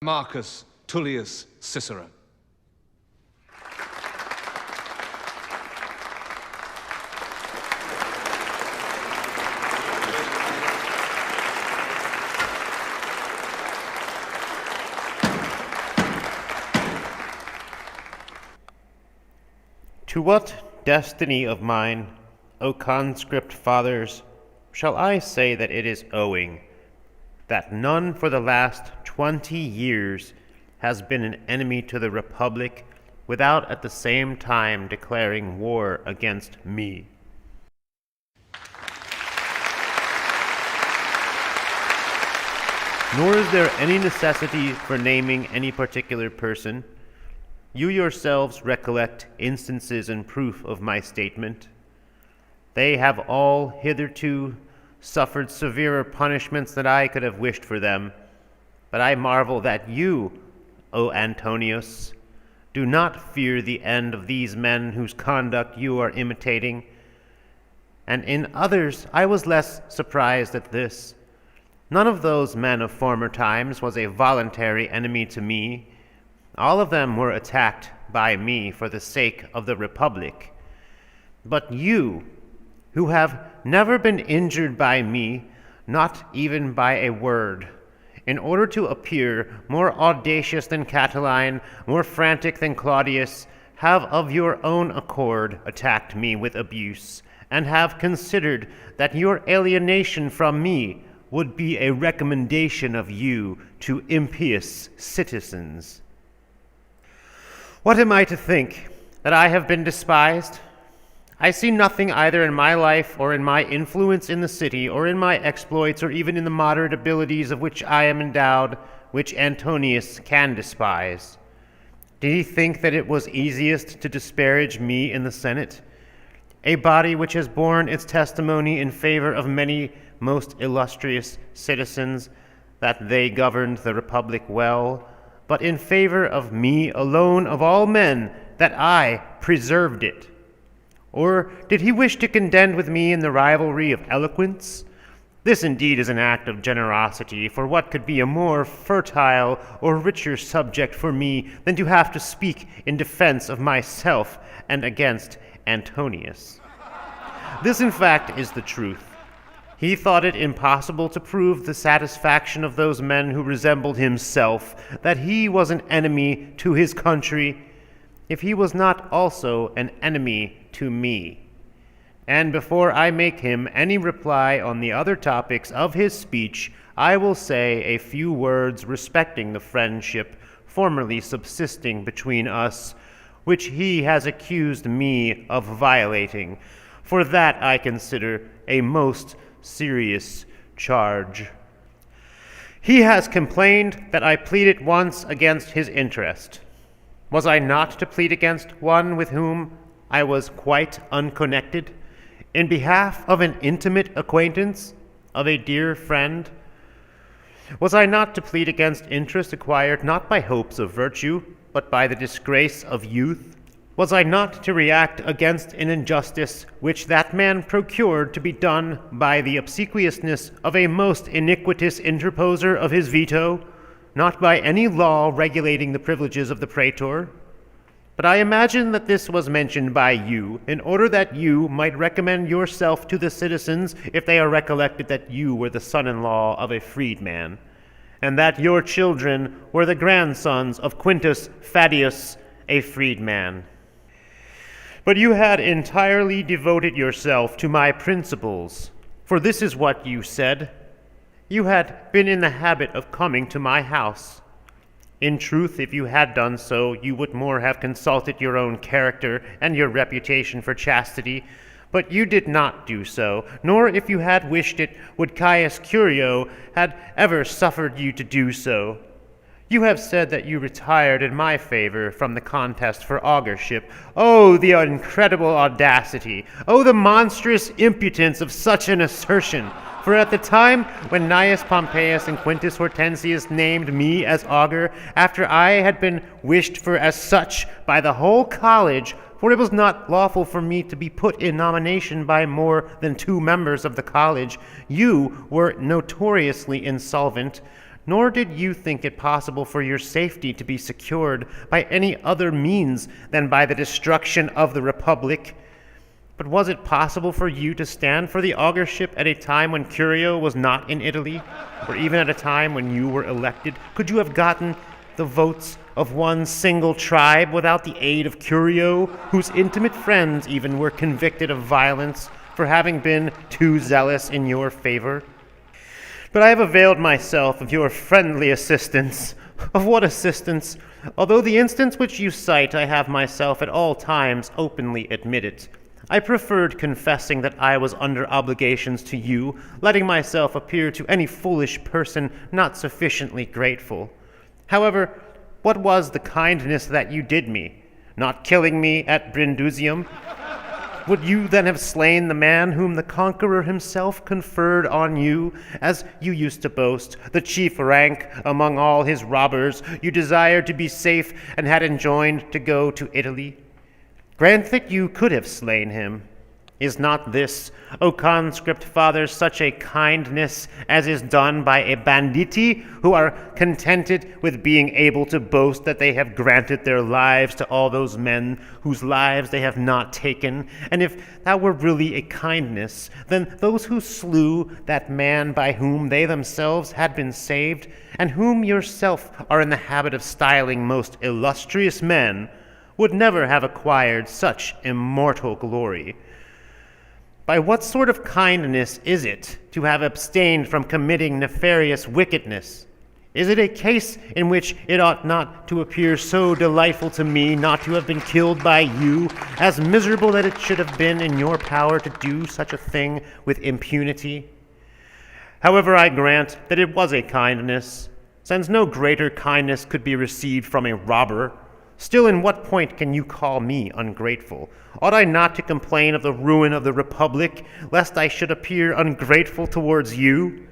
Marcus Tullius Cicero. To what destiny of mine, O conscript fathers, shall I say that it is owing that none for the last 20 years has been an enemy to the Republic without at the same time declaring war against me? Nor is there any necessity for naming any particular person. You yourselves recollect instances in proof of my statement. They have all hitherto suffered severer punishments than I could have wished for them. But I marvel that you, O Antonius, do not fear the end of these men whose conduct you are imitating. And in others I was less surprised at this. None of those men of former times was a voluntary enemy to me. All of them were attacked by me for the sake of the Republic. But you, who have never been injured by me, not even by a word, in order to appear more audacious than Catiline, more frantic than Claudius, have of your own accord attacked me with abuse, and have considered that your alienation from me would be a recommendation of you to impious citizens. What am I to think? That I have been despised? I see nothing either in my life or in my influence in the city or in my exploits or even in the moderate abilities of which I am endowed, which Antonius can despise. Did he think that it was easiest to disparage me in the Senate, a body which has borne its testimony in favor of many most illustrious citizens that they governed the Republic well, but in favor of me alone of all men that I preserved it? Or did he wish to contend with me in the rivalry of eloquence? This indeed is an act of generosity, for what could be a more fertile or richer subject for me than to have to speak in defense of myself and against Antonius? This, in fact, is the truth. He thought it impossible to prove the satisfaction of those men who resembled himself that he was an enemy to his country, if he was not also an enemy to me. And before I make him any reply on the other topics of his speech, I will say a few words respecting the friendship formerly subsisting between us, which he has accused me of violating, for that I consider a most serious charge. He has complained that I pleaded once against his interest. Was I not to plead against one with whom I was quite unconnected, in behalf of an intimate acquaintance, of a dear friend? Was I not to plead against interest acquired not by hopes of virtue, but by the disgrace of youth? Was I not to react against an injustice which that man procured to be done by the obsequiousness of a most iniquitous interposer of his veto, not by any law regulating the privileges of the praetor? But I imagine that this was mentioned by you, in order that you might recommend yourself to the citizens if they are recollected that you were the son-in-law of a freedman, and that your children were the grandsons of Quintus Fadius, a freedman. But you had entirely devoted yourself to my principles, for this is what you said. You had been in the habit of coming to my house. In truth, if you had done so, you would more have consulted your own character and your reputation for chastity, but you did not do so, nor if you had wished it, would Caius Curio had ever suffered you to do so. You have said that you retired in my favor from the contest for augurship. Oh, the incredible audacity! Oh, the monstrous impudence of such an assertion! For at the time when Gnaeus Pompeius and Quintus Hortensius named me as augur, after I had been wished for as such by the whole college, for it was not lawful for me to be put in nomination by more than 2 members of the college, you were notoriously insolvent, nor did you think it possible for your safety to be secured by any other means than by the destruction of the Republic. But was it possible for you to stand for the augurship at a time when Curio was not in Italy, or even at a time when you were elected? Could you have gotten the votes of one single tribe without the aid of Curio, whose intimate friends even were convicted of violence for having been too zealous in your favor? But I have availed myself of your friendly assistance. Of what assistance? Although the instance which you cite I have myself at all times openly admitted, I preferred confessing that I was under obligations to you, letting myself appear to any foolish person not sufficiently grateful. However, what was the kindness that you did me? Not killing me at Brundusium? Would you then have slain the man whom the conqueror himself conferred on you, as you used to boast, the chief rank among all his robbers? You desired to be safe and had enjoined to go to Italy. Grant that you could have slain him. Is not this, O conscript fathers, such a kindness as is done by a banditti who are contented with being able to boast that they have granted their lives to all those men whose lives they have not taken? And if that were really a kindness, then those who slew that man by whom they themselves had been saved, and whom yourself are in the habit of styling most illustrious men, would never have acquired such immortal glory. By what sort of kindness is it to have abstained from committing nefarious wickedness? Is it a case in which it ought not to appear so delightful to me not to have been killed by you, as miserable that it should have been in your power to do such a thing with impunity? However, I grant that it was a kindness, since no greater kindness could be received from a robber. Still, in what point can you call me ungrateful? Ought I not to complain of the ruin of the Republic, lest I should appear ungrateful towards you?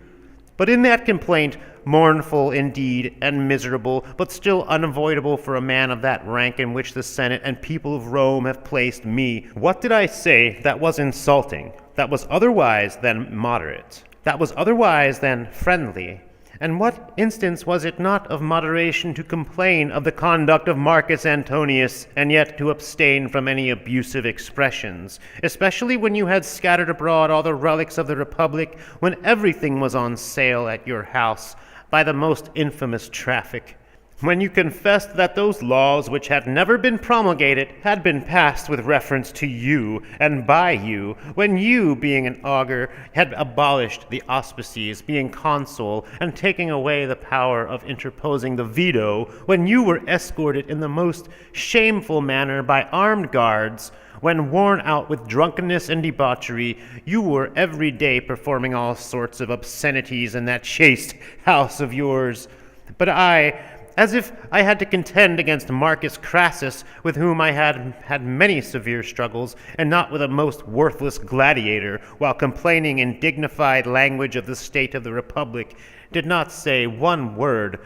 But in that complaint, mournful indeed and miserable, but still unavoidable for a man of that rank in which the Senate and people of Rome have placed me, what did I say that was insulting, that was otherwise than moderate, that was otherwise than friendly? And what instance was it not of moderation to complain of the conduct of Marcus Antonius, and yet to abstain from any abusive expressions, especially when you had scattered abroad all the relics of the Republic, when everything was on sale at your house by the most infamous traffic? When you confessed that those laws which had never been promulgated had been passed with reference to you and by you, when you, being an augur, had abolished the auspices, being consul, and taking away the power of interposing the veto, when you were escorted in the most shameful manner by armed guards, when worn out with drunkenness and debauchery, you were every day performing all sorts of obscenities in that chaste house of yours. But I, as if I had to contend against Marcus Crassus, with whom I had had many severe struggles, and not with a most worthless gladiator, while complaining in dignified language of the state of the Republic, did not say one word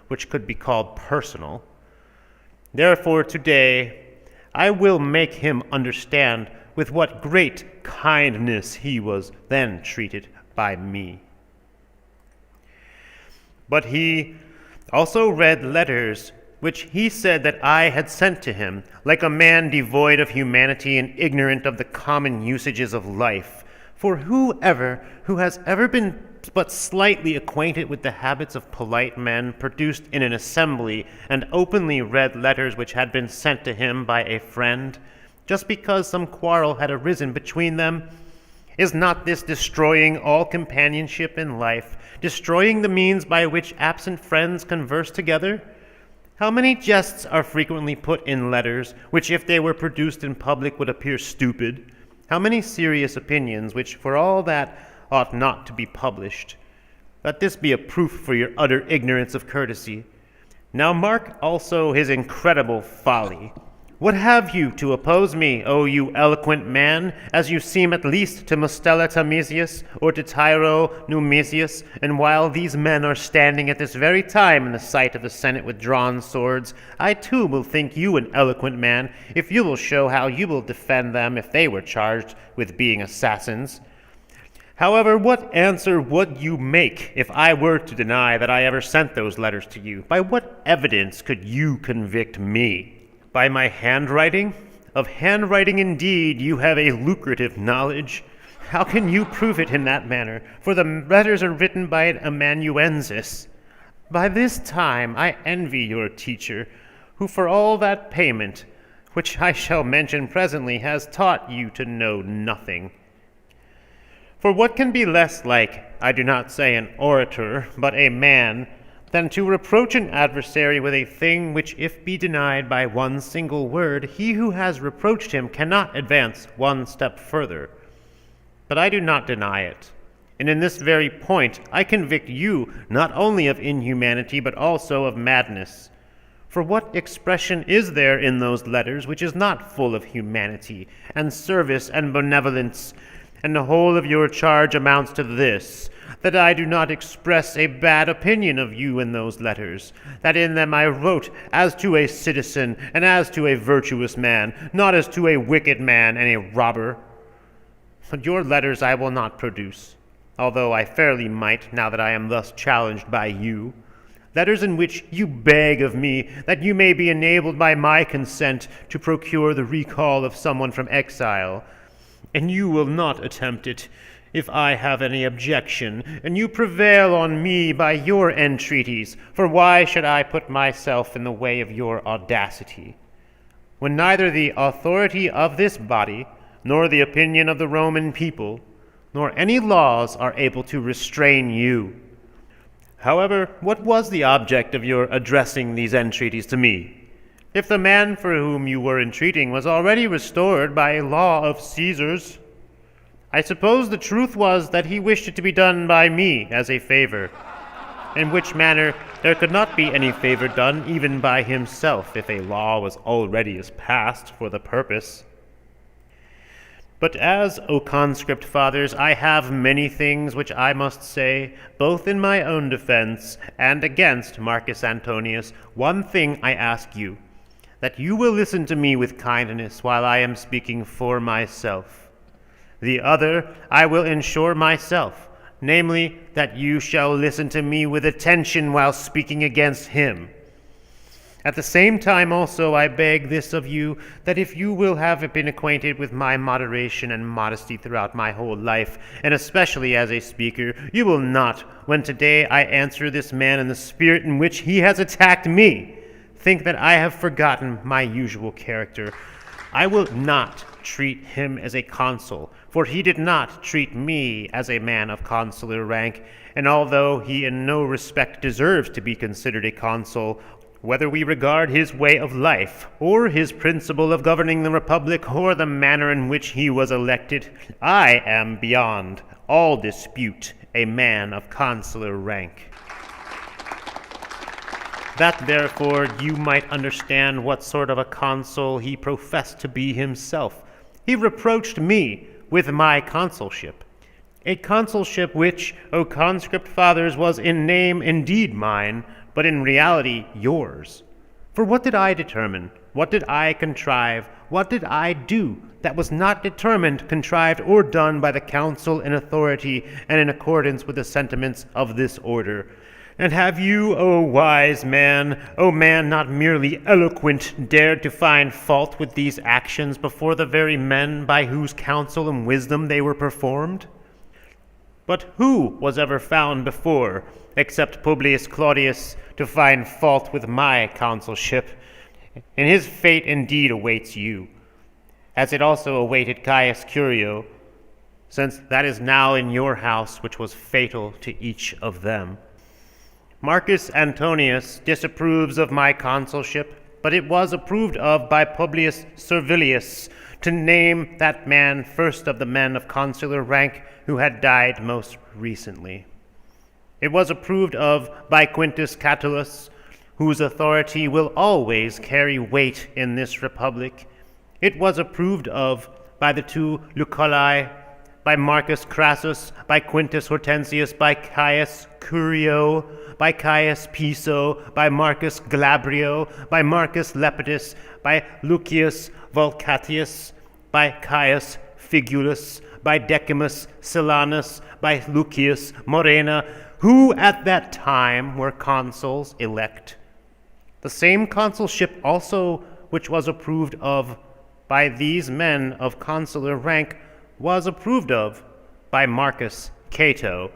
which could be called personal. Therefore today I will make him understand with what great kindness he was then treated by me. But he also read letters which he said that I had sent to him, like a man devoid of humanity and ignorant of the common usages of life. For who has ever been but slightly acquainted with the habits of polite men, produced in an assembly and openly read letters which had been sent to him by a friend, just because some quarrel had arisen between them? Is not this destroying all companionship in life, destroying the means by which absent friends converse together? How many jests are frequently put in letters, which if they were produced in public would appear stupid? How many serious opinions, which for all that ought not to be published? Let this be a proof for your utter ignorance of courtesy. Now mark also his incredible folly. What have you to oppose me, O you eloquent man, as you seem at least to Mustela Tamisius, or to Tyro Numisius, and while these men are standing at this very time in the sight of the Senate with drawn swords, I too will think you an eloquent man, if you will show how you will defend them if they were charged with being assassins. However, what answer would you make if I were to deny that I ever sent those letters to you? By what evidence could you convict me? By my handwriting? Of handwriting indeed you have a lucrative knowledge. How can you prove it in that manner? For the letters are written by an amanuensis. By this time I envy your teacher, who for all that payment, which I shall mention presently, has taught you to know nothing. For what can be less like, I do not say an orator, but a man, than to reproach an adversary with a thing which, if be denied by one single word, he who has reproached him cannot advance one step further? But I do not deny it, and in this very point I convict you not only of inhumanity but also of madness. For what expression is there in those letters which is not full of humanity and service and benevolence? And the whole of your charge amounts to this, that I do not express a bad opinion of you in those letters, that in them I wrote as to a citizen and as to a virtuous man, not as to a wicked man and a robber. But your letters I will not produce, although I fairly might, now that I am thus challenged by you. Letters in which you beg of me that you may be enabled by my consent to procure the recall of someone from exile. And you will not attempt it if I have any objection, and you prevail on me by your entreaties, for why should I put myself in the way of your audacity, when neither the authority of this body, nor the opinion of the Roman people, nor any laws are able to restrain you? However, what was the object of your addressing these entreaties to me? If the man for whom you were entreating was already restored by a law of Caesar's, I suppose the truth was that he wished it to be done by me as a favor, in which manner there could not be any favor done even by himself if a law was already passed for the purpose. But as, O conscript fathers, I have many things which I must say, both in my own defense and against Marcus Antonius, one thing I ask you, that you will listen to me with kindness while I am speaking for myself. The other I will ensure myself, namely, that you shall listen to me with attention while speaking against him. At the same time also I beg this of you, that if you will have been acquainted with my moderation and modesty throughout my whole life, and especially as a speaker, you will not, when today I answer this man in the spirit in which he has attacked me, think that I have forgotten my usual character. I will not treat him as a consul, for he did not treat me as a man of consular rank, and although he in no respect deserves to be considered a consul, whether we regard his way of life, or his principle of governing the republic, or the manner in which he was elected, I am beyond all dispute a man of consular rank. That therefore you might understand what sort of a consul he professed to be himself. He reproached me with my consulship, a consulship which, O conscript fathers, was in name indeed mine, but in reality yours. For what did I determine? What did I contrive? What did I do that was not determined, contrived, or done by the council and authority and in accordance with the sentiments of this order? And have you, O wise man, O man not merely eloquent, dared to find fault with these actions before the very men by whose counsel and wisdom they were performed? But who was ever found before, except Publius Claudius, to find fault with my consulship? And his fate indeed awaits you, as it also awaited Caius Curio, since that is now in your house which was fatal to each of them. Marcus Antonius disapproves of my consulship, but it was approved of by Publius Servilius, to name that man first of the men of consular rank who had died most recently. It was approved of by Quintus Catulus, whose authority will always carry weight in this republic. It was approved of by the two Luculli, by Marcus Crassus, by Quintus Hortensius, by Caius Curio, by Caius Piso, by Marcus Glabrio, by Marcus Lepidus, by Lucius Volcatius, by Caius Figulus, by Decimus, Silanus, by Lucius, Murena, who at that time were consuls elect. The same consulship also which was approved of by these men of consular rank was approved of by Marcus Cato,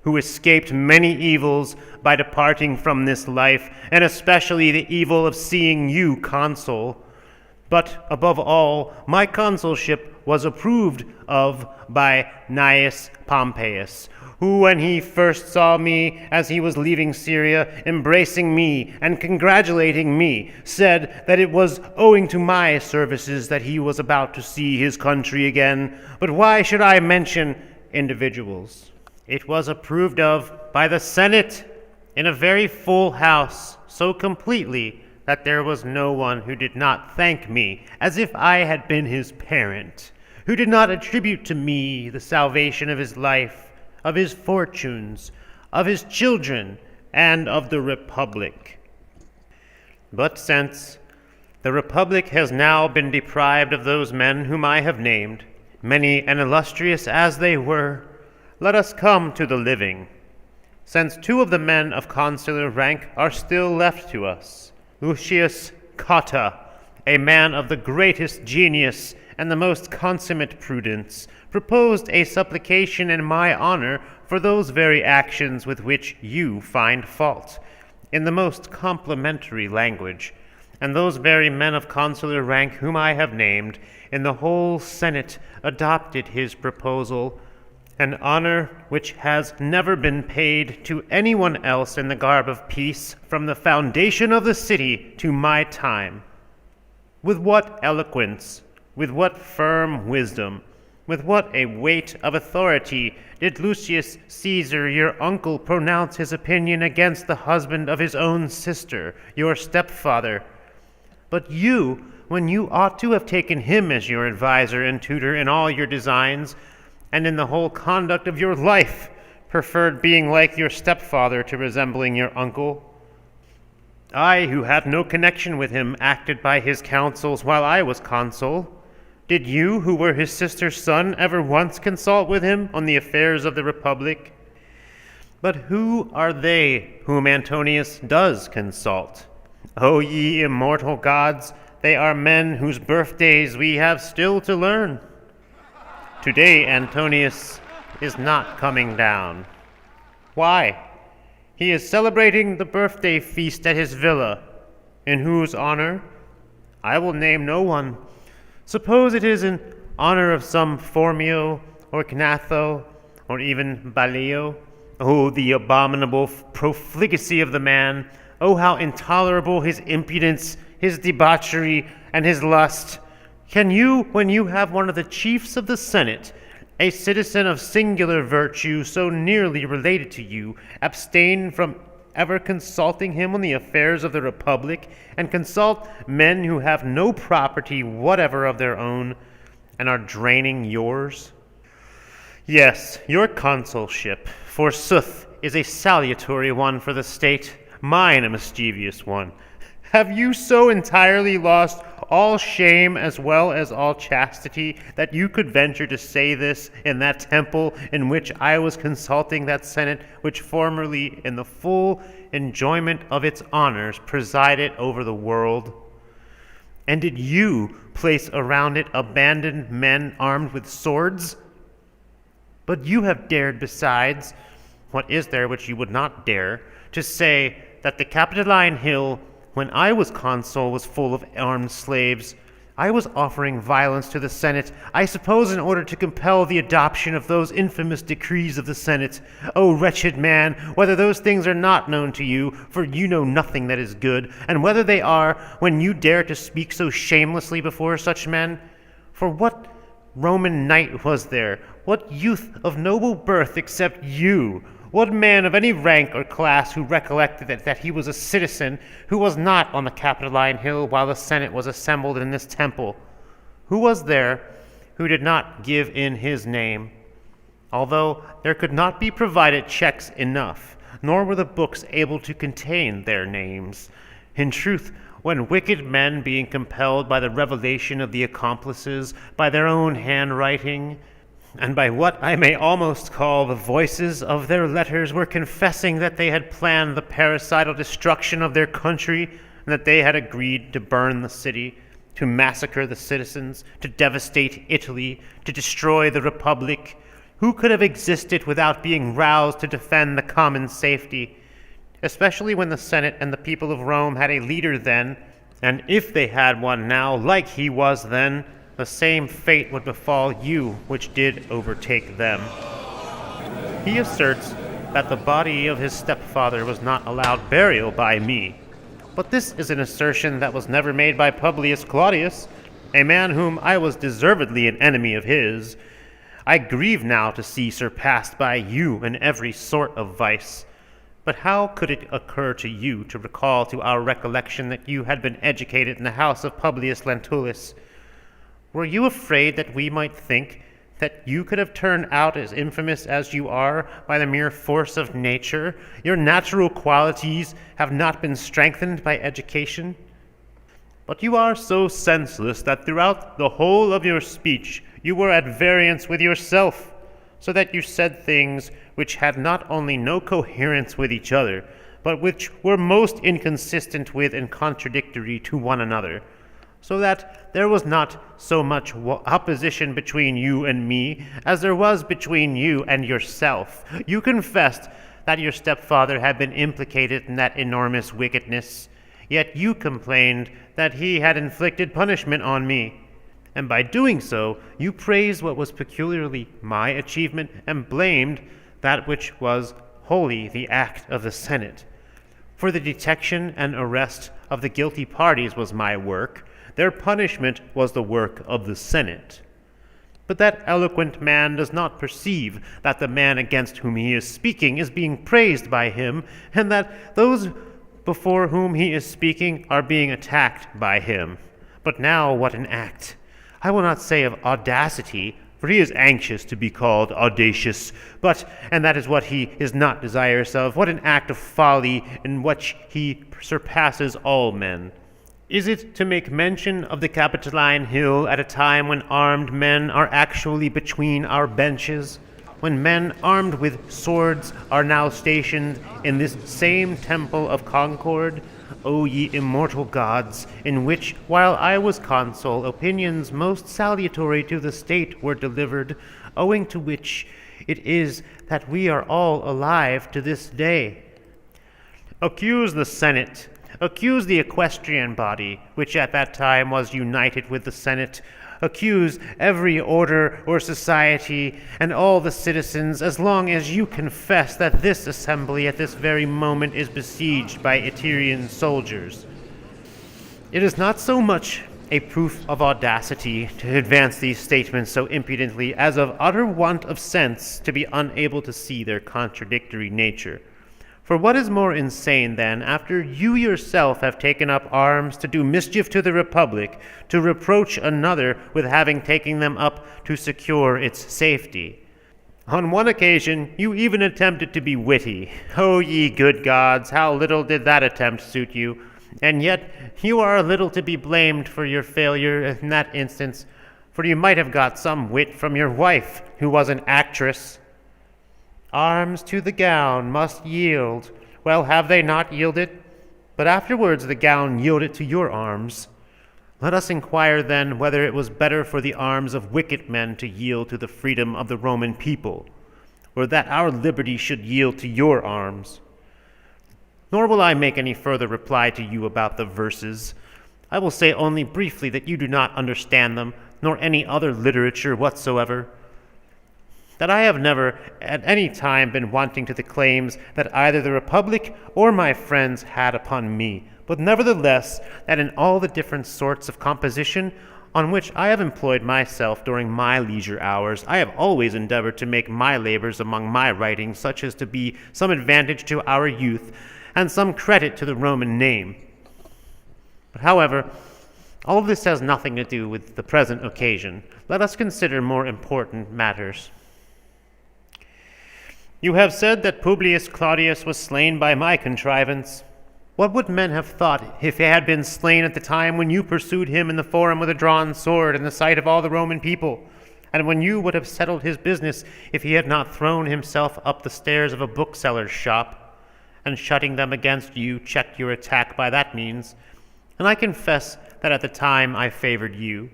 who escaped many evils by departing from this life, and especially the evil of seeing you consul. But above all, my consulship was approved of by Gnaeus Pompeius, who, when he first saw me as he was leaving Syria, embracing me and congratulating me, said that it was owing to my services that he was about to see his country again. But why should I mention individuals? It was approved of by the Senate in a very full house, so completely that there was no one who did not thank me as if I had been his parent, who did not attribute to me the salvation of his life, of his fortunes, of his children, and of the Republic. But since the Republic has now been deprived of those men whom I have named, many and illustrious as they were, let us come to the living, since two of the men of consular rank are still left to us. Lucius Cotta, a man of the greatest genius and the most consummate prudence, proposed a supplication in my honor for those very actions with which you find fault, in the most complimentary language, and those very men of consular rank whom I have named, in the whole Senate adopted his proposal, an honor which has never been paid to anyone else in the garb of peace from the foundation of the city to my time. With what eloquence, with what firm wisdom, with what a weight of authority did Lucius Caesar, your uncle, pronounce his opinion against the husband of his own sister, your stepfather. But you, when you ought to have taken him as your adviser and tutor in all your designs, and in the whole conduct of your life, preferred being like your stepfather to resembling your uncle. I, who had no connection with him, acted by his counsels while I was consul. Did you, who were his sister's son, ever once consult with him on the affairs of the Republic? But who are they whom Antonius does consult? O ye immortal gods, they are men whose birthdays we have still to learn. Today Antonius is not coming down. Why? He is celebrating the birthday feast at his villa, in whose honor I will name no one. Suppose it is in honor of some Phormio or Gnatho or even Ballio. Oh, the abominable profligacy of the man! Oh, how intolerable his impudence, his debauchery, and his lust! Can you, when you have one of the chiefs of the Senate, a citizen of singular virtue so nearly related to you, abstain from ever consulting him on the affairs of the Republic, and consult men who have no property whatever of their own, and are draining yours? Yes, your consulship, forsooth, is a salutary one for the state, mine a mischievous one. Have you so entirely lost all shame as well as all chastity that you could venture to say this in that temple in which I was consulting that Senate which formerly, in the full enjoyment of its honors, presided over the world? And did you place around it abandoned men armed with swords? But you have dared besides, what is there which you would not dare, to say that the Capitoline Hill, when I was consul, was full of armed slaves. I was offering violence to the Senate, I suppose in order to compel the adoption of those infamous decrees of the Senate. O wretched man, whether those things are not known to you, for you know nothing that is good, and whether they are, when you dare to speak so shamelessly before such men. For what Roman knight was there, what youth of noble birth except you, what man of any rank or class who recollected that he was a citizen who was not on the Capitoline Hill while the Senate was assembled in this temple? Who was there who did not give in his name? Although there could not be provided checks enough, nor were the books able to contain their names. In truth, when wicked men, being compelled by the revelation of the accomplices, by their own handwriting, and by what I may almost call the voices of their letters, were confessing that they had planned the parricidal destruction of their country, and that they had agreed to burn the city, to massacre the citizens, to devastate Italy, to destroy the Republic. Who could have existed without being roused to defend the common safety? Especially when the Senate and the people of Rome had a leader then, and if they had one now, like he was then, the same fate would befall you which did overtake them. He asserts that the body of his stepfather was not allowed burial by me. But this is an assertion that was never made by Publius Claudius, a man whom I was deservedly an enemy of his. I grieve now to see surpassed by you in every sort of vice. But how could it occur to you to recall to our recollection that you had been educated in the house of Publius Lentulus? Were you afraid that we might think that you could have turned out as infamous as you are by the mere force of nature? Your natural qualities have not been strengthened by education. But you are so senseless that throughout the whole of your speech you were at variance with yourself, so that you said things which had not only no coherence with each other, but which were most inconsistent with and contradictory to one another, so that there was not so much opposition between you and me as there was between you and yourself. You confessed that your stepfather had been implicated in that enormous wickedness, yet you complained that he had inflicted punishment on me. And by doing so, you praised what was peculiarly my achievement and blamed that which was wholly the act of the Senate. For the detection and arrest of the guilty parties was my work. Their punishment was the work of the Senate. But that eloquent man does not perceive that the man against whom he is speaking is being praised by him, and that those before whom he is speaking are being attacked by him. But now what an act! I will not say of audacity, for he is anxious to be called audacious, but, and that is what he is not desirous of, what an act of folly in which he surpasses all men. Is it to make mention of the Capitoline Hill at a time when armed men are actually between our benches, when men armed with swords are now stationed in this same temple of Concord, O ye immortal gods, in which, while I was consul, opinions most salutary to the state were delivered, owing to which it is that we are all alive to this day. Accuse the Senate. Accuse the equestrian body, which at that time was united with the Senate. Accuse every order or society and all the citizens, as long as you confess that this assembly at this very moment is besieged by Etrurian soldiers. It is not so much a proof of audacity to advance these statements so impudently as of utter want of sense to be unable to see their contradictory nature. For what is more insane than, after you yourself have taken up arms to do mischief to the Republic, to reproach another with having taken them up to secure its safety? On one occasion you even attempted to be witty. O ye good gods, how little did that attempt suit you! And yet you are a little to be blamed for your failure in that instance, for you might have got some wit from your wife, who was an actress. Arms to the gown must yield. Well, have they not yielded? But afterwards the gown yielded to your arms. Let us inquire then whether it was better for the arms of wicked men to yield to the freedom of the Roman people, or that our liberty should yield to your arms. Nor will I make any further reply to you about the verses. I will say only briefly that you do not understand them, nor any other literature whatsoever. That I have never at any time been wanting to the claims that either the Republic or my friends had upon me, but nevertheless that in all the different sorts of composition on which I have employed myself during my leisure hours, I have always endeavored to make my labors among my writings such as to be some advantage to our youth and some credit to the Roman name. But however, all of this has nothing to do with the present occasion. Let us consider more important matters. You have said that Publius Claudius was slain by my contrivance. What would men have thought if he had been slain at the time when you pursued him in the forum with a drawn sword in the sight of all the Roman people, and when you would have settled his business if he had not thrown himself up the stairs of a bookseller's shop, and shutting them against you, checked your attack by that means? And I confess that at the time I favored you,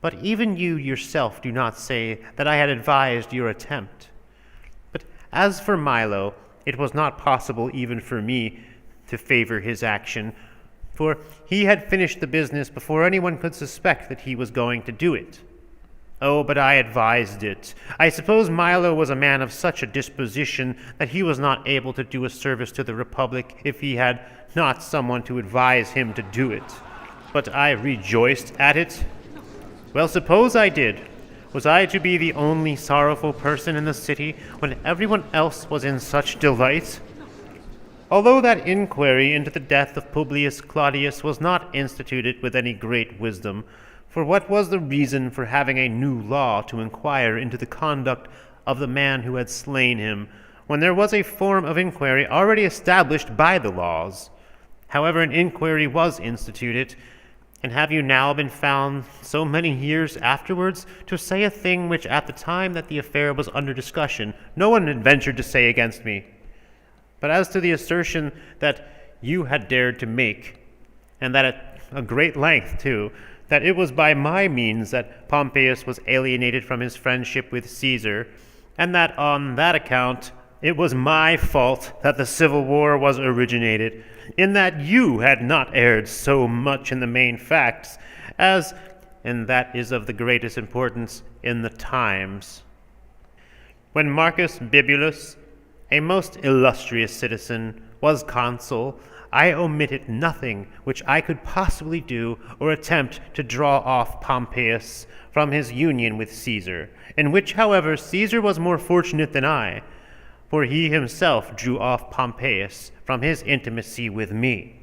but even you yourself do not say that I had advised your attempt. But as for Milo, it was not possible even for me to favor his action, for he had finished the business before anyone could suspect that he was going to do it. Oh, but I advised it. I suppose Milo was a man of such a disposition that he was not able to do a service to the Republic if he had not someone to advise him to do it. But I rejoiced at it. Well, suppose I did. Was I to be the only sorrowful person in the city when everyone else was in such delight? Although that inquiry into the death of Publius Claudius was not instituted with any great wisdom, for what was the reason for having a new law to inquire into the conduct of the man who had slain him, when there was a form of inquiry already established by the laws? However, an inquiry was instituted, and have you now been found so many years afterwards to say a thing which at the time that the affair was under discussion no one had ventured to say against me? But as to the assertion that you had dared to make, and that at a great length too, that it was by my means that Pompeius was alienated from his friendship with Caesar, and that on that account it was my fault that the civil war was originated, in that you had not erred so much in the main facts, as, and that is of the greatest importance, in the times. When Marcus Bibulus, a most illustrious citizen, was consul, I omitted nothing which I could possibly do or attempt to draw off Pompeius from his union with Caesar, in which, however, Caesar was more fortunate than I, for he himself drew off Pompeius from his intimacy with me.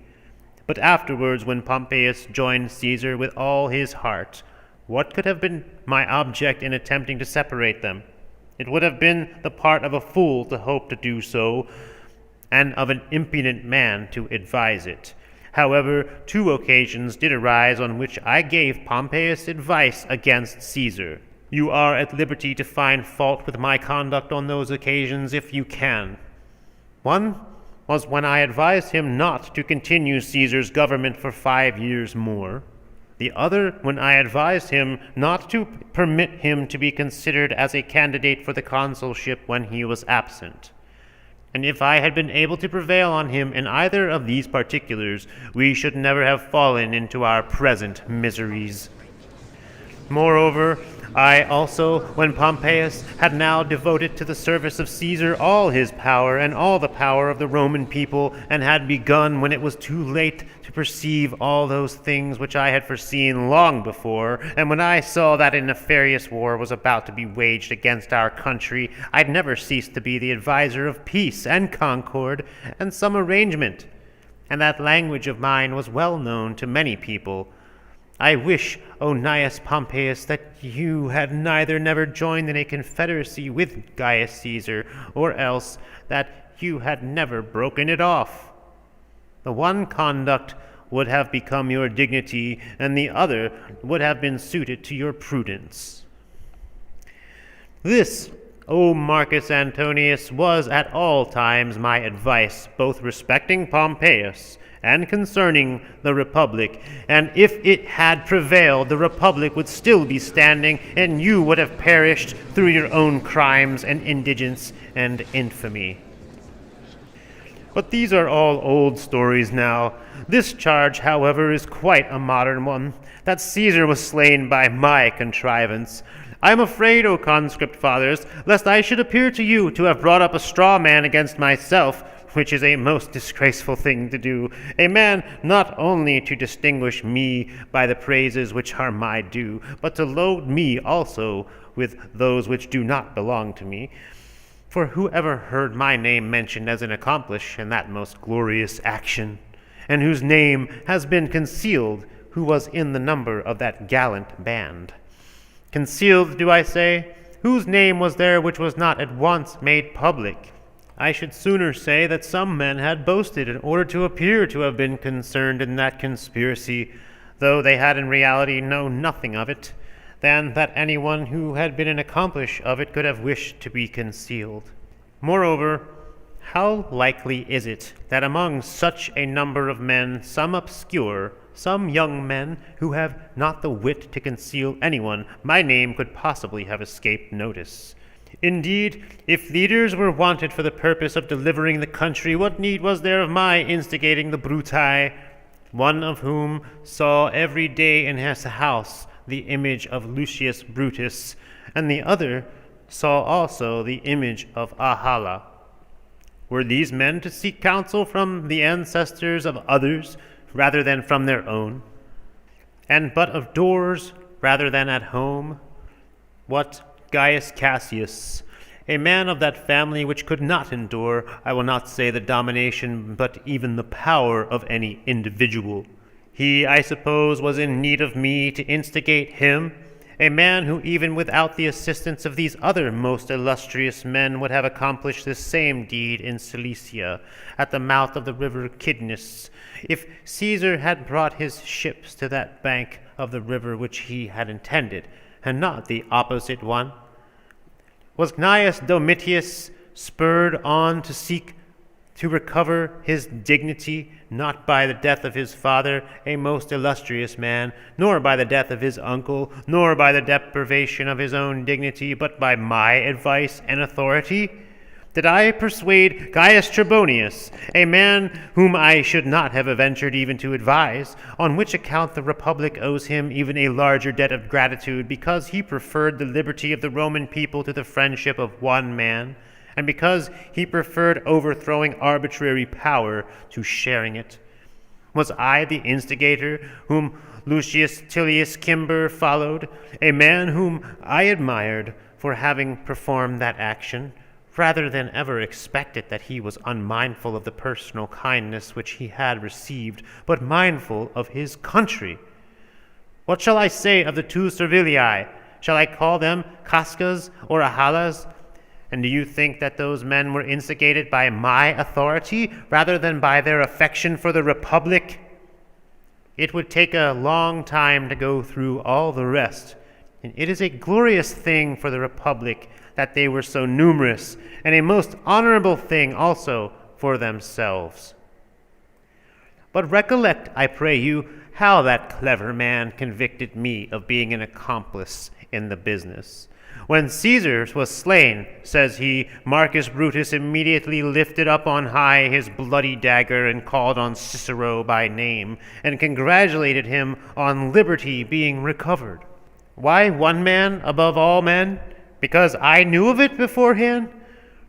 But afterwards, when Pompeius joined Caesar with all his heart, what could have been my object in attempting to separate them? It would have been the part of a fool to hope to do so, and of an impudent man to advise it. However, 2 occasions did arise on which I gave Pompeius advice against Caesar. You are at liberty to find fault with my conduct on those occasions if you can. One was when I advised him not to continue Caesar's government for 5 years more. The other when I advised him not to permit him to be considered as a candidate for the consulship when he was absent. And if I had been able to prevail on him in either of these particulars, we should never have fallen into our present miseries. Moreover, I also, when Pompeius had now devoted to the service of Caesar all his power and all the power of the Roman people, and had begun when it was too late to perceive all those things which I had foreseen long before, and when I saw that a nefarious war was about to be waged against our country, I'd never ceased to be the adviser of peace and concord and some arrangement, and that language of mine was well known to many people. I wish, O Gnaeus Pompeius, that you had never joined in a confederacy with Gaius Caesar, or else that you had never broken it off. The one conduct would have become your dignity, and the other would have been suited to your prudence. This, O Marcus Antonius, was at all times my advice, both respecting Pompeius and concerning the Republic, and if it had prevailed, the Republic would still be standing, and you would have perished through your own crimes and indigence and infamy. But these are all old stories now. This charge, however, is quite a modern one, that Caesar was slain by my contrivance. I am afraid, O conscript fathers, lest I should appear to you to have brought up a straw man against myself, which is a most disgraceful thing to do, a man not only to distinguish me by the praises which are my due, but to load me also with those which do not belong to me. For whoever heard my name mentioned as an accomplice in that most glorious action, and whose name has been concealed, who was in the number of that gallant band? Concealed, do I say? Whose name was there which was not at once made public? I should sooner say that some men had boasted in order to appear to have been concerned in that conspiracy, though they had in reality known nothing of it, than that anyone who had been an accomplice of it could have wished to be concealed. Moreover, how likely is it that among such a number of men some obscure, some young men who have not the wit to conceal anyone, my name could possibly have escaped notice? Indeed, if leaders were wanted for the purpose of delivering the country, what need was there of my instigating the bruti, one of whom saw every day in his house the image of Lucius Brutus, and the other saw also the image of Ahala? Were these men to seek counsel from the ancestors of others rather than from their own, and but of doors rather than at home? What Gaius Cassius, a man of that family which could not endure, I will not say the domination, but even the power of any individual. He, I suppose, was in need of me to instigate him, a man who even without the assistance of these other most illustrious men would have accomplished this same deed in Cilicia, at the mouth of the river Kidnus, if Caesar had brought his ships to that bank of the river which he had intended, and not the opposite one. Was Gnaeus Domitius spurred on to seek to recover his dignity, not by the death of his father, a most illustrious man, nor by the death of his uncle, nor by the deprivation of his own dignity, but by my advice and authority? Did I persuade Gaius Trebonius, a man whom I should not have ventured even to advise, on which account the Republic owes him even a larger debt of gratitude, because he preferred the liberty of the Roman people to the friendship of one man, and because he preferred overthrowing arbitrary power to sharing it? Was I the instigator whom Lucius Tullius Cimber followed, a man whom I admired for having performed that action, rather than ever expected that he was unmindful of the personal kindness which he had received, but mindful of his country? What shall I say of the two Servilii? Shall I call them Cascas or Ahalas? And do you think that those men were instigated by my authority rather than by their affection for the Republic? It would take a long time to go through all the rest, and it is a glorious thing for the Republic that they were so numerous, and a most honorable thing also for themselves. But recollect, I pray you, how that clever man convicted me of being an accomplice in the business. When Caesar was slain, says he, Marcus Brutus immediately lifted up on high his bloody dagger and called on Cicero by name, and congratulated him on liberty being recovered. Why one man above all men? Because I knew of it beforehand?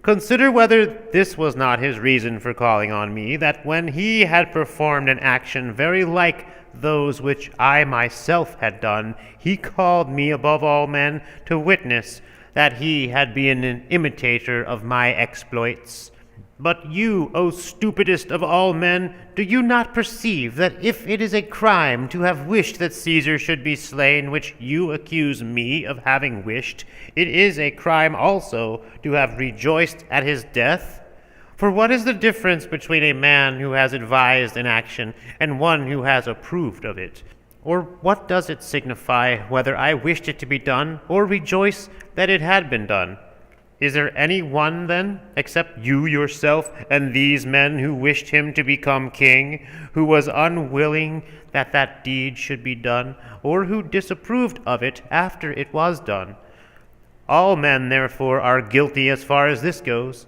Consider whether this was not his reason for calling on me, that when he had performed an action very like those which I myself had done, he called me above all men to witness that he had been an imitator of my exploits. But you, O stupidest of all men, do you not perceive that if it is a crime to have wished that Caesar should be slain, which you accuse me of having wished, it is a crime also to have rejoiced at his death? For what is the difference between a man who has advised an action and one who has approved of it? Or what does it signify whether I wished it to be done or rejoice that it had been done? Is there any one, then, except you yourself and these men who wished him to become king, who was unwilling that that deed should be done, or who disapproved of it after it was done? All men, therefore, are guilty as far as this goes.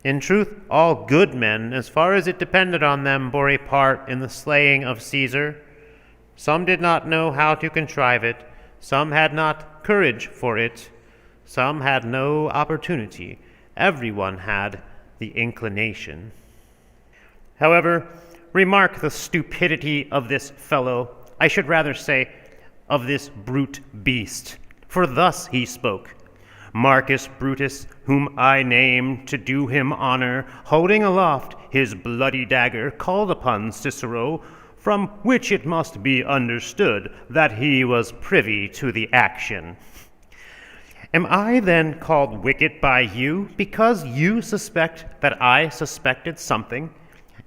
In truth, all good men, as far as it depended on them, bore a part in the slaying of Caesar. Some did not know how to contrive it, some had not courage for it, some had no opportunity. Everyone had the inclination. However, remark the stupidity of this fellow, I should rather say, of this brute beast. For thus he spoke: Marcus Brutus, whom I name to do him honor, holding aloft his bloody dagger, called upon Cicero, from which it must be understood that he was privy to the action. Am I then called wicked by you because you suspect that I suspected something?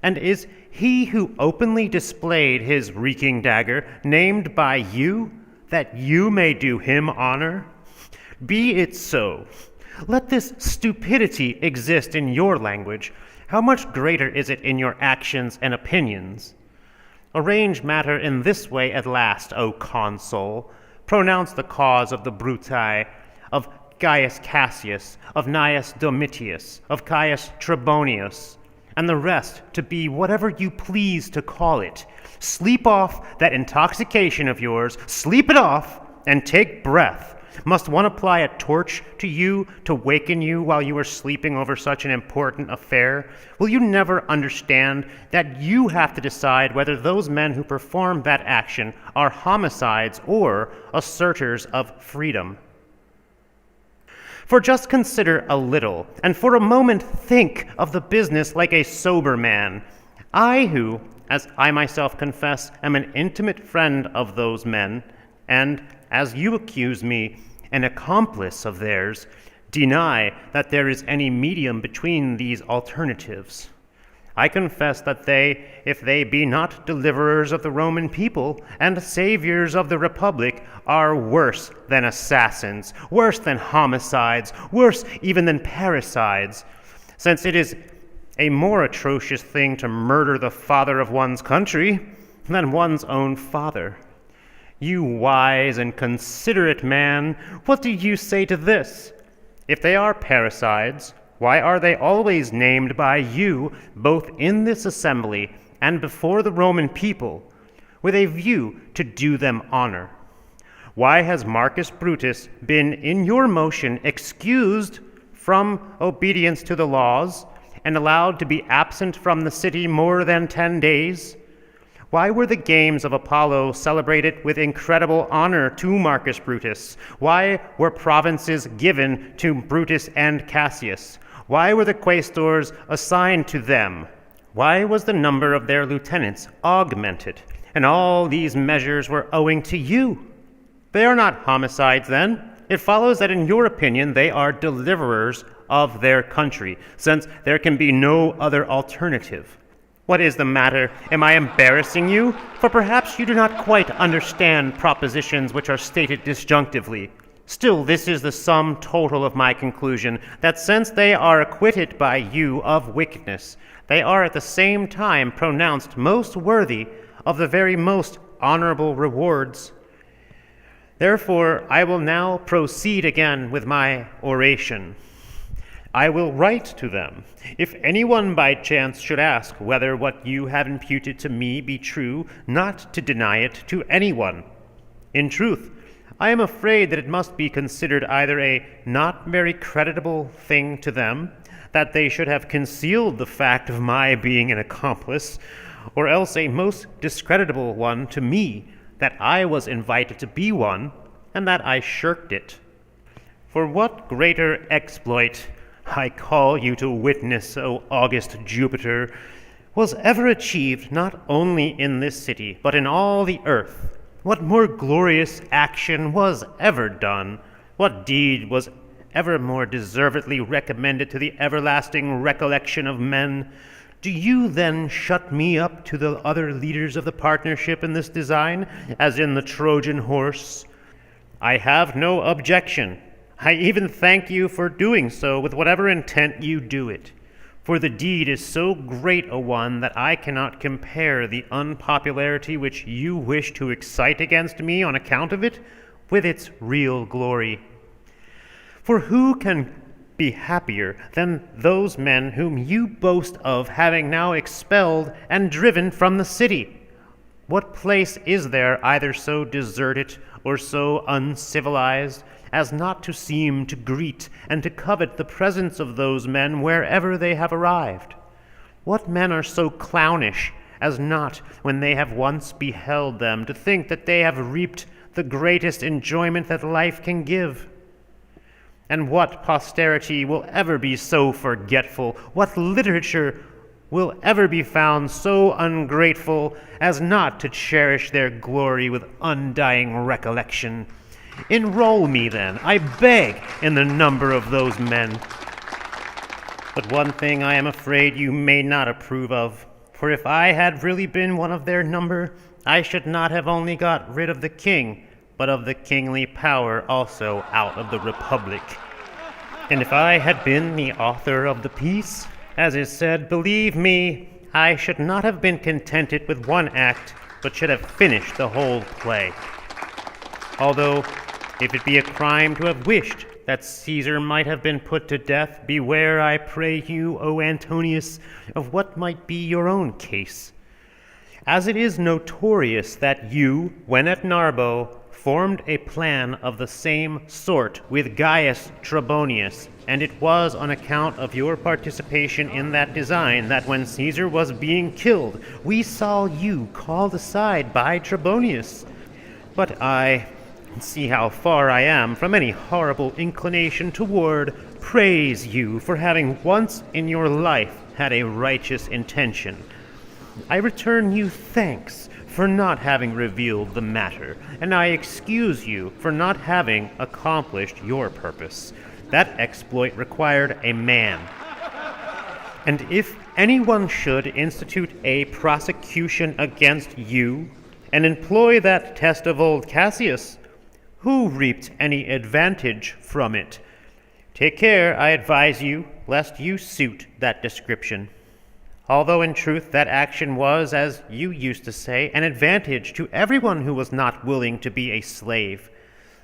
And is he who openly displayed his reeking dagger named by you, that you may do him honor? Be it so. Let this stupidity exist in your language. How much greater is it in your actions and opinions? Arrange matter in this way at last, O consul. Pronounce the cause of the Bruti, of Gaius Cassius, of Gnaeus Domitius, of Caius Trebonius, and the rest to be whatever you please to call it. Sleep off that intoxication of yours, sleep it off, and take breath. Must one apply a torch to you to waken you while you are sleeping over such an important affair? Will you never understand that you have to decide whether those men who perform that action are homicides or asserters of freedom? For just consider a little, and for a moment think of the business like a sober man. I who, as I myself confess, am an intimate friend of those men, and, as you accuse me, an accomplice of theirs, deny that there is any medium between these alternatives. I confess that they, if they be not deliverers of the Roman people and saviors of the Republic, are worse than assassins, worse than homicides, worse even than parricides, since it is a more atrocious thing to murder the father of one's country than one's own father. You wise and considerate man, what do you say to this? If they are parricides, why are they always named by you, both in this assembly and before the Roman people, with a view to do them honor? Why has Marcus Brutus been in your motion excused from obedience to the laws and allowed to be absent from the city more than 10 days? Why were the games of Apollo celebrated with incredible honor to Marcus Brutus? Why were provinces given to Brutus and Cassius? Why were the quaestors assigned to them? Why was the number of their lieutenants augmented? And all these measures were owing to you. They are not homicides, then. It follows that in your opinion they are deliverers of their country, since there can be no other alternative. What is the matter? Am I embarrassing you? For perhaps you do not quite understand propositions which are stated disjunctively. Still, this is the sum total of my conclusion, that since they are acquitted by you of wickedness, they are at the same time pronounced most worthy of the very most honorable rewards. Therefore, I will now proceed again with my oration. I will write to them. If anyone by chance should ask whether what you have imputed to me be true, not to deny it to anyone. In truth, I am afraid that it must be considered either a not very creditable thing to them, that they should have concealed the fact of my being an accomplice, or else a most discreditable one to me, that I was invited to be one, and that I shirked it. For what greater exploit, I call you to witness, O august Jupiter, was ever achieved not only in this city, but in all the earth? What more glorious action was ever done? What deed was ever more deservedly recommended to the everlasting recollection of men? Do you then shut me up to the other leaders of the partnership in this design, as in the Trojan horse? I have no objection. I even thank you for doing so with whatever intent you do it. For the deed is so great a one that I cannot compare the unpopularity which you wish to excite against me on account of it with its real glory. For who can be happier than those men whom you boast of having now expelled and driven from the city? What place is there either so deserted or so uncivilized as not to seem to greet and to covet the presence of those men wherever they have arrived? What men are so clownish as not, when they have once beheld them, to think that they have reaped the greatest enjoyment that life can give? And what posterity will ever be so forgetful? What literature will ever be found so ungrateful as not to cherish their glory with undying recollection? Enroll me then, I beg, in the number of those men. But one thing I am afraid you may not approve of, for if I had really been one of their number, I should not have only got rid of the king, but of the kingly power also out of the republic. And if I had been the author of the piece, as is said, believe me, I should not have been contented with one act, but should have finished the whole play. Although, if it be a crime to have wished that Caesar might have been put to death, beware, I pray you, O Antonius, of what might be your own case. As it is notorious that you, when at Narbo, formed a plan of the same sort with Gaius Trebonius, and it was on account of your participation in that design that when Caesar was being killed, we saw you called aside by Trebonius. But I see how far I am from any horrible inclination toward praise you for having once in your life had a righteous intention. I return you thanks for not having revealed the matter, and I excuse you for not having accomplished your purpose. That exploit required a man. And if anyone should institute a prosecution against you, and employ that test of old Cassius, who reaped any advantage from it? Take care, I advise you, lest you suit that description. Although in truth that action was, as you used to say, an advantage to everyone who was not willing to be a slave,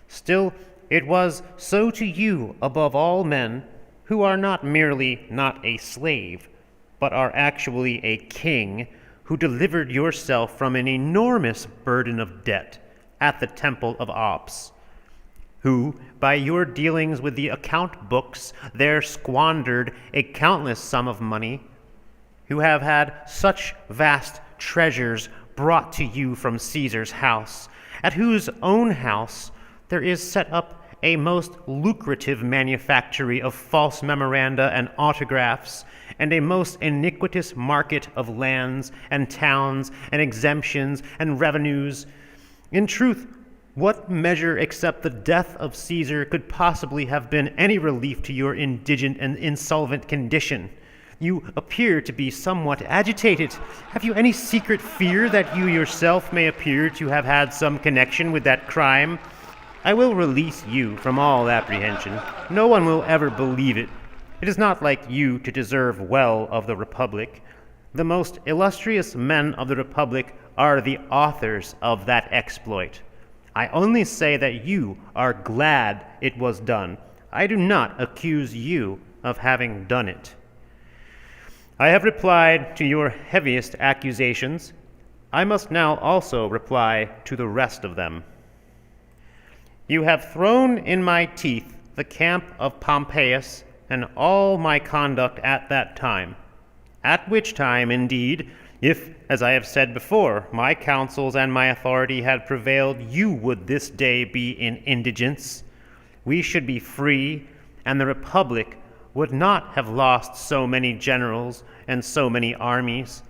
still it was so to you above all men, who are not merely not a slave, but are actually a king, who delivered yourself from an enormous burden of debt at the temple of Ops, who, by your dealings with the account books, there squandered a countless sum of money, who have had such vast treasures brought to you from Caesar's house, at whose own house there is set up a most lucrative manufactory of false memoranda and autographs, and a most iniquitous market of lands and towns and exemptions and revenues. In truth, what measure except the death of Caesar could possibly have been any relief to your indigent and insolvent condition? You appear to be somewhat agitated. Have you any secret fear that you yourself may appear to have had some connection with that crime? I will release you from all apprehension. No one will ever believe it. It is not like you to deserve well of the Republic. The most illustrious men of the Republic are the authors of that exploit. I only say that you are glad it was done. I do not accuse you of having done it. I have replied to your heaviest accusations. I must now also reply to the rest of them. You have thrown in my teeth the camp of Pompeius and all my conduct at that time, at which time, indeed, if, as I have said before, my counsels and my authority had prevailed, you would this day be in indigence. We should be free, and the Republic would not have lost so many generals and so many armies.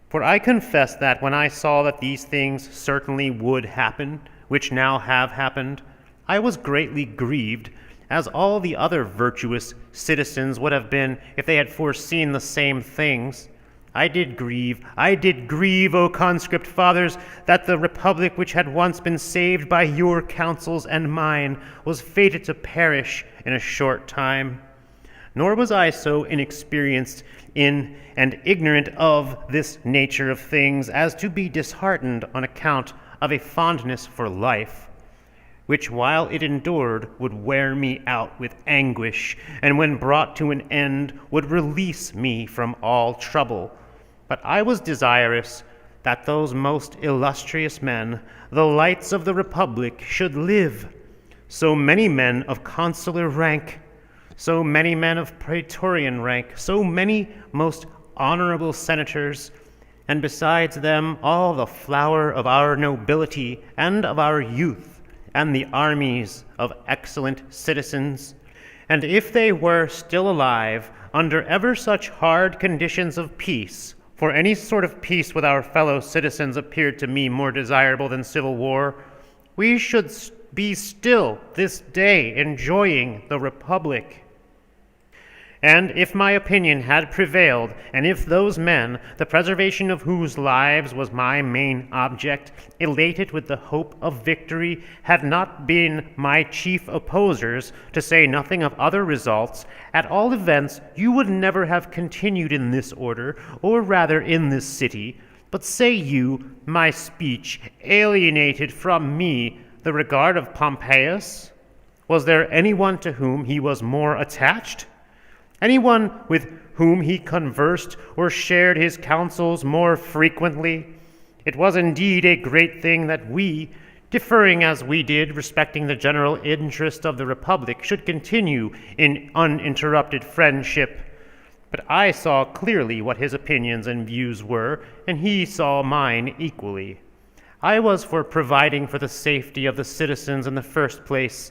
For I confess that when I saw that these things certainly would happen, which now have happened, I was greatly grieved, as all the other virtuous citizens would have been if they had foreseen the same things. I did grieve, O conscript fathers, that the Republic which had once been saved by your counsels and mine was fated to perish in a short time. Nor was I so inexperienced in and ignorant of this nature of things as to be disheartened on account of a fondness for life, which while it endured would wear me out with anguish, and when brought to an end would release me from all trouble. But I was desirous that those most illustrious men, the lights of the Republic, should live, so many men of consular rank, so many men of praetorian rank, so many most honorable senators, and besides them all the flower of our nobility and of our youth, and the armies of excellent citizens. And if they were still alive, under ever such hard conditions of peace, for any sort of peace with our fellow citizens appeared to me more desirable than civil war, we should be still this day enjoying the Republic. And if my opinion had prevailed, and if those men, the preservation of whose lives was my main object, elated with the hope of victory, had not been my chief opposers, to say nothing of other results, at all events you would never have continued in this order, or rather in this city. But say you, my speech alienated from me the regard of Pompeius? Was there anyone to whom he was more attached? Anyone with whom he conversed or shared his counsels more frequently? It was indeed a great thing that we, differing as we did respecting the general interest of the Republic, should continue in uninterrupted friendship. But I saw clearly what his opinions and views were, and he saw mine equally. I was for providing for the safety of the citizens in the first place,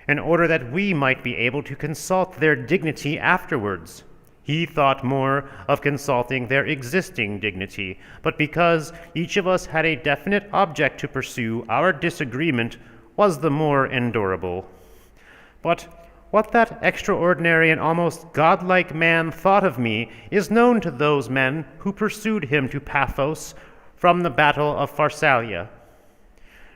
in order that we might be able to consult their dignity afterwards. He thought more of consulting their existing dignity, but because each of us had a definite object to pursue, our disagreement was the more endurable. But what that extraordinary and almost godlike man thought of me is known to those men who pursued him to Paphos from the battle of Pharsalia.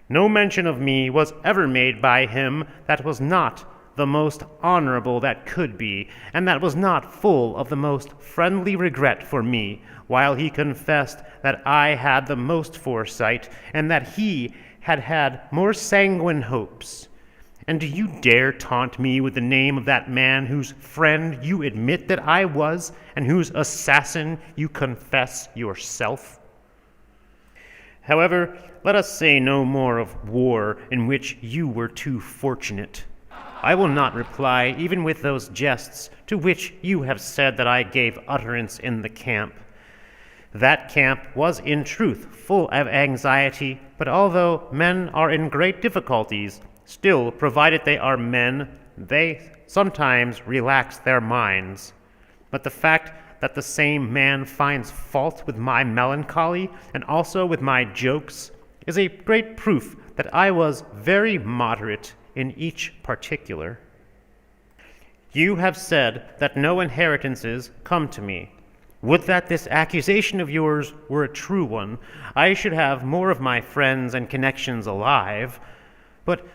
No mention of me was ever made by him that was not the most honorable that could be, and that was not full of the most friendly regret for me, while he confessed that I had the most foresight, and that he had had more sanguine hopes. And do you dare taunt me with the name of that man whose friend you admit that I was, and whose assassin you confess yourself? However, let us say no more of war in which you were too fortunate. I will not reply even with those jests to which you have said that I gave utterance in the camp. That camp was in truth full of anxiety, but although men are in great difficulties, still, provided they are men, they sometimes relax their minds. But the fact that the same man finds fault with my melancholy and also with my jokes is a great proof that I was very moderate in each particular. You have said that no inheritances come to me. Would that this accusation of yours were a true one. I should have more of my friends and connections alive. But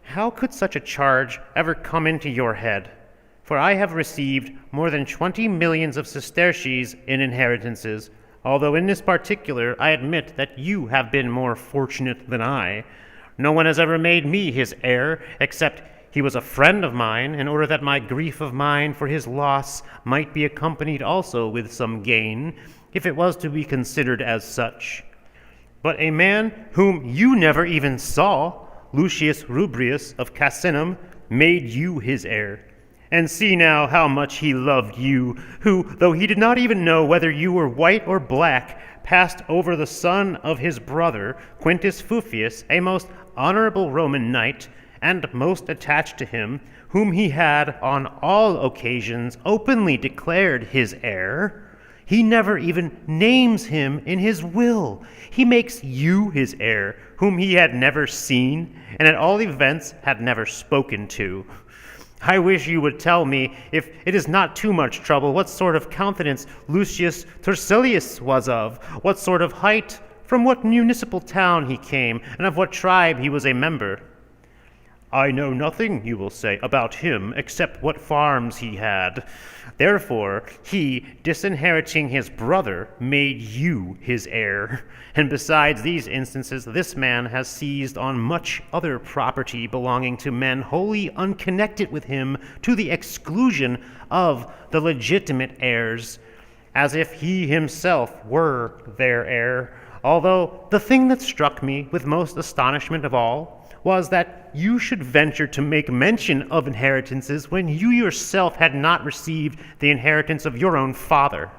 how could such a charge ever come into your head? For I have received more than 20 millions of sesterces in inheritances, although in this particular I admit that you have been more fortunate than I. No one has ever made me his heir, except he was a friend of mine, in order that my grief of mine for his loss might be accompanied also with some gain, if it was to be considered as such. But a man whom you never even saw, Lucius Rubrius of Casinum, made you his heir. And see now how much he loved you, who, though he did not even know whether you were white or black, passed over the son of his brother, Quintus Fufius, a most honorable Roman knight, and most attached to him, whom he had on all occasions openly declared his heir. He never even names him in his will. He makes you his heir, whom he had never seen, and at all events had never spoken to. I wish you would tell me, if it is not too much trouble, what sort of countenance Lucius Tullius was of, what sort of height, from what municipal town he came, and of what tribe he was a member. I know nothing, you will say, about him, except what farms he had. Therefore, he, disinheriting his brother, made you his heir. And besides these instances, this man has seized on much other property belonging to men wholly unconnected with him, to the exclusion of the legitimate heirs, as if he himself were their heir. Although the thing that struck me with most astonishment of all was that you should venture to make mention of inheritances when you yourself had not received the inheritance of your own father.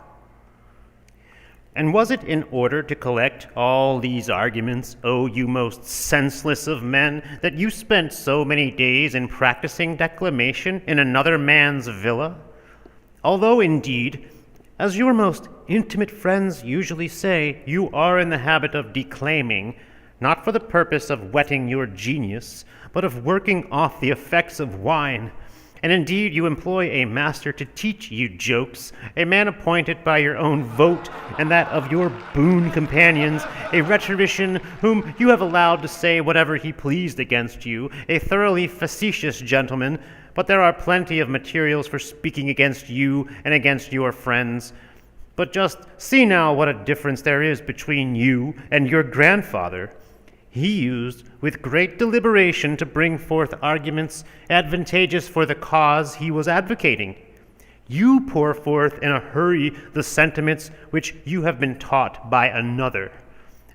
And was it in order to collect all these arguments, O you most senseless of men, that you spent so many days in practicing declamation in another man's villa? Although, indeed, as your most intimate friends usually say, you are in the habit of declaiming, not for the purpose of whetting your genius, but of working off the effects of wine. And indeed you employ a master to teach you jokes, a man appointed by your own vote and that of your boon companions, a rhetorician whom you have allowed to say whatever he pleased against you, a thoroughly facetious gentleman, but there are plenty of materials for speaking against you and against your friends. But just see now what a difference there is between you and your grandfather. He used with great deliberation to bring forth arguments advantageous for the cause he was advocating. You pour forth in a hurry the sentiments which you have been taught by another.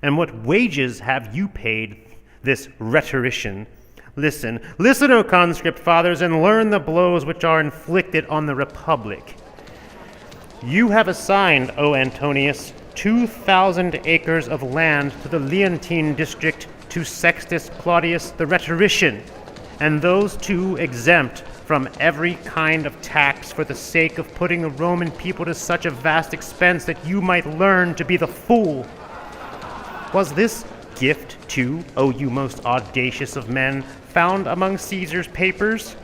And what wages have you paid this rhetorician? Listen, O conscript fathers, and learn the blows which are inflicted on the Republic. You have assigned, O Antonius, 2,000 acres of land to the Leontine district to Sextus Claudius the rhetorician, and those two exempt from every kind of tax for the sake of putting the Roman people to such a vast expense that you might learn to be the fool. Was this gift, too, O you most audacious of men, found among Caesar's papers?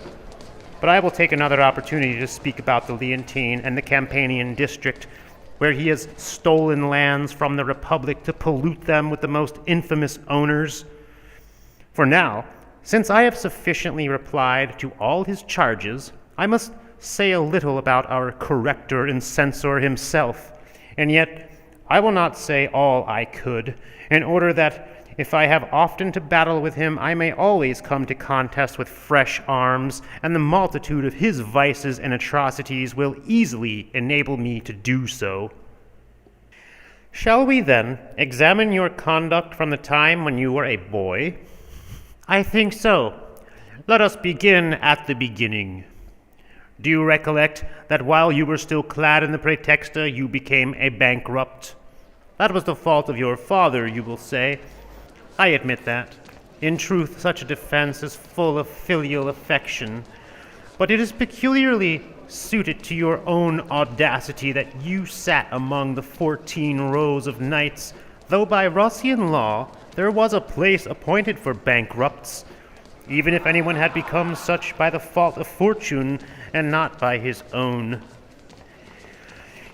But I will take another opportunity to speak about the Leontine and the Campanian district, where he has stolen lands from the Republic to pollute them with the most infamous owners. For now, since I have sufficiently replied to all his charges, I must say a little about our corrector and censor himself, and yet I will not say all I could, in order that if I have often to battle with him, I may always come to contest with fresh arms, and the multitude of his vices and atrocities will easily enable me to do so. Shall we then examine your conduct from the time when you were a boy? I think so. Let us begin at the beginning. Do you recollect that while you were still clad in the praetexta, you became a bankrupt? That was the fault of your father, you will say. I admit that. In truth, such a defense is full of filial affection, but it is peculiarly suited to your own audacity that you sat among the 14 rows of knights, though by Russian law there was a place appointed for bankrupts, even if anyone had become such by the fault of fortune and not by his own.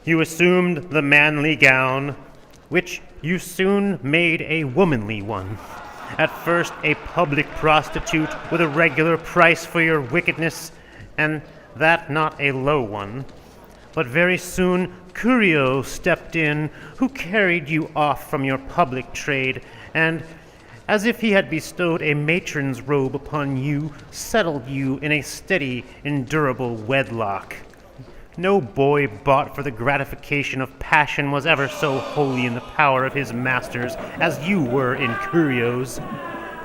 You assumed the manly gown, which you soon made a womanly one. At first a public prostitute with a regular price for your wickedness, and that not a low one. But very soon Curio stepped in, who carried you off from your public trade, and, as if he had bestowed a matron's robe upon you, settled you in a steady, endurable wedlock. No boy bought for the gratification of passion was ever so wholly in the power of his masters as you were in Curio's.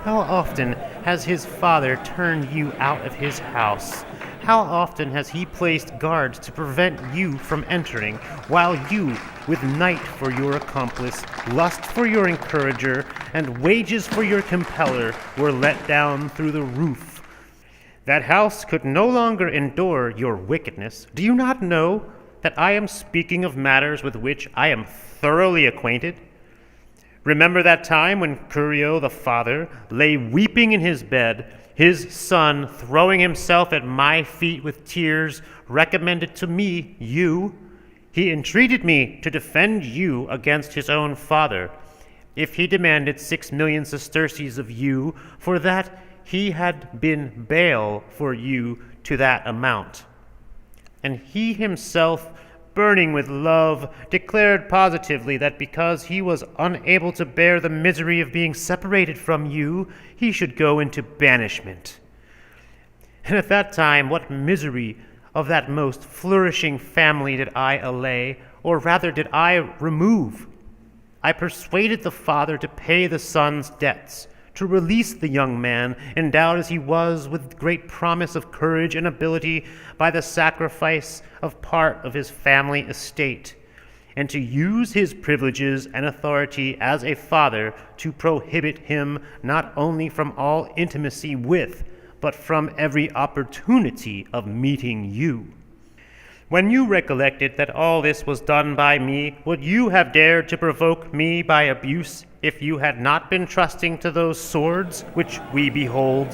How often has his father turned you out of his house? How often has he placed guards to prevent you from entering, while you, with night for your accomplice, lust for your encourager, and wages for your compeller, were let down through the roof? That house could no longer endure your wickedness. Do you not know that I am speaking of matters with which I am thoroughly acquainted? Remember that time when Curio the father lay weeping in his bed, his son, throwing himself at my feet with tears, recommended to me you. He entreated me to defend you against his own father, if he demanded 6 million sesterces of you, for that he had been bail for you to that amount. And he himself, burning with love, declared positively that because he was unable to bear the misery of being separated from you, he should go into banishment. And at that time, what misery of that most flourishing family did I allay, or rather did I remove? I persuaded the father to pay the son's debts, to release the young man, endowed as he was with great promise of courage and ability by the sacrifice of part of his family estate, and to use his privileges and authority as a father to prohibit him not only from all intimacy with, but from every opportunity of meeting you. When you recollected that all this was done by me, would you have dared to provoke me by abuse if you had not been trusting to those swords which we behold?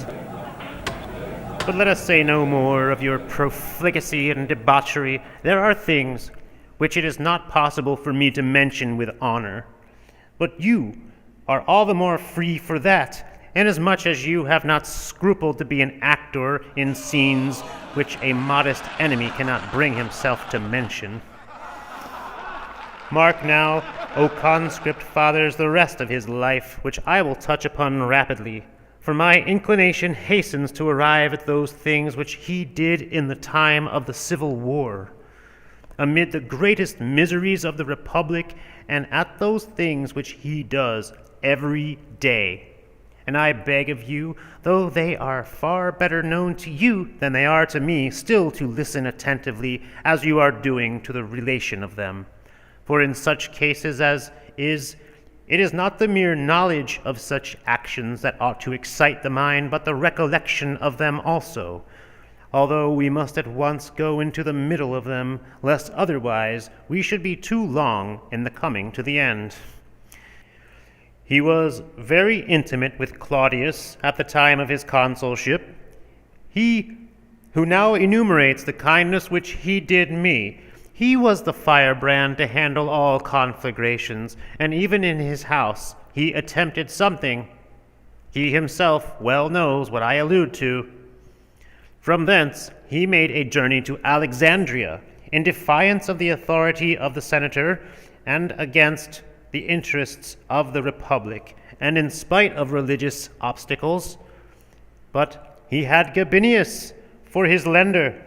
But let us say no more of your profligacy and debauchery. There are things which it is not possible for me to mention with honor. But you are all the more free for that, inasmuch as you have not scrupled to be an actor in scenes which a modest enemy cannot bring himself to mention. Mark now, O conscript fathers, the rest of his life, which I will touch upon rapidly, for my inclination hastens to arrive at those things which he did in the time of the Civil War, amid the greatest miseries of the Republic, and at those things which he does every day. And I beg of you, though they are far better known to you than they are to me, still to listen attentively, as you are doing, to the relation of them. For in such cases as it is not the mere knowledge of such actions that ought to excite the mind, but the recollection of them also, although we must at once go into the middle of them, lest otherwise we should be too long in the coming to the end. He was very intimate with Claudius at the time of his consulship. He who now enumerates the kindness which he did me, he was the firebrand to handle all conflagrations, and even in his house he attempted something. He himself well knows what I allude to. From thence he made a journey to Alexandria, in defiance of the authority of the senator, and against the interests of the Republic, and in spite of religious obstacles. But he had Gabinius for his lender,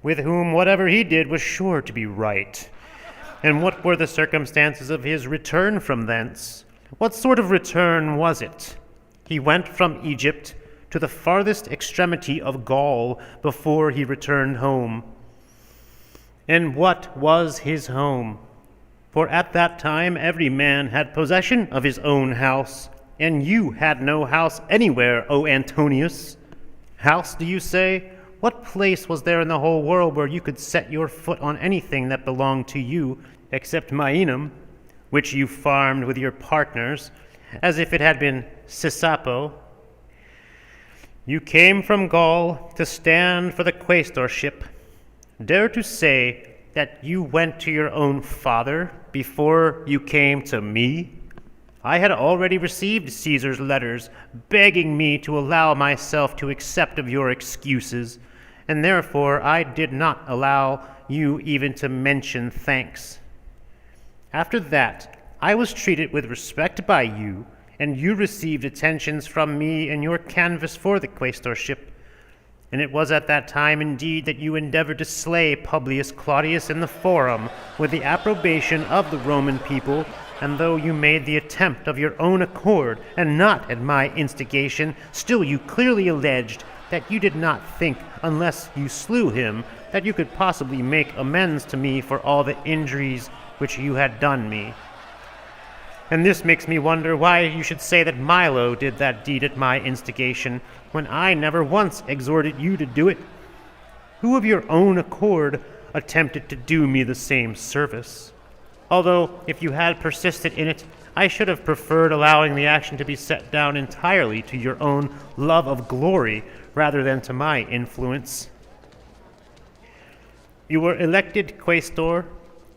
with whom whatever he did was sure to be right. And what were the circumstances of his return from thence? What sort of return was it? He went from Egypt to the farthest extremity of Gaul before he returned home. And what was his home? For at that time every man had possession of his own house, and you had no house anywhere, O Antonius. House, do you say? What place was there in the whole world where you could set your foot on anything that belonged to you, except Maenum, which you farmed with your partners, as if it had been Sisapo? You came from Gaul to stand for the quaestorship. Dare to say that you went to your own father before you came to me? I had already received Caesar's letters begging me to allow myself to accept of your excuses, and therefore I did not allow you even to mention thanks. After that, I was treated with respect by you, and you received attentions from me in your canvass for the quaestorship. And it was at that time indeed that you endeavored to slay Publius Claudius in the Forum with the approbation of the Roman people, and though you made the attempt of your own accord and not at my instigation, still you clearly alleged that you did not think, unless you slew him, that you could possibly make amends to me for all the injuries which you had done me. And this makes me wonder why you should say that Milo did that deed at my instigation, when I never once exhorted you to do it. Who of your own accord attempted to do me the same service? Although, if you had persisted in it, I should have preferred allowing the action to be set down entirely to your own love of glory rather than to my influence. You were elected quaestor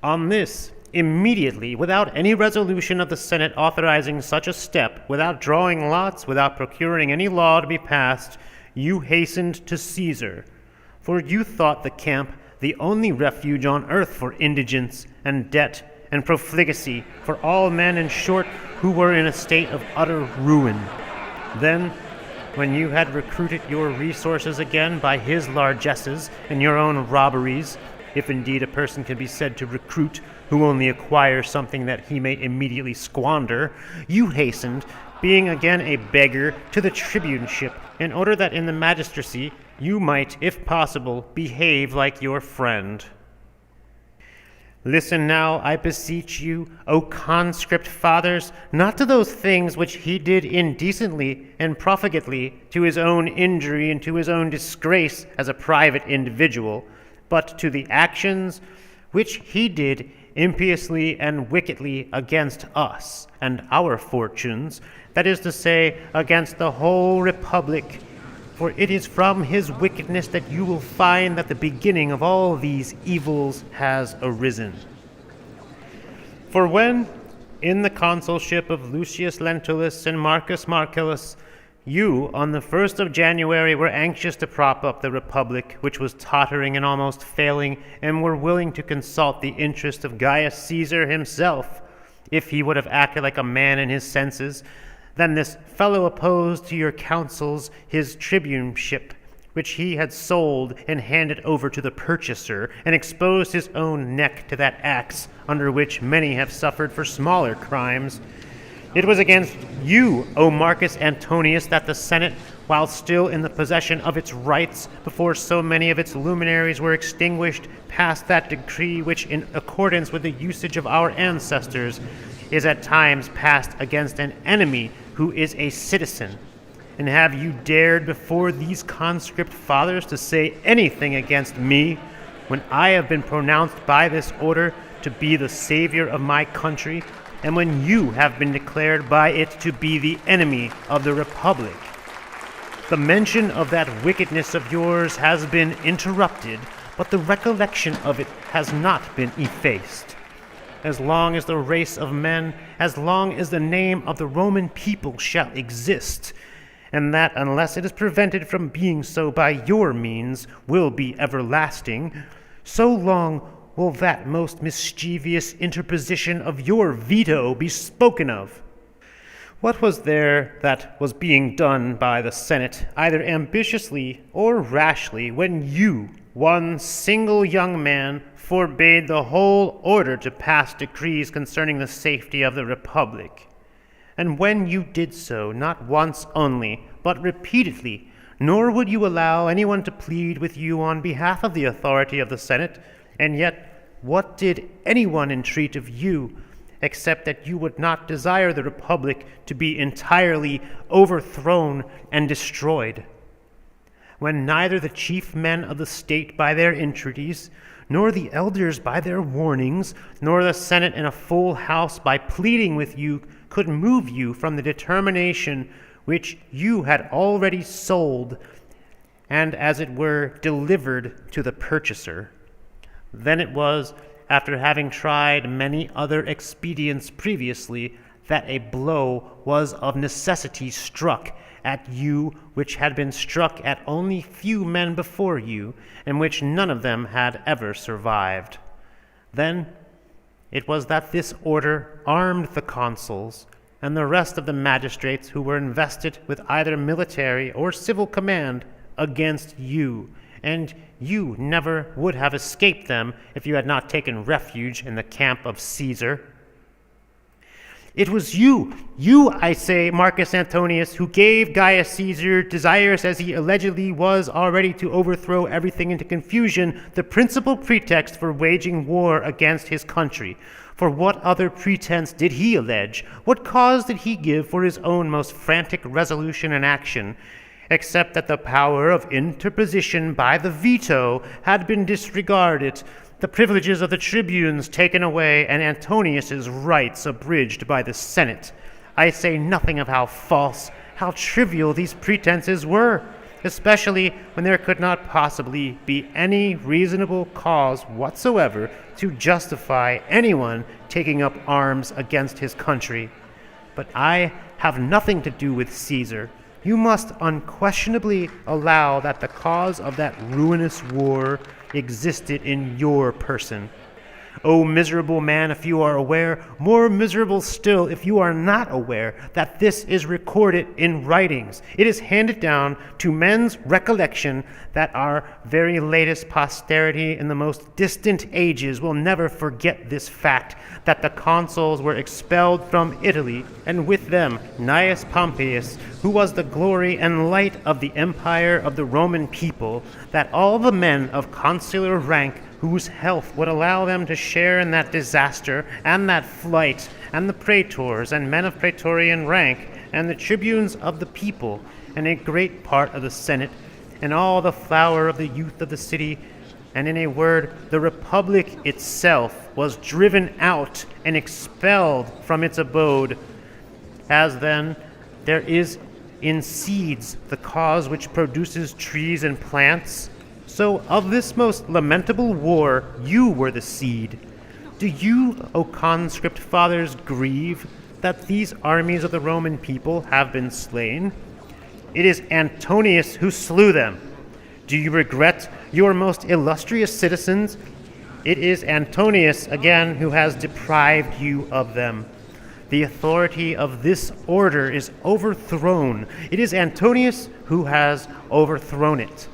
on this immediately, without any resolution of the Senate authorizing such a step, without drawing lots, without procuring any law to be passed. You hastened to Caesar, for you thought the camp the only refuge on earth for indigence and debt and profligacy, for all men, in short, who were in a state of utter ruin. Then, when you had recruited your resources again by his largesses and your own robberies, if indeed a person can be said to recruit who only acquires something that he may immediately squander, you hastened, being again a beggar, to the tribuneship, in order that in the magistracy you might, if possible, behave like your friend. Listen now, I beseech you, O conscript fathers, not to those things which he did indecently and profligately to his own injury and to his own disgrace as a private individual, but to the actions which he did impiously and wickedly against us and our fortunes, that is to say, against the whole republic. For it is from his wickedness that you will find that the beginning of all these evils has arisen. For when, in the consulship of Lucius Lentulus and Marcus Marcellus, you, on the 1st of January, were anxious to prop up the republic, which was tottering and almost failing, and were willing to consult the interest of Gaius Caesar himself, if he would have acted like a man in his senses. Then this fellow opposed to your counsels his tribuneship, which he had sold and handed over to the purchaser, and exposed his own neck to that axe under which many have suffered for smaller crimes. It was against you, O Marcus Antonius, that the Senate, while still in the possession of its rights, before so many of its luminaries were extinguished, passed that decree which, in accordance with the usage of our ancestors, is at times passed against an enemy who is a citizen. And have you dared before these conscript fathers to say anything against me, when I have been pronounced by this order to be the savior of my country, and when you have been declared by it to be the enemy of the republic? The mention of that wickedness of yours has been interrupted, but the recollection of it has not been effaced. As long as the race of men, as long as the name of the Roman people shall exist, and that, unless it is prevented from being so by your means, will be everlasting, so long will that most mischievous interposition of your veto be spoken of. What was there that was being done by the Senate, either ambitiously or rashly, when you, one single young man, forbade the whole order to pass decrees concerning the safety of the republic? And when you did so, not once only, but repeatedly, nor would you allow anyone to plead with you on behalf of the authority of the Senate, and yet what did anyone entreat of you, except that you would not desire the republic to be entirely overthrown and destroyed? When neither the chief men of the state by their entreaties, nor the elders by their warnings, nor the Senate in a full house by pleading with you could move you from the determination which you had already sold, and as it were delivered to the purchaser, then it was, after having tried many other expedients previously, that a blow was of necessity struck at you which had been struck at only few men before you, and which none of them had ever survived. Then it was that this order armed the consuls and the rest of the magistrates who were invested with either military or civil command against you, and you never would have escaped them if you had not taken refuge in the camp of Caesar. It was you, I say, Marcus Antonius, who gave Gaius Caesar, desirous as he allegedly was already to overthrow everything into confusion, the principal pretext for waging war against his country. For what other pretense did he allege? What cause did he give for his own most frantic resolution and action, except that the power of interposition by the veto had been disregarded, the privileges of the tribunes taken away, and Antonius's rights abridged by the Senate? I say nothing of how false, how trivial these pretenses were, especially when there could not possibly be any reasonable cause whatsoever to justify anyone taking up arms against his country. But I have nothing to do with Caesar. You must unquestionably allow that the cause of that ruinous war existed in your person. O miserable man, if you are aware, more miserable still if you are not aware, that this is recorded in writings. It is handed down to men's recollection that our very latest posterity in the most distant ages will never forget this fact, that the consuls were expelled from Italy, and with them Gnaeus Pompeius, who was the glory and light of the empire of the Roman people, that all the men of consular rank whose health would allow them to share in that disaster and that flight, and the praetors and men of praetorian rank, and the tribunes of the people, and a great part of the Senate, and all the flower of the youth of the city, and in a word, the Republic itself was driven out and expelled from its abode. As then there is in seeds the cause which produces trees and plants, so of this most lamentable war you were the seed. Do you, O conscript fathers, grieve that these armies of the Roman people have been slain? It is Antonius who slew them. Do you regret your most illustrious citizens? It is Antonius again who has deprived you of them. The authority of this order is overthrown. It is Antonius who has overthrown it.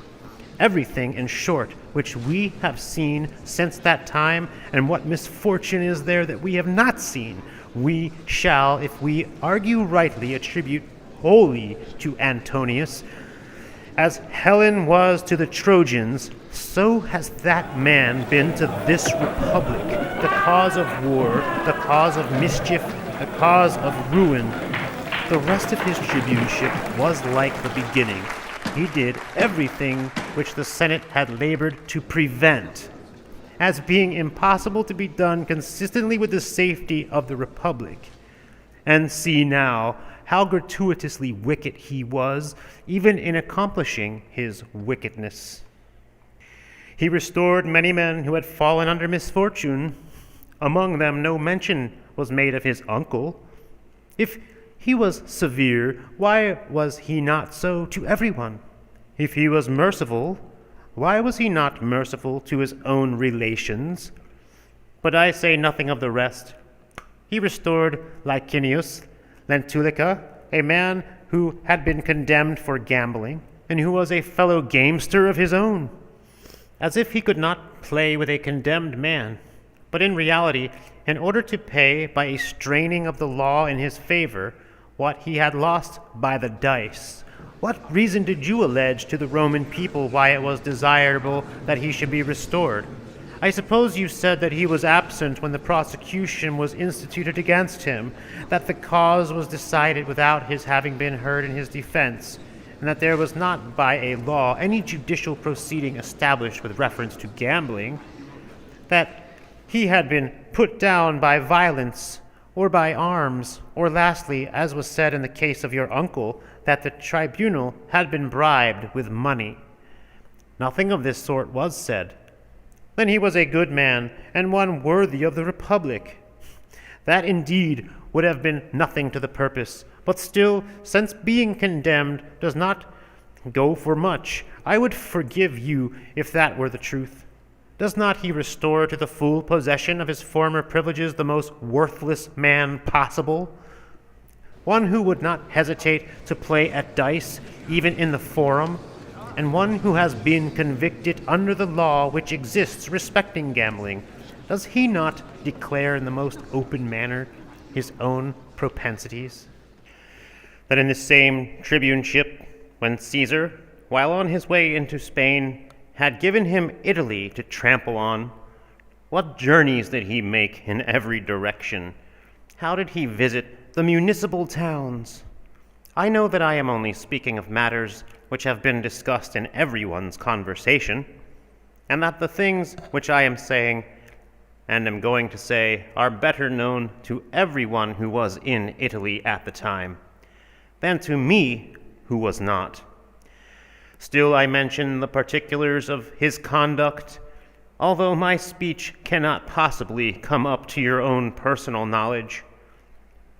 Everything, in short, which we have seen since that time, and what misfortune is there that we have not seen, we shall, if we argue rightly, attribute wholly to Antonius. As Helen was to the Trojans, so has that man been to this republic, the cause of war, the cause of mischief, the cause of ruin. The rest of his tribuneship was like the beginning. He did everything which the Senate had labored to prevent, as being impossible to be done consistently with the safety of the republic. And see now how gratuitously wicked he was, even in accomplishing his wickedness. He restored many men who had fallen under misfortune. Among them no mention was made of his uncle. If he was severe, why was he not so to everyone? If he was merciful, why was he not merciful to his own relations? But I say nothing of the rest. He restored Licinius Lentulica, a man who had been condemned for gambling, and who was a fellow gamester of his own, as if he could not play with a condemned man, but in reality, in order to pay by a straining of the law in his favor what he had lost by the dice. What reason did you allege to the Roman people why it was desirable that he should be restored? I suppose you said that he was absent when the prosecution was instituted against him, that the cause was decided without his having been heard in his defense, and that there was not by a law any judicial proceeding established with reference to gambling, that he had been put down by violence or by arms, or lastly, as was said in the case of your uncle, that the tribunal had been bribed with money. Nothing of this sort was said. Then he was a good man, and one worthy of the Republic. That indeed would have been nothing to the purpose, but still, since being condemned does not go for much, I would forgive you if that were the truth. Does not he restore to the full possession of his former privileges the most worthless man possible? One who would not hesitate to play at dice, even in the forum, and one who has been convicted under the law which exists respecting gambling. Does he not declare in the most open manner his own propensities? That in the same tribuneship, when Caesar, while on his way into Spain, had given him Italy to trample on, what journeys did he make in every direction? How did he visit the municipal towns? I know that I am only speaking of matters which have been discussed in everyone's conversation, and that the things which I am saying and am going to say are better known to everyone who was in Italy at the time than to me who was not. Still I mention the particulars of his conduct, although my speech cannot possibly come up to your own personal knowledge.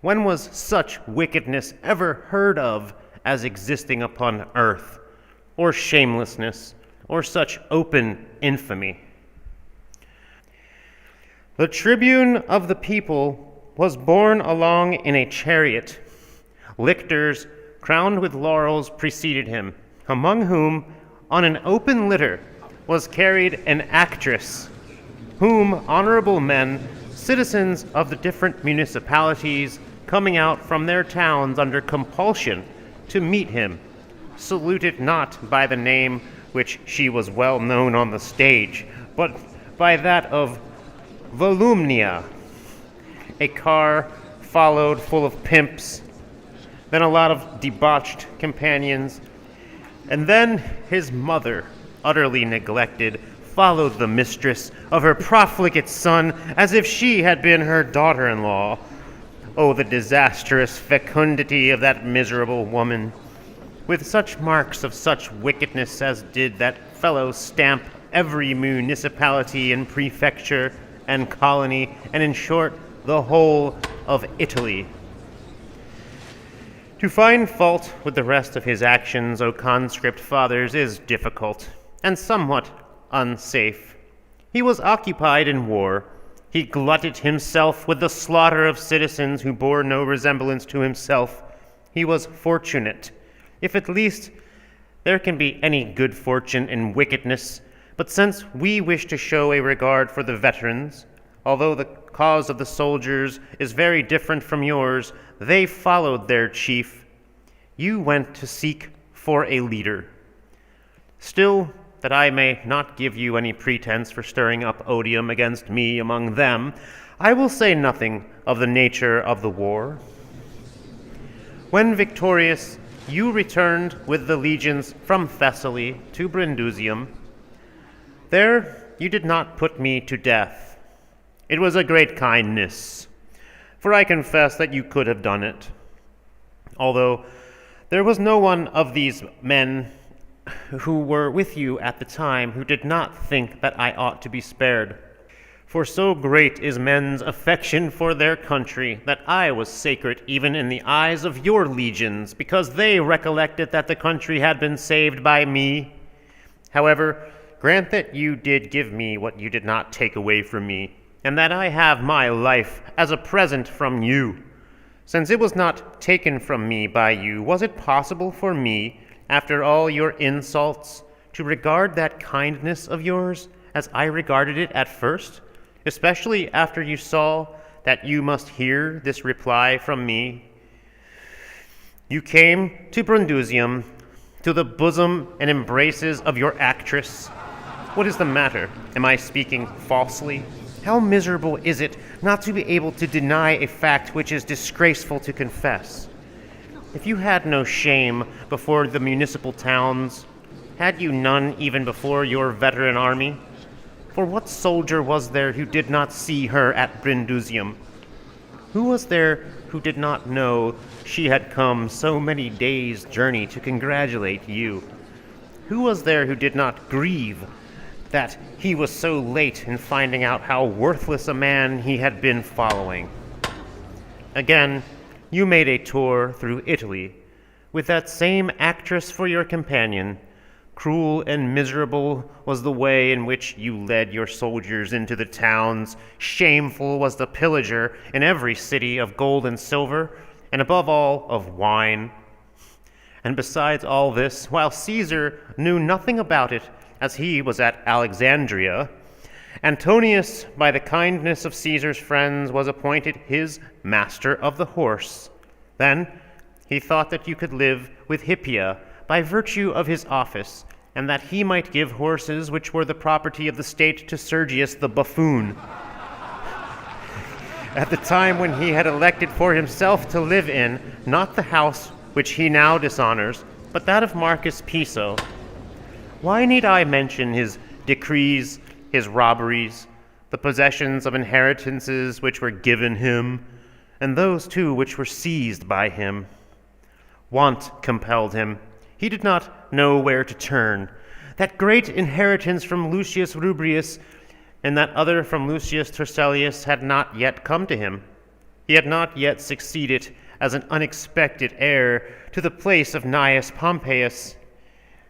When was such wickedness ever heard of as existing upon earth, or shamelessness, or such open infamy? The tribune of the people was borne along in a chariot. Lictors crowned with laurels preceded him, among whom, on an open litter, was carried an actress, whom honorable men, citizens of the different municipalities, coming out from their towns under compulsion to meet him, saluted not by the name which she was well known on the stage, but by that of Volumnia. A car followed full of pimps, then a lot of debauched companions, and then his mother, utterly neglected, followed the mistress of her profligate son as if she had been her daughter-in-law. Oh, the disastrous fecundity of that miserable woman! With such marks of such wickedness as did that fellow stamp every municipality and prefecture and colony, and in short, the whole of Italy. To find fault with the rest of his actions, O conscript fathers, is difficult, and somewhat unsafe. He was occupied in war. He glutted himself with the slaughter of citizens who bore no resemblance to himself. He was fortunate, if at least there can be any good fortune in wickedness. But since we wish to show a regard for the veterans, although the cause of the soldiers is very different from yours, they followed their chief. You went to seek for a leader. Still, that I may not give you any pretense for stirring up odium against me among them, I will say nothing of the nature of the war. When victorious, you returned with the legions from Thessaly to Brundusium. There you did not put me to death. It was a great kindness, for I confess that you could have done it, although there was no one of these men who were with you at the time who did not think that I ought to be spared. For so great is men's affection for their country that I was sacred even in the eyes of your legions, because they recollected that the country had been saved by me. However, grant that you did give me what you did not take away from me, and that I have my life as a present from you. Since it was not taken from me by you, was it possible for me, after all your insults, to regard that kindness of yours as I regarded it at first, especially after you saw that you must hear this reply from me? You came to Brundusium, to the bosom and embraces of your actress. What is the matter? Am I speaking falsely? How miserable is it not to be able to deny a fact which is disgraceful to confess? If you had no shame before the municipal towns, had you none even before your veteran army? For what soldier was there who did not see her at Brundusium? Who was there who did not know she had come so many days' journey to congratulate you? Who was there who did not grieve that he was so late in finding out how worthless a man he had been following? Again, you made a tour through Italy, with that same actress for your companion. Cruel and miserable was the way in which you led your soldiers into the towns. Shameful was the pillager in every city of gold and silver, and above all of wine. And besides all this, while Caesar knew nothing about it, as he was at Alexandria, Antonius, by the kindness of Caesar's friends, was appointed his master of the horse. Then he thought that you could live with Hippia by virtue of his office, and that he might give horses which were the property of the state to Sergius the buffoon, at the time when he had elected for himself to live in, not the house which he now dishonors, but that of Marcus Piso. Why need I mention his decrees, his robberies, the possessions of inheritances which were given him, and those too which were seized by him? Want compelled him. He did not know where to turn. That great inheritance from Lucius Rubrius and that other from Lucius Turselius had not yet come to him. He had not yet succeeded as an unexpected heir to the place of Gnaeus Pompeius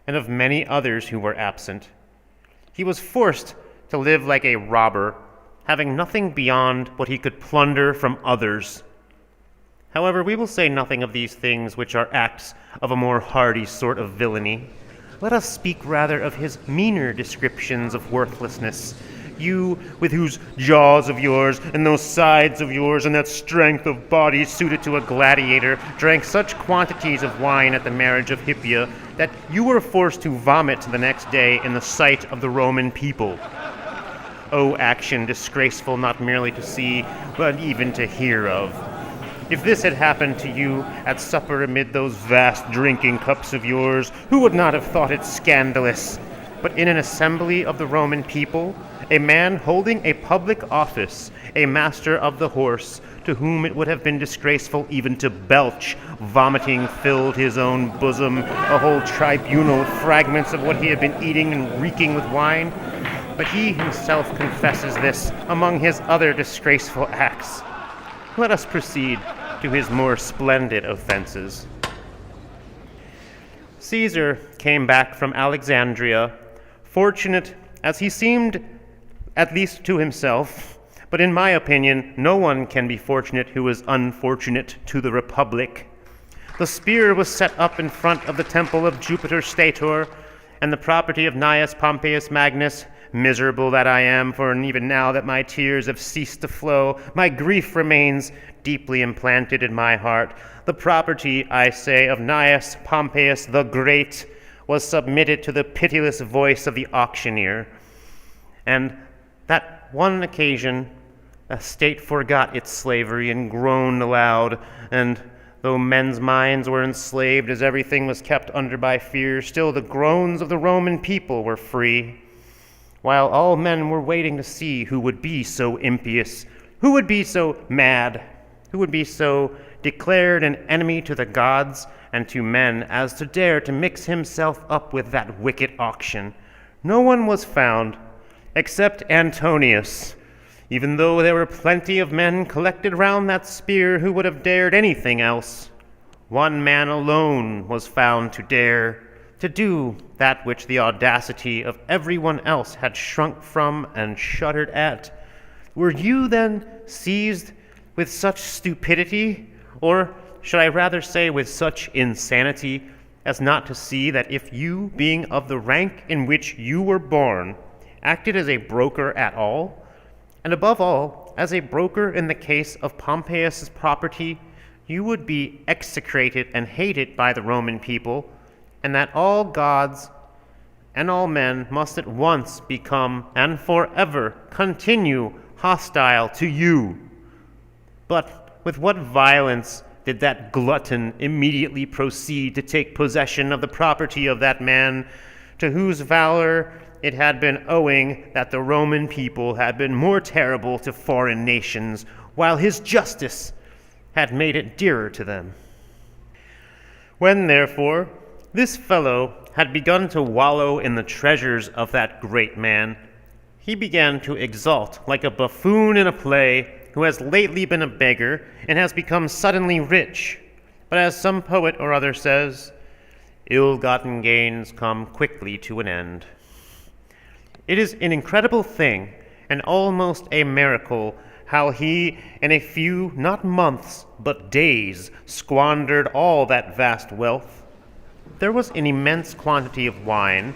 and of many others who were absent. He was forced to live like a robber, having nothing beyond what he could plunder from others. However, we will say nothing of these things which are acts of a more hardy sort of villainy. Let us speak rather of his meaner descriptions of worthlessness. You, with whose jaws of yours, and those sides of yours, and that strength of body suited to a gladiator, drank such quantities of wine at the marriage of Hippia, that you were forced to vomit the next day in the sight of the Roman people. O action disgraceful not merely to see, but even to hear of! If this had happened to you at supper amid those vast drinking cups of yours, who would not have thought it scandalous? but in an assembly of the Roman people, a man holding a public office, a master of the horse, to whom it would have been disgraceful even to belch, vomiting filled his own bosom, a whole tribunal of fragments of what he had been eating and reeking with wine. But he himself confesses this among his other disgraceful acts. Let us proceed to his more splendid offenses. Caesar came back from Alexandria, fortunate as he seemed, at least to himself, but in my opinion, no one can be fortunate who is unfortunate to the Republic. The spear was set up in front of the temple of Jupiter Stator, and the property of Gnaeus Pompeius Magnus. Miserable that I am, for even now that my tears have ceased to flow, my grief remains deeply implanted in my heart. The property, I say, of Gnaeus Pompeius the Great was submitted to the pitiless voice of the auctioneer. And that one occasion, the state forgot its slavery and groaned aloud, and though men's minds were enslaved as everything was kept under by fear, still the groans of the Roman people were free. While all men were waiting to see who would be so impious, who would be so mad, who would be so declared an enemy to the gods and to men as to dare to mix himself up with that wicked auction, no one was found except Antonius, even though there were plenty of men collected round that spear who would have dared anything else. One man alone was found to dare to do that which the audacity of everyone else had shrunk from and shuddered at. Were you then seized with such stupidity, or should I rather say with such insanity, as not to see that if you, being of the rank in which you were born, acted as a broker at all, and above all, as a broker in the case of Pompeius's property, you would be execrated and hated by the Roman people, and that all gods and all men must at once become and forever continue hostile to you. But with what violence did that glutton immediately proceed to take possession of the property of that man, to whose valor it had been owing that the Roman people had been more terrible to foreign nations, while his justice had made it dearer to them. When, therefore, this fellow had begun to wallow in the treasures of that great man, he began to exult like a buffoon in a play who has lately been a beggar and has become suddenly rich. But as some poet or other says, ill-gotten gains come quickly to an end. It is an incredible thing, and almost a miracle, how he, in a few, not months, but days, squandered all that vast wealth. There was an immense quantity of wine,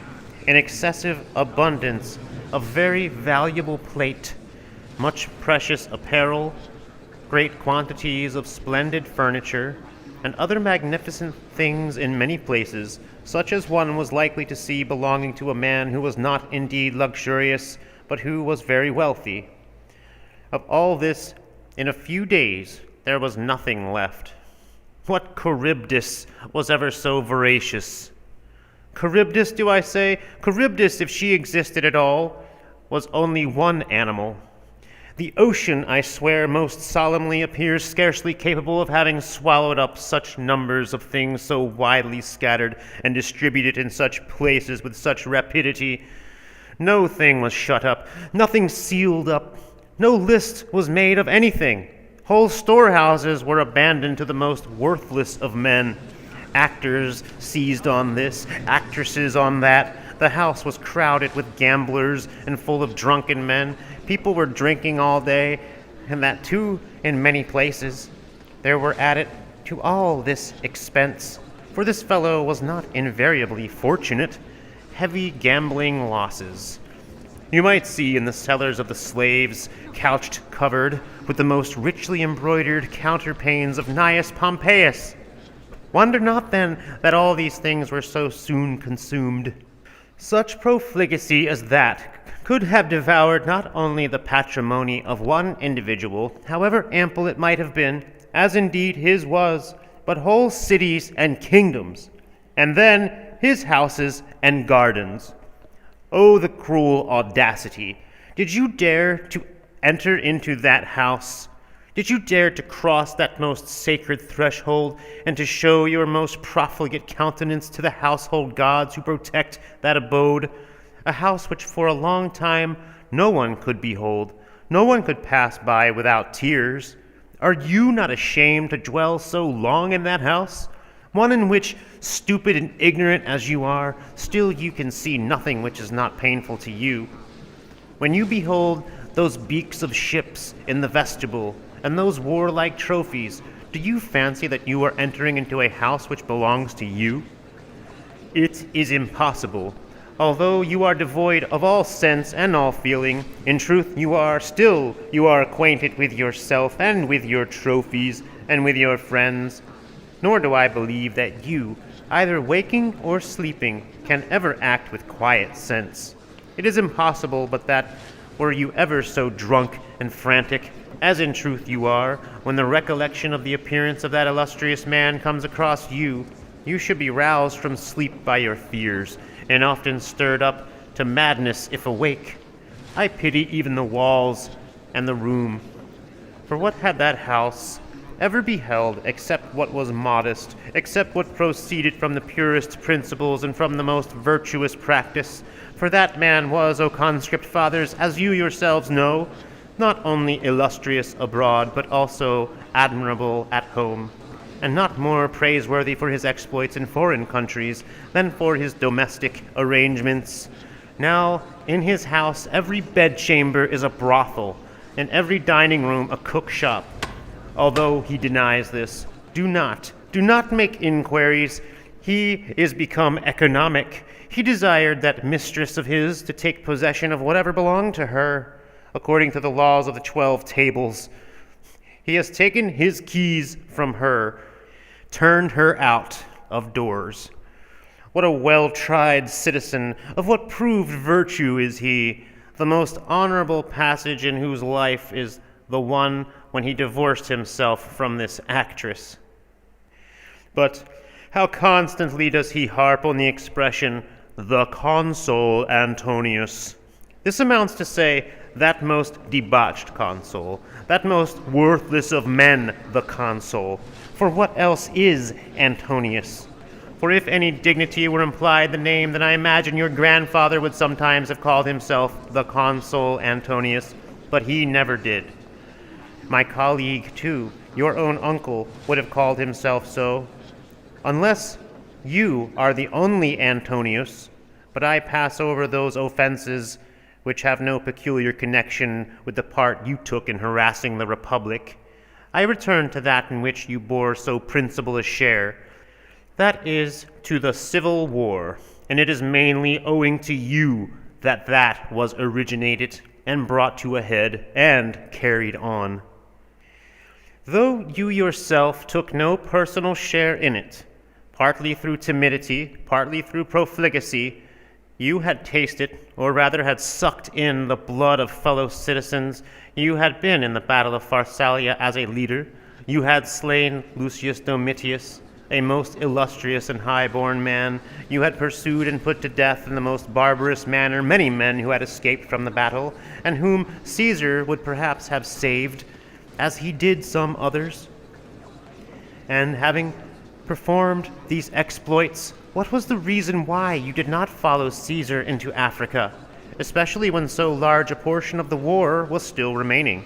an excessive abundance of very valuable plate, much precious apparel, great quantities of splendid furniture, and other magnificent things in many places, such as one was likely to see belonging to a man who was not indeed luxurious, but who was very wealthy. Of all this, in a few days, there was nothing left. What Charybdis was ever so voracious? Charybdis, do I say? Charybdis, if she existed at all, was only one animal. The ocean, I swear most solemnly, appears scarcely capable of having swallowed up such numbers of things so widely scattered and distributed in such places with such rapidity. No thing was shut up, nothing sealed up, no list was made of anything. Whole storehouses were abandoned to the most worthless of men. Actors seized on this, actresses on that. The house was crowded with gamblers and full of drunken men. People were drinking all day, and that too in many places. There were added to all this expense, for this fellow was not invariably fortunate, heavy gambling losses. You might see in the cellars of the slaves, couched covered with the most richly embroidered counterpanes of Gnaeus Pompeius. Wonder not then that all these things were so soon consumed. Such profligacy as that could have devoured not only the patrimony of one individual, however ample it might have been, as indeed his was, but whole cities and kingdoms, and then his houses and gardens. Oh, the cruel audacity! Did you dare to enter into that house? Did you dare to cross that most sacred threshold and to show your most profligate countenance to the household gods who protect that abode? A house which for a long time no one could behold, no one could pass by without tears. Are you not ashamed to dwell so long in that house? One in which, stupid and ignorant as you are, still you can see nothing which is not painful to you. When you behold those beaks of ships in the vestibule, and those warlike trophies, do you fancy that you are entering into a house which belongs to you? It is impossible. Although you are devoid of all sense and all feeling, in truth you are acquainted with yourself and with your trophies and with your friends. Nor do I believe that you, either waking or sleeping, can ever act with quiet sense. It is impossible but that, were you ever so drunk and frantic, as in truth you are, when the recollection of the appearance of that illustrious man comes across you, you should be roused from sleep by your fears, and often stirred up to madness if awake. I pity even the walls and the room. For what had that house ever beheld except what was modest, except what proceeded from the purest principles and from the most virtuous practice? For that man was, O conscript fathers, as you yourselves know, not only illustrious abroad, but also admirable at home, and not more praiseworthy for his exploits in foreign countries than for his domestic arrangements. Now, in his house, every bedchamber is a brothel, and every dining room a cook-shop. Although he denies this, do not make inquiries. He is become economic. He desired that mistress of his to take possession of whatever belonged to her, according to the laws of the 12 tables. He has taken his keys from her, turned her out of doors. What a well-tried citizen, of what proved virtue is he, the most honorable passage in whose life is the one when he divorced himself from this actress. But how constantly does he harp on the expression, the consul Antonius. This amounts to say, that most debauched consul, that most worthless of men, the consul. For what else is Antonius? For if any dignity were implied the name, then I imagine your grandfather would sometimes have called himself the consul Antonius, but he never did. My colleague, too, your own uncle, would have called himself so, unless you are the only Antonius, but I pass over those offenses which have no peculiar connection with the part you took in harassing the Republic. I return to that in which you bore so principal a share. That is to the Civil War, and it is mainly owing to you that was originated and brought to a head and carried on. Though you yourself took no personal share in it, partly through timidity, partly through profligacy, you had tasted, or rather had sucked in, the blood of fellow citizens. You had been in the battle of Pharsalia as a leader. You had slain Lucius Domitius, a most illustrious and high-born man. You had pursued and put to death in the most barbarous manner many men who had escaped from the battle, and whom Caesar would perhaps have saved, as he did some others. And having performed these exploits, what was the reason why you did not follow Caesar into Africa, especially when so large a portion of the war was still remaining?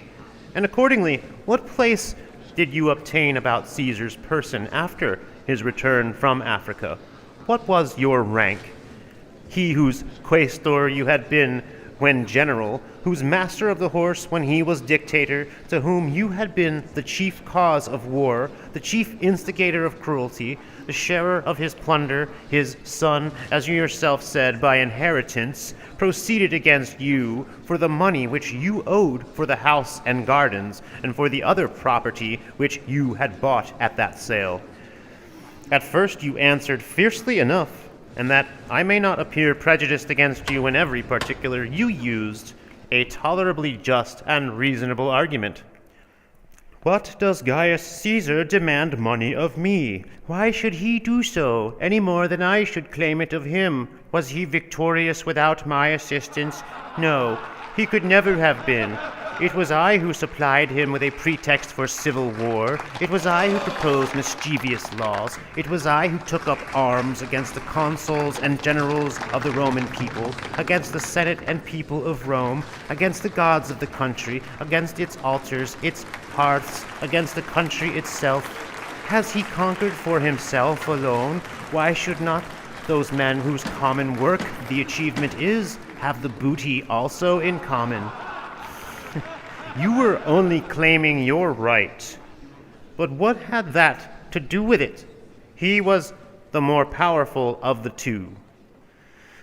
And accordingly, what place did you obtain about Caesar's person after his return from Africa? What was your rank? He whose quaestor you had been when general, whose master of the horse when he was dictator, to whom you had been the chief cause of war, the chief instigator of cruelty, the sharer of his plunder, his son, as you yourself said, by inheritance, proceeded against you for the money which you owed for the house and gardens, and for the other property which you had bought at that sale. At first you answered fiercely enough, and that I may not appear prejudiced against you in every particular, you used a tolerably just and reasonable argument. What does Gaius Caesar demand money of me? Why should he do so, any more than I should claim it of him? Was he victorious without my assistance? No, he could never have been. It was I who supplied him with a pretext for civil war. It was I who proposed mischievous laws. It was I who took up arms against the consuls and generals of the Roman people, against the Senate and people of Rome, against the gods of the country, against its altars, its hearths, against the country itself. Has he conquered for himself alone? Why should not those men whose common work the achievement is have the booty also in common? You were only claiming your right. But what had that to do with it? He was the more powerful of the two.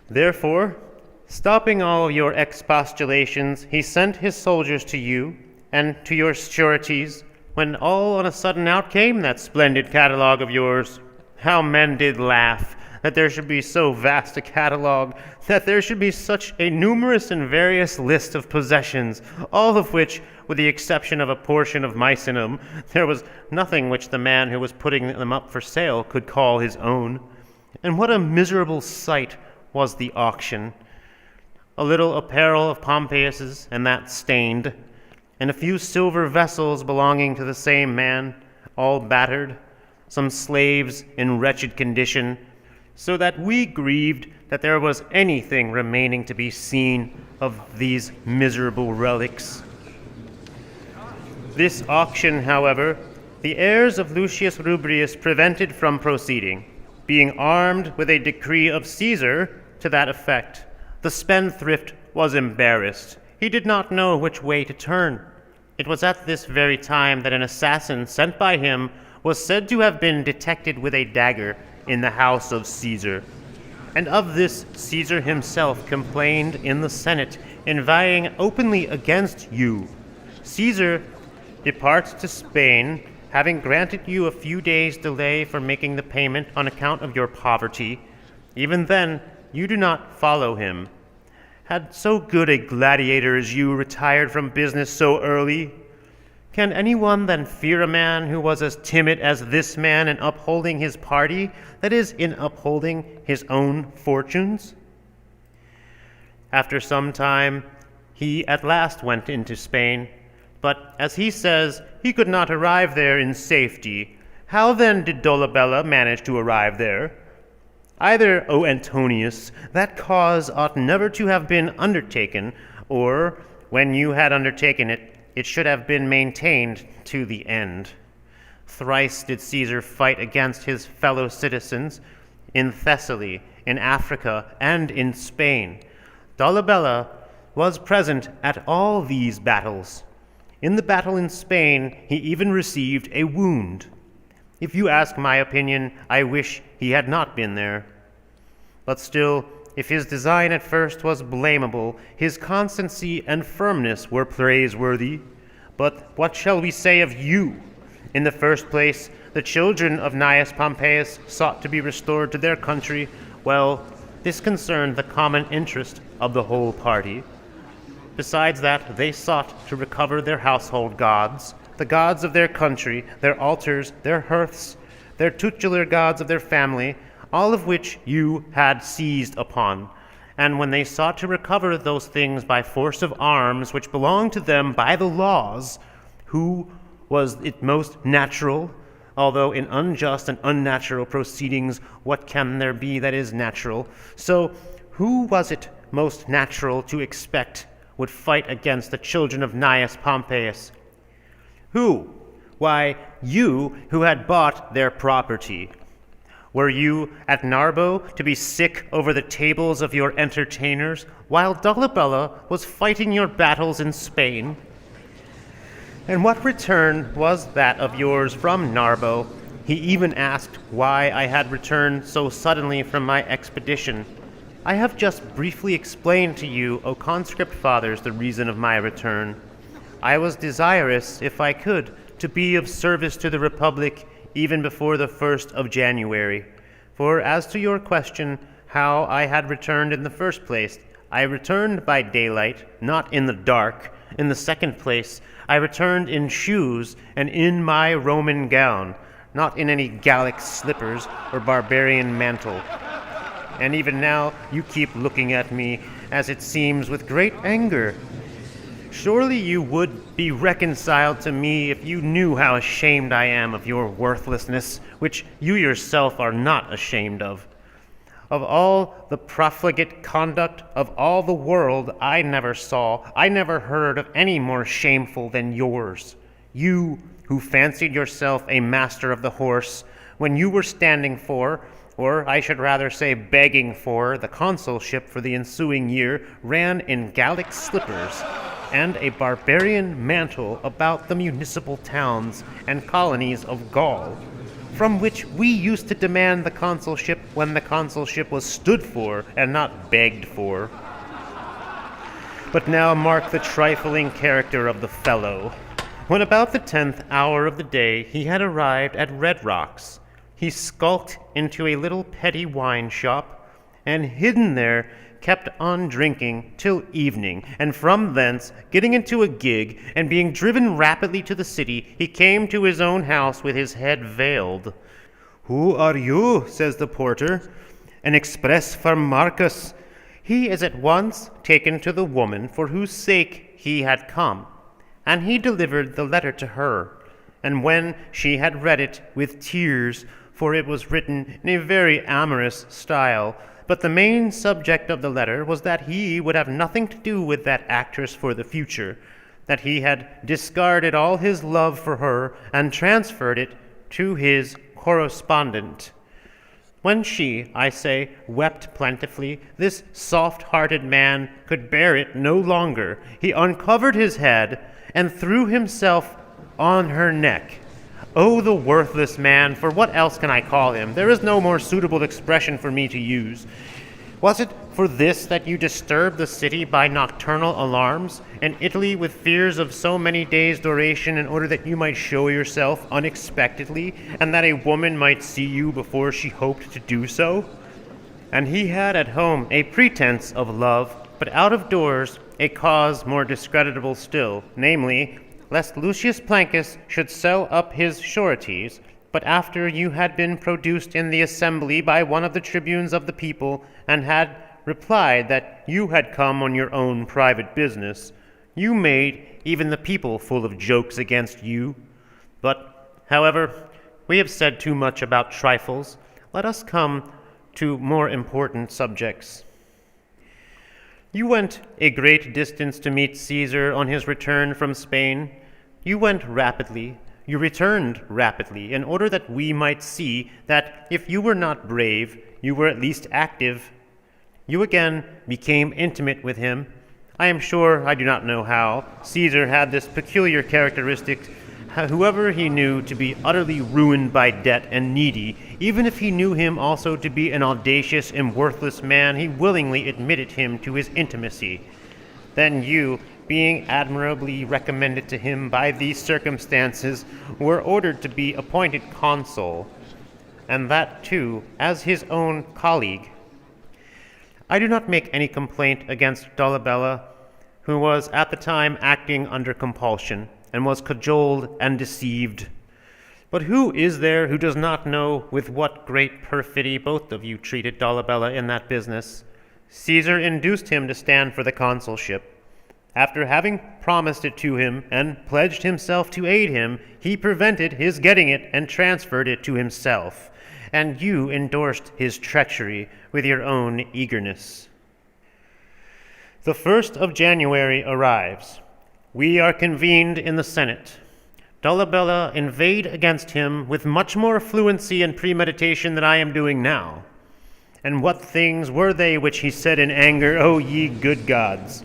Therefore, stopping all your expostulations, he sent his soldiers to you and to your sureties, when all on a sudden out came that splendid catalogue of yours. How men did laugh that there should be so vast a catalogue, that there should be such a numerous and various list of possessions, all of which, with the exception of a portion of Misenum, there was nothing which the man who was putting them up for sale could call his own. And what a miserable sight was the auction! A little apparel of Pompeius's, and that stained, and a few silver vessels belonging to the same man, all battered, some slaves in wretched condition, so that we grieved that there was anything remaining to be seen of these miserable relics. This auction, however, the heirs of Lucius Rubrius prevented from proceeding, being armed with a decree of Caesar to that effect. The spendthrift was embarrassed. He did not know which way to turn. It was at this very time that an assassin sent by him was said to have been detected with a dagger in the house of Caesar. And of this Caesar himself complained in the Senate, inveighing openly against you. Caesar departs to Spain, having granted you a few days' delay for making the payment on account of your poverty. Even then, you do not follow him. Had so good a gladiator as you retired from business so early? Can anyone then fear a man who was as timid as this man in upholding his party, that is, in upholding his own fortunes? After some time, he at last went into Spain, but, as he says, he could not arrive there in safety. How then did Dolabella manage to arrive there? Either, O Antonius, that cause ought never to have been undertaken, or, when you had undertaken it, it should have been maintained to the end. Thrice did Caesar fight against his fellow citizens in Thessaly, in Africa, and in Spain. Dolabella was present at all these battles. In the battle in Spain, he even received a wound. If you ask my opinion, I wish he had not been there. But still, if his design at first was blamable, his constancy and firmness were praiseworthy. But what shall we say of you? In the first place, the children of Gnaeus Pompeius sought to be restored to their country. Well, this concerned the common interest of the whole party. Besides that, they sought to recover their household gods, the gods of their country, their altars, their hearths, their tutelar gods of their family, all of which you had seized upon. And when they sought to recover those things by force of arms which belonged to them by the laws, who was it most natural? Although in unjust and unnatural proceedings, what can there be that is natural? So who was it most natural to expect would fight against the children of Gnaeus Pompeius? Who? Why, you who had bought their property. Were you at Narbo to be sick over the tables of your entertainers, while Dolabella was fighting your battles in Spain? And what return was that of yours from Narbo? He even asked why I had returned so suddenly from my expedition. I have just briefly explained to you, O conscript fathers, the reason of my return. I was desirous, if I could, to be of service to the Republic even before the 1st of January. For as to your question, how I had returned in the first place, I returned by daylight, not in the dark, In the second place, I returned in shoes and in my Roman gown, not in any Gallic slippers or barbarian mantle. And even now you keep looking at me, as it seems, with great anger. Surely you would be reconciled to me if you knew how ashamed I am of your worthlessness, which you yourself are not ashamed of. Of all the profligate conduct of all the world I never heard of any more shameful than yours. You, who fancied yourself a master of the horse, when you were standing for, or I should rather say begging for, the consulship for the ensuing year, ran in Gallic slippers and a barbarian mantle about the municipal towns and colonies of Gaul, from which we used to demand the consulship when the consulship was stood for and not begged for. But now mark the trifling character of the fellow. When about the 10th hour of the day he had arrived at Red Rocks, he skulked into a little petty wine shop, and hidden there kept on drinking till evening, and from thence, getting into a gig, and being driven rapidly to the city, he came to his own house with his head veiled. "Who are you?" says the porter. "An express from Marcus." He is at once taken to the woman for whose sake he had come, and he delivered the letter to her. And when she had read it with tears, for it was written in a very amorous style, but the main subject of the letter was that he would have nothing to do with that actress for the future, that he had discarded all his love for her and transferred it to his correspondent. When she, I say, wept plentifully, this soft-hearted man could bear it no longer. He uncovered his head and threw himself on her neck. Oh, the worthless man, for what else can I call him? There is no more suitable expression for me to use. Was it for this that you disturbed the city by nocturnal alarms, and Italy with fears of so many days' duration, in order that you might show yourself unexpectedly, and that a woman might see you before she hoped to do so? And he had at home a pretense of love, but out of doors a cause more discreditable still, namely, lest Lucius Plancus should sell up his sureties, but after you had been produced in the assembly by one of the tribunes of the people, and had replied that you had come on your own private business, you made even the people full of jokes against you. But, however, we have said too much about trifles. Let us come to more important subjects. You went a great distance to meet Caesar on his return from Spain. You went rapidly, you returned rapidly, in order that we might see that if you were not brave, you were at least active. You again became intimate with him. I am sure, I do not know how, Caesar had this peculiar characteristic: whoever he knew to be utterly ruined by debt and needy, even if he knew him also to be an audacious and worthless man, he willingly admitted him to his intimacy. Then you, being admirably recommended to him by these circumstances, were ordered to be appointed consul, and that too as his own colleague. I do not make any complaint against Dolabella, who was at the time acting under compulsion, and was cajoled and deceived. But who is there who does not know with what great perfidy both of you treated Dolabella in that business? Caesar induced him to stand for the consulship. After having promised it to him and pledged himself to aid him, he prevented his getting it and transferred it to himself, and you endorsed his treachery with your own eagerness. The 1st of January arrives. We are convened in the Senate. Dolabella inveighed against him with much more fluency and premeditation than I am doing now. And what things were they which he said in anger, O ye good gods?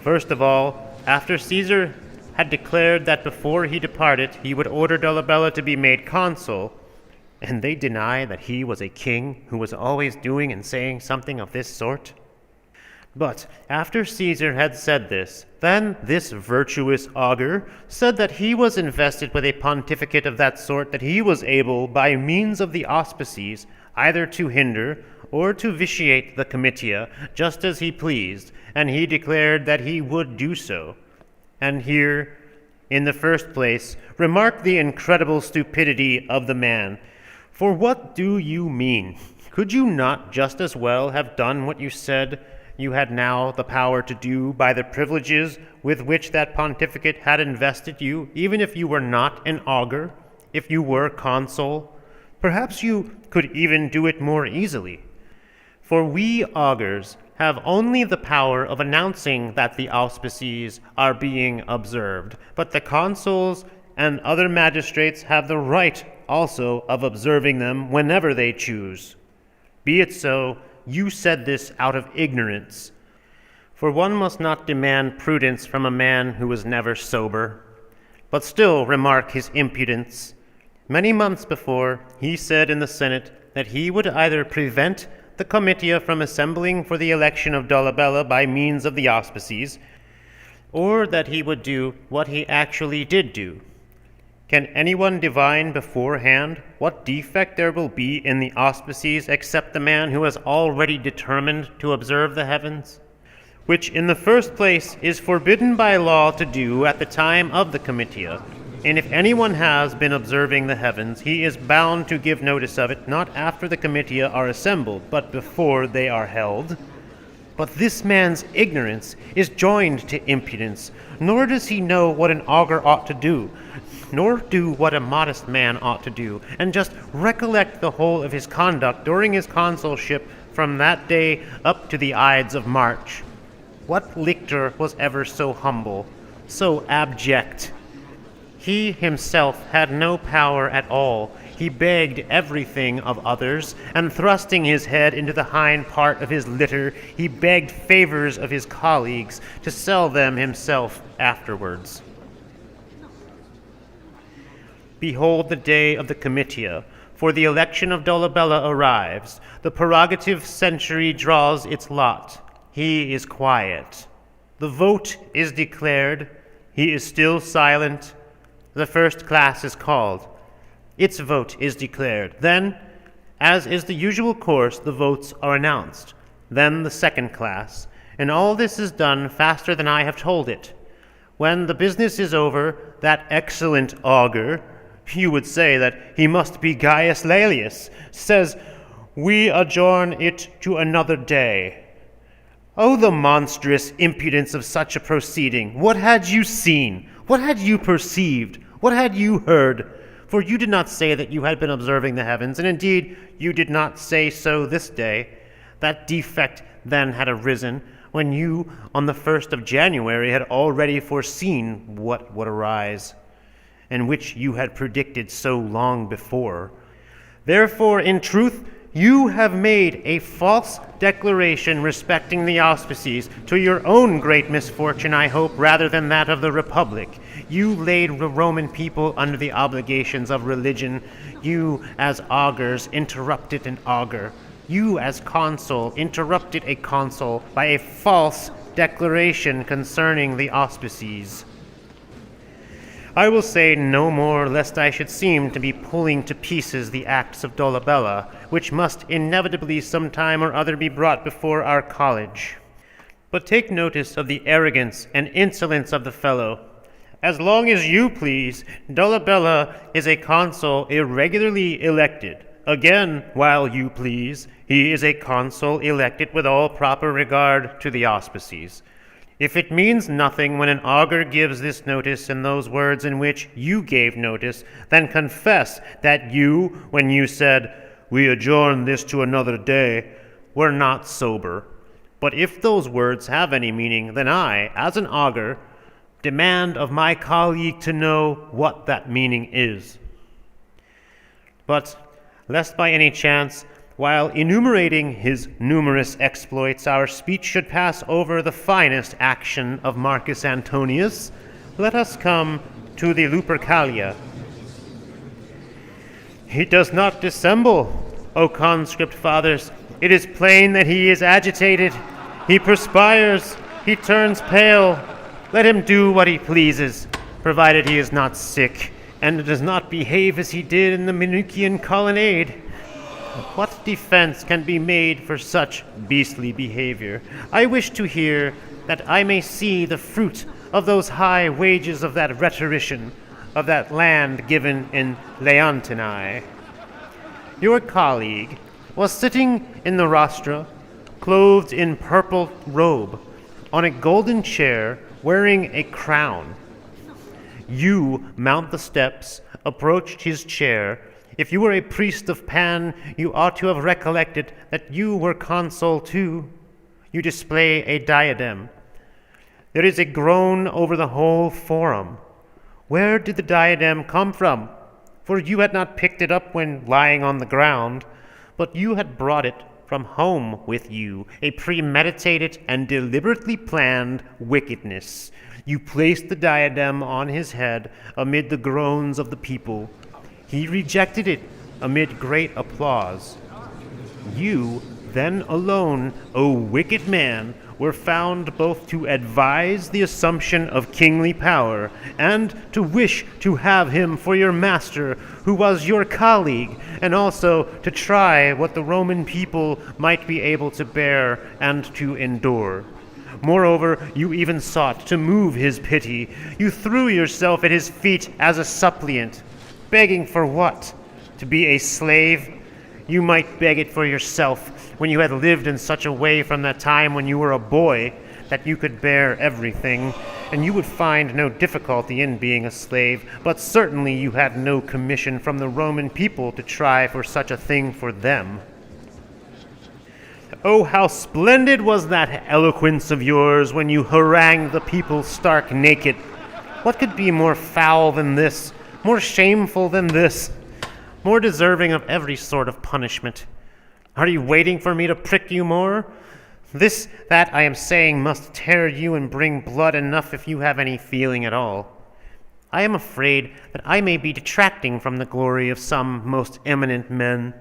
First of all, after Caesar had declared that before he departed he would order Dolabella to be made consul, and they deny that he was a king who was always doing and saying something of this sort. But after Caesar had said this, then this virtuous augur said that he was invested with a pontificate of that sort that he was able, by means of the auspices, either to hinder or to vitiate the comitia, just as he pleased, and he declared that he would do so. And here, in the first place, remark the incredible stupidity of the man. For what do you mean? Could you not just as well have done what you said you had now the power to do by the privileges with which that pontificate had invested you, even if you were not an augur, if you were consul? Perhaps you could even do it more easily. For we augurs have only the power of announcing that the auspices are being observed, but the consuls and other magistrates have the right also of observing them whenever they choose. Be it so, you said this out of ignorance. For one must not demand prudence from a man who is never sober. But still remark his impudence. Many months before, he said in the Senate that he would either prevent the comitia from assembling for the election of Dolabella by means of the auspices, or that he would do what he actually did do. Can anyone divine beforehand what defect there will be in the auspices except the man who has already determined to observe the heavens? Which in the first place is forbidden by law to do at the time of the comitia. And if anyone has been observing the heavens, he is bound to give notice of it, not after the comitia are assembled, but before they are held. But this man's ignorance is joined to impudence, nor does he know what an augur ought to do, nor do what a modest man ought to do, and just recollect the whole of his conduct during his consulship from that day up to the Ides of March. What lictor was ever so humble, so abject? He himself had no power at all. He begged everything of others, and thrusting his head into the hind part of his litter, he begged favors of his colleagues to sell them himself afterwards. Behold, the day of the comitia, for the election of Dolabella arrives. The prerogative century draws its lot. He is quiet. The vote is declared. He is still silent. The first class is called. Its vote is declared. Then, as is the usual course, the votes are announced. Then the second class. And all this is done faster than I have told it. When the business is over, that excellent augur, you would say that he must be Gaius Laelius, says, "We adjourn it to another day." Oh, the monstrous impudence of such a proceeding! What had you seen? What had you perceived? What had you heard? For you did not say that you had been observing the heavens, and indeed you did not say so this day. That defect then had arisen when you, on the 1st of January, had already foreseen what would arise, and which you had predicted so long before. Therefore, in truth, you have made a false declaration respecting the auspices, to your own great misfortune, I hope, rather than that of the Republic. You laid the Roman people under the obligations of religion. You, as augurs, interrupted an augur. You, as consul, interrupted a consul by a false declaration concerning the auspices. I will say no more, lest I should seem to be pulling to pieces the acts of Dolabella, which must inevitably some time or other be brought before our college. But take notice of the arrogance and insolence of the fellow. As long as you please, Dolabella is a consul irregularly elected. Again, while you please, he is a consul elected with all proper regard to the auspices. If it means nothing when an augur gives this notice in those words in which you gave notice, then confess that you, when you said, "We adjourn this to another day," were not sober. But if those words have any meaning, then I, as an augur, demand of my colleague to know what that meaning is. But, lest by any chance, while enumerating his numerous exploits, our speech should pass over the finest action of Marcus Antonius, let us come to the Lupercalia. He does not dissemble, O conscript fathers. It is plain that he is agitated. He perspires. He turns pale. Let him do what he pleases, provided he is not sick, and does not behave as he did in the Minucian colonnade. What defense can be made for such beastly behavior? I wish to hear, that I may see the fruit of those high wages of that rhetorician, of that land given in Leontini. Your colleague was sitting in the rostra, clothed in purple robe, on a golden chair, wearing a crown. You mount the steps, approached his chair. If you were a priest of Pan, you ought to have recollected that you were consul too. You display a diadem. There is a groan over the whole forum. Where did the diadem come from? For you had not picked it up when lying on the ground, but you had brought it from home with you, a premeditated and deliberately planned wickedness. You placed the diadem on his head amid the groans of the people. He rejected it amid great applause. You, then alone, O wicked man, were found both to advise the assumption of kingly power and to wish to have him for your master, who was your colleague, and also to try what the Roman people might be able to bear and to endure. Moreover, you even sought to move his pity. You threw yourself at his feet as a suppliant. Begging for what? To be a slave? You might beg it for yourself when you had lived in such a way from that time when you were a boy that you could bear everything, and you would find no difficulty in being a slave, but certainly you had no commission from the Roman people to try for such a thing for them. Oh, how splendid was that eloquence of yours when you harangued the people stark naked! What could be more foul than this, more shameful than this, more deserving of every sort of punishment? Are you waiting for me to prick you more? This that I am saying must tear you and bring blood enough if you have any feeling at all. I am afraid that I may be detracting from the glory of some most eminent men.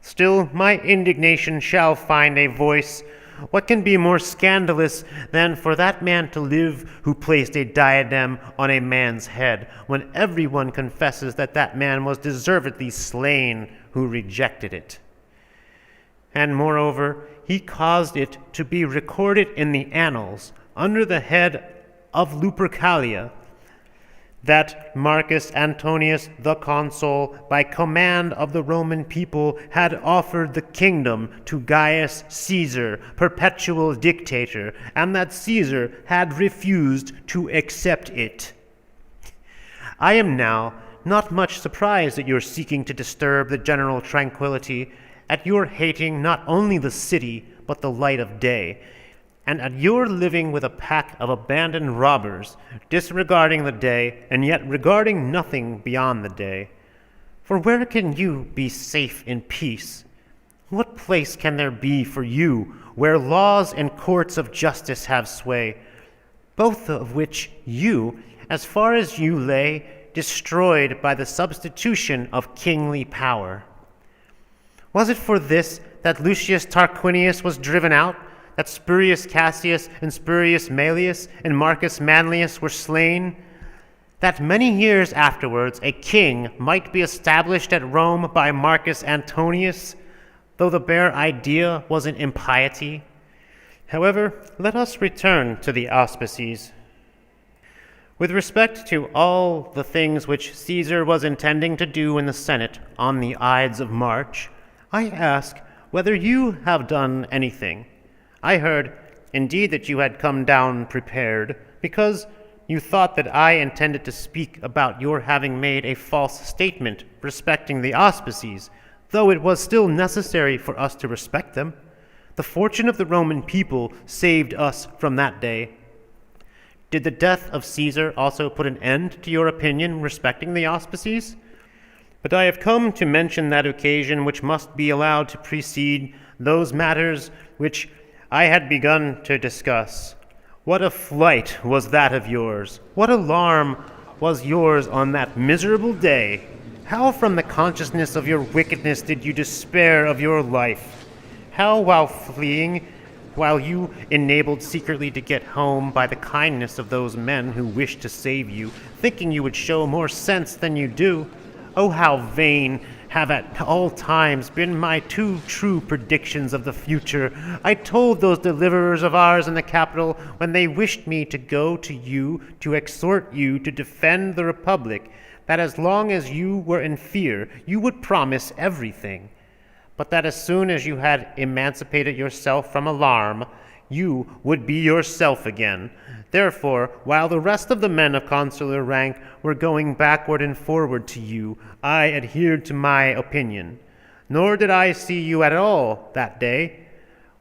Still, my indignation shall find a voice. What can be more scandalous than for that man to live who placed a diadem on a man's head, when everyone confesses that that man was deservedly slain who rejected it? And moreover, he caused it to be recorded in the annals under the head of Lupercalia, that Marcus Antonius the consul, by command of the Roman people, had offered the kingdom to Gaius Caesar, perpetual dictator, and that Caesar had refused to accept it. I am now not much surprised at your seeking to disturb the general tranquility, at your hating not only the city, but the light of day, and at your living with a pack of abandoned robbers, disregarding the day, and yet regarding nothing beyond the day. For where can you be safe in peace? What place can there be for you where laws and courts of justice have sway, both of which you, as far as you lay, destroyed by the substitution of kingly power? Was it for this that Lucius Tarquinius was driven out, that Spurius Cassius and Spurius Maelius and Marcus Manlius were slain, that many years afterwards a king might be established at Rome by Marcus Antonius, though the bare idea was an impiety? However, let us return to the auspices. With respect to all the things which Caesar was intending to do in the Senate on the Ides of March, I ask whether you have done anything. I heard, indeed, that you had come down prepared, because you thought that I intended to speak about your having made a false statement respecting the auspices, though it was still necessary for us to respect them. The fortune of the Roman people saved us from that day. Did the death of Caesar also put an end to your opinion respecting the auspices? But I have come to mention that occasion which must be allowed to precede those matters which I had begun to discuss. What a flight was that of yours! What alarm was yours on that miserable day! How from the consciousness of your wickedness did you despair of your life? How, while fleeing, while you enabled secretly to get home by the kindness of those men who wished to save you, thinking you would show more sense than you do, oh, how vain, have at all times been my two true predictions of the future. I told those deliverers of ours in the capital, when they wished me to go to you to exhort you to defend the Republic, that as long as you were in fear, you would promise everything, but that as soon as you had emancipated yourself from alarm, you would be yourself again. Therefore, while the rest of the men of consular rank were going backward and forward to you, I adhered to my opinion. Nor did I see you at all that day,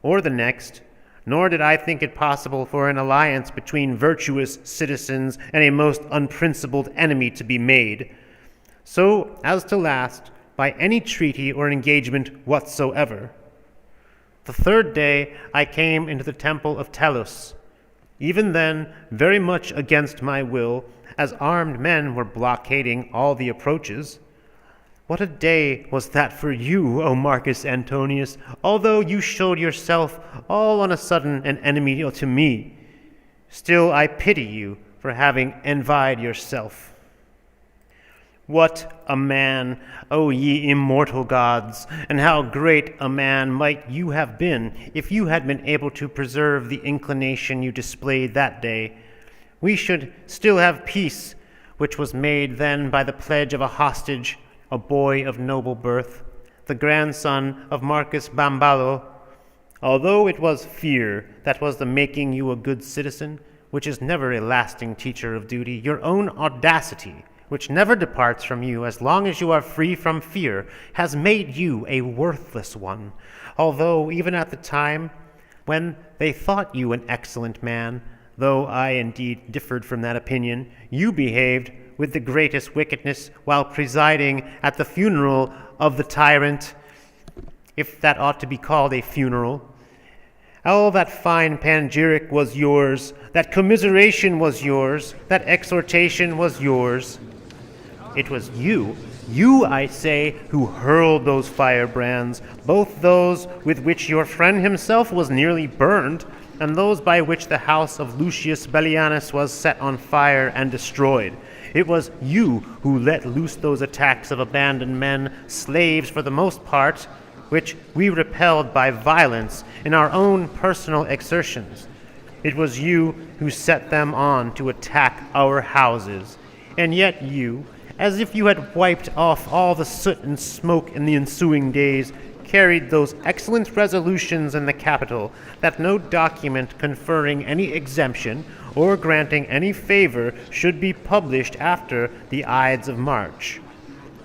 or the next, nor did I think it possible for an alliance between virtuous citizens and a most unprincipled enemy to be made, so as to last by any treaty or engagement whatsoever. The third day I came into the temple of Tullius, even then very much against my will, as armed men were blockading all the approaches. What a day was that for you, O Marcus Antonius, although you showed yourself all on a sudden an enemy to me. Still I pity you for having envied yourself. What a man, O ye immortal gods, and how great a man might you have been if you had been able to preserve the inclination you displayed that day. We should still have peace, which was made then by the pledge of a hostage, a boy of noble birth, the grandson of Marcus Bamballo. Although it was fear that was the making you a good citizen, which is never a lasting teacher of duty, your own audacity, which never departs from you as long as you are free from fear, has made you a worthless one, although even at the time when they thought you an excellent man, though I indeed differed from that opinion, you behaved with the greatest wickedness while presiding at the funeral of the tyrant, if that ought to be called a funeral. All that fine panegyric was yours, that commiseration was yours, that exhortation was yours. It was you, I say, who hurled those firebrands, both those with which your friend himself was nearly burned, and those by which the house of Lucius Bellianus was set on fire and destroyed. It was you who let loose those attacks of abandoned men, slaves for the most part, which we repelled by violence in our own personal exertions. It was you who set them on to attack our houses, and yet you, as if you had wiped off all the soot and smoke in the ensuing days, carried those excellent resolutions in the Capitol that no document conferring any exemption or granting any favor should be published after the Ides of March.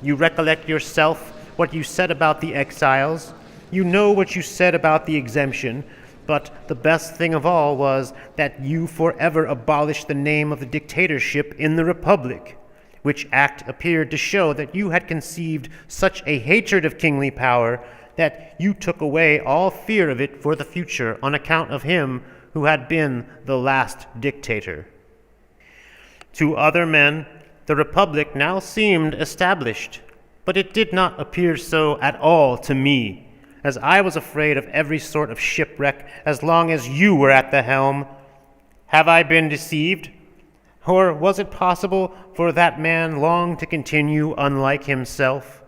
You recollect yourself what you said about the exiles. You know what you said about the exemption, but the best thing of all was that you forever abolished the name of the dictatorship in the Republic, which act appeared to show that you had conceived such a hatred of kingly power that you took away all fear of it for the future on account of him who had been the last dictator. To other men, the Republic now seemed established, but it did not appear so at all to me, as I was afraid of every sort of shipwreck as long as you were at the helm. Have I been deceived? Or was it possible for that man long to continue unlike himself?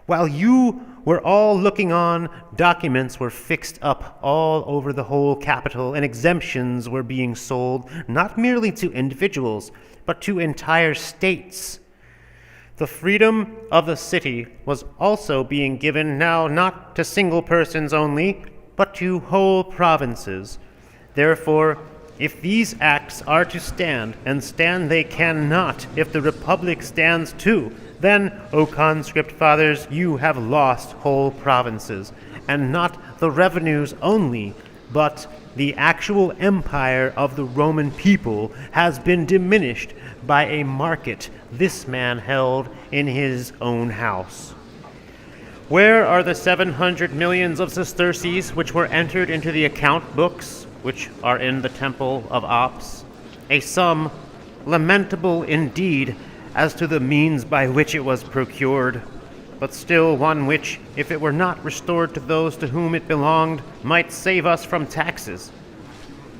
While you were all looking on, documents were fixed up all over the whole capital, and exemptions were being sold, not merely to individuals, but to entire states. The freedom of the city was also being given now not to single persons only, but to whole provinces. Therefore, if these acts are to stand, and stand they cannot if the Republic stands too, then, O conscript fathers, you have lost whole provinces, and not the revenues only, but the actual empire of the Roman people has been diminished by a market this man held in his own house. Where are the 700 millions of sesterces which were entered into the account books, which are in the temple of Ops? A sum lamentable indeed as to the means by which it was procured, but still one which, if it were not restored to those to whom it belonged, might save us from taxes.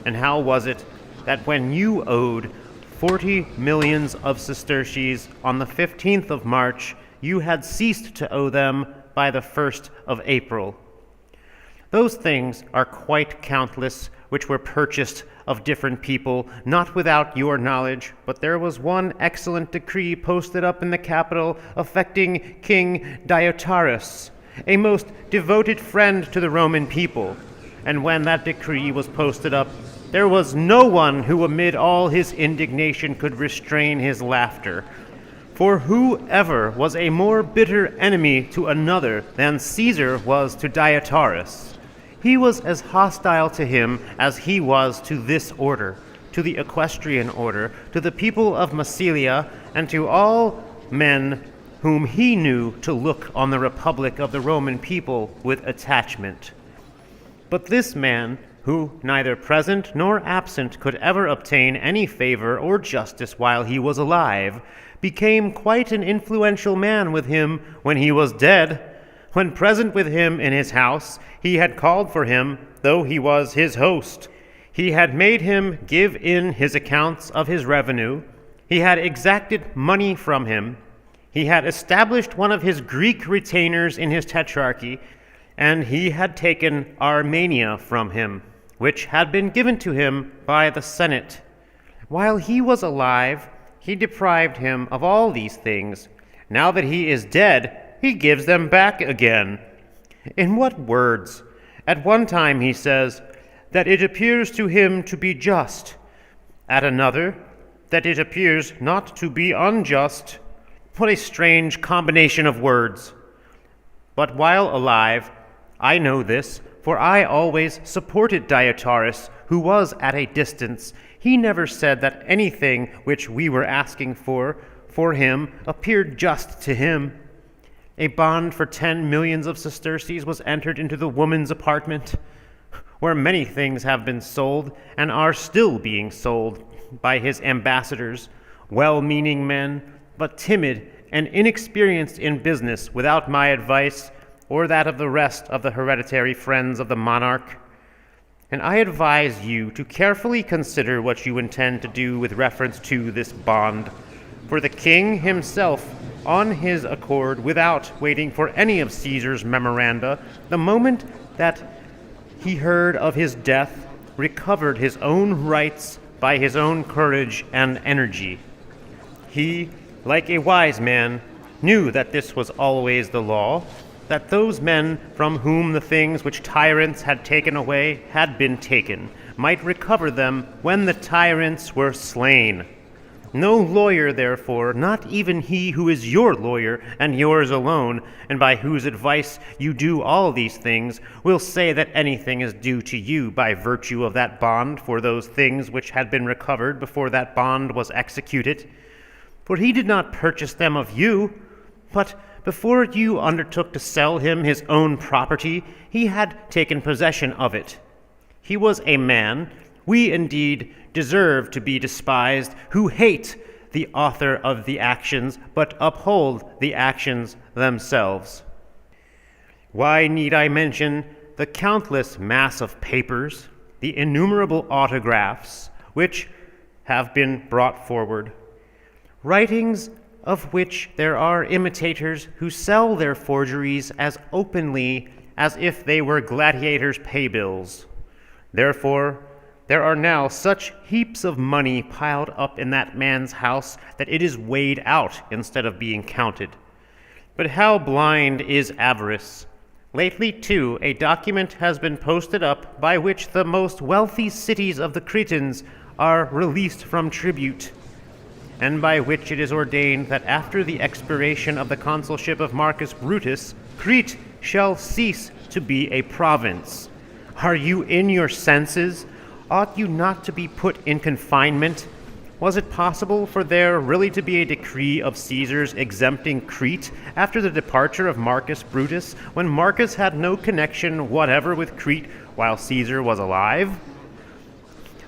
And how was it that when you owed 40 millions of sesterces on the 15th of March, you had ceased to owe them by the 1st of April. Those things are quite countless which were purchased of different people, not without your knowledge, but there was one excellent decree posted up in the Capitol affecting King Diotarus, a most devoted friend to the Roman people. And when that decree was posted up, there was no one who amid all his indignation could restrain his laughter. For whoever was a more bitter enemy to another than Caesar was to Diotarus? He was as hostile to him as he was to this order, to the equestrian order, to the people of Massilia, and to all men whom he knew to look on the republic of the Roman people with attachment. But this man, who neither present nor absent could ever obtain any favor or justice while he was alive, became quite an influential man with him when he was dead. When present with him in his house, he had called for him, though he was his host. He had made him give in his accounts of his revenue. He had exacted money from him. He had established one of his Greek retainers in his tetrarchy, and he had taken Armenia from him, which had been given to him by the Senate. While he was alive, he deprived him of all these things. Now that he is dead, he gives them back again. In what words? At one time he says that it appears to him to be just. At another, that it appears not to be unjust. What a strange combination of words. But while alive, I know this, for I always supported Diotarus, who was at a distance. He never said that anything which we were asking for him appeared just to him. A bond for 10 millions of sesterces was entered into the woman's apartment, where many things have been sold and are still being sold by his ambassadors, well-meaning men, but timid and inexperienced in business, without my advice or that of the rest of the hereditary friends of the monarch. And I advise you to carefully consider what you intend to do with reference to this bond. For the king himself, on his accord, without waiting for any of Caesar's memoranda, the moment that he heard of his death, recovered his own rights by his own courage and energy. He, like a wise man, knew that this was always the law, that those men from whom the things which tyrants had taken away had been taken, might recover them when the tyrants were slain. No lawyer, therefore, not even he who is your lawyer and yours alone, and by whose advice you do all these things, will say that anything is due to you by virtue of that bond for those things which had been recovered before that bond was executed. For he did not purchase them of you, but before you undertook to sell him his own property, he had taken possession of it. He was a man, we indeed deserve to be despised, who hate the author of the actions, but uphold the actions themselves. Why need I mention the countless mass of papers, the innumerable autographs, which have been brought forward, writings of which there are imitators who sell their forgeries as openly as if they were gladiators' paybills. Therefore, there are now such heaps of money piled up in that man's house that it is weighed out instead of being counted. But how blind is avarice! Lately, too, a document has been posted up by which the most wealthy cities of the Cretans are released from tribute, and by which it is ordained that after the expiration of the consulship of Marcus Brutus, Crete shall cease to be a province. Are you in your senses? Ought you not to be put in confinement? Was it possible for there really to be a decree of Caesar's exempting Crete after the departure of Marcus Brutus, when Marcus had no connection whatever with Crete while Caesar was alive?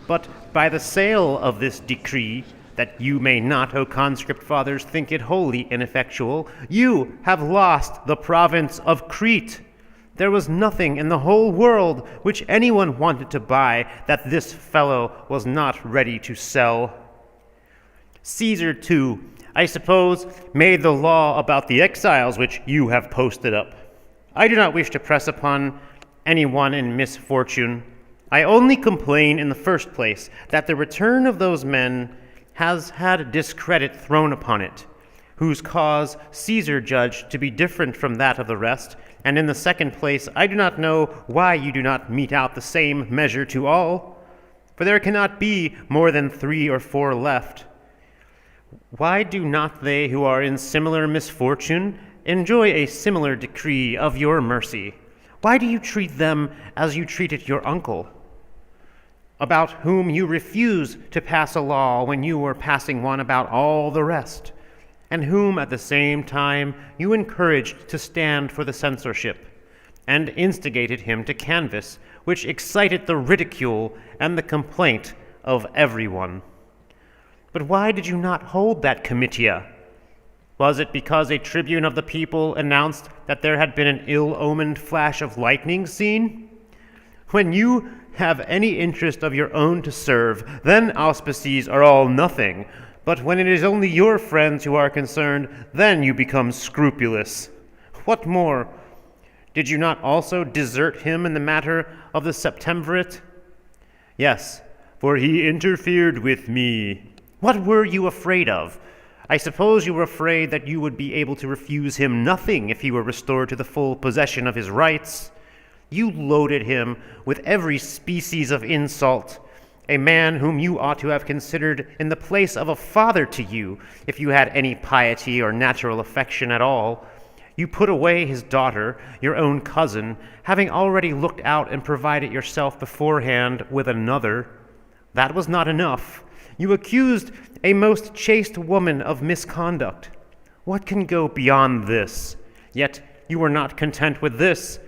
But by the sale of this decree, that you may not, O conscript fathers, think it wholly ineffectual, you have lost the province of Crete. There was nothing in the whole world which anyone wanted to buy that this fellow was not ready to sell. Caesar, too, I suppose, made the law about the exiles which you have posted up. I do not wish to press upon anyone in misfortune. I only complain in the first place that the return of those men has had discredit thrown upon it, whose cause Caesar judged to be different from that of the rest, and in the second place I do not know why you do not mete out the same measure to all, for there cannot be more than 3 or 4 left. Why do not they who are in similar misfortune enjoy a similar decree of your mercy? Why do you treat them as you treated your uncle, about whom you refused to pass a law when you were passing one about all the rest, and whom at the same time you encouraged to stand for the censorship, and instigated him to canvass, which excited the ridicule and the complaint of everyone? But why did you not hold that comitia? Was it because a tribune of the people announced that there had been an ill-omened flash of lightning seen? When you have any interest of your own to serve, then auspices are all nothing. But when it is only your friends who are concerned, then you become scrupulous. What more? Did you not also desert him in the matter of the septemvirate? Yes, for he interfered with me. What were you afraid of? I suppose you were afraid that you would be able to refuse him nothing if he were restored to the full possession of his rights. You loaded him with every species of insult, a man whom you ought to have considered in the place of a father to you, if you had any piety or natural affection at all. You put away his daughter, your own cousin, having already looked out and provided yourself beforehand with another. That was not enough. You accused a most chaste woman of misconduct. What can go beyond this? Yet you were not content with this.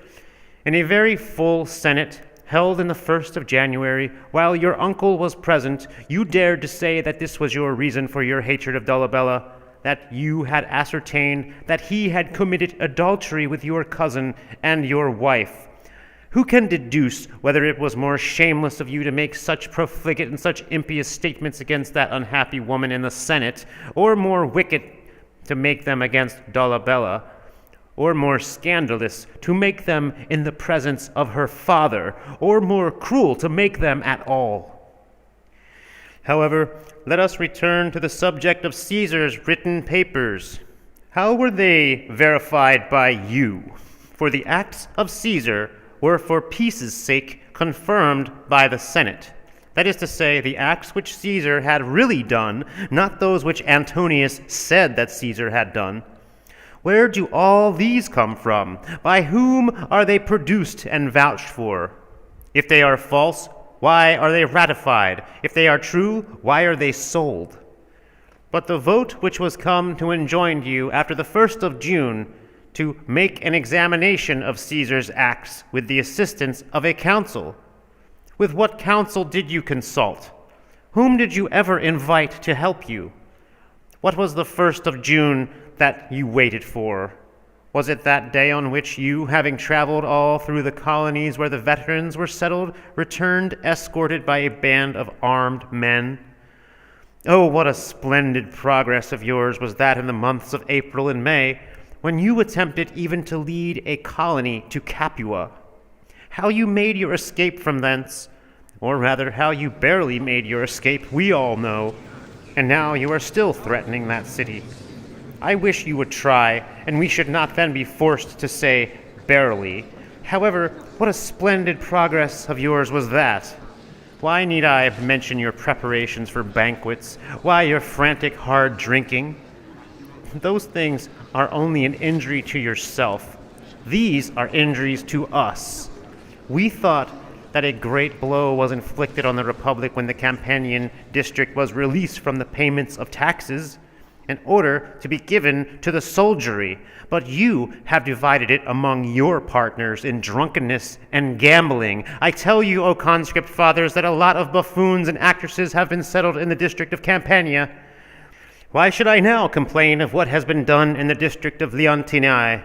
In a very full Senate, held in the 1st of January, while your uncle was present, you dared to say that this was your reason for your hatred of Dolabella, that you had ascertained that he had committed adultery with your cousin and your wife. Who can deduce whether it was more shameless of you to make such profligate and such impious statements against that unhappy woman in the Senate, or more wicked to make them against Dolabella, or more scandalous to make them in the presence of her father, or more cruel to make them at all? However, let us return to the subject of Caesar's written papers. How were they verified by you? For the acts of Caesar were for peace's sake confirmed by the Senate. That is to say, the acts which Caesar had really done, not those which Antonius said that Caesar had done. Where do all these come from? By whom are they produced and vouched for? If they are false, why are they ratified? If they are true, why are they sold? But the vote which was come to enjoin you after the 1st of June to make an examination of Caesar's acts with the assistance of a council. With what council did you consult? Whom did you ever invite to help you? What was the 1st of June that you waited for? Was it that day on which you, having traveled all through the colonies where the veterans were settled, returned escorted by a band of armed men? Oh, what a splendid progress of yours was that in the months of April and May, when you attempted even to lead a colony to Capua. How you made your escape from thence, or rather how you barely made your escape, we all know, and now you are still threatening that city. I wish you would try, and we should not then be forced to say barely. However, what a splendid progress of yours was that. Why need I mention your preparations for banquets? Why your frantic hard drinking? Those things are only an injury to yourself. These are injuries to us. We thought that a great blow was inflicted on the Republic when the Campanian district was released from the payments of taxes in order to be given to the soldiery, but you have divided it among your partners in drunkenness and gambling. I tell you, O conscript fathers, that a lot of buffoons and actresses have been settled in the district of Campania. Why should I now complain of what has been done in the district of Leontini?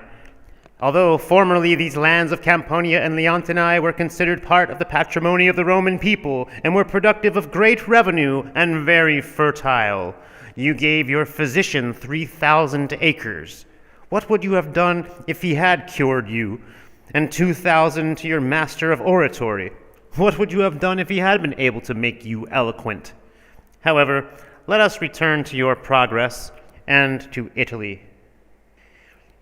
Although formerly these lands of Campania and Leontini were considered part of the patrimony of the Roman people and were productive of great revenue and very fertile, You gave your physician 3,000 acres. What would you have done if he had cured you? And 2,000 to your master of oratory. What would you have done if he had been able to make you eloquent? However, let us return to your progress and to Italy.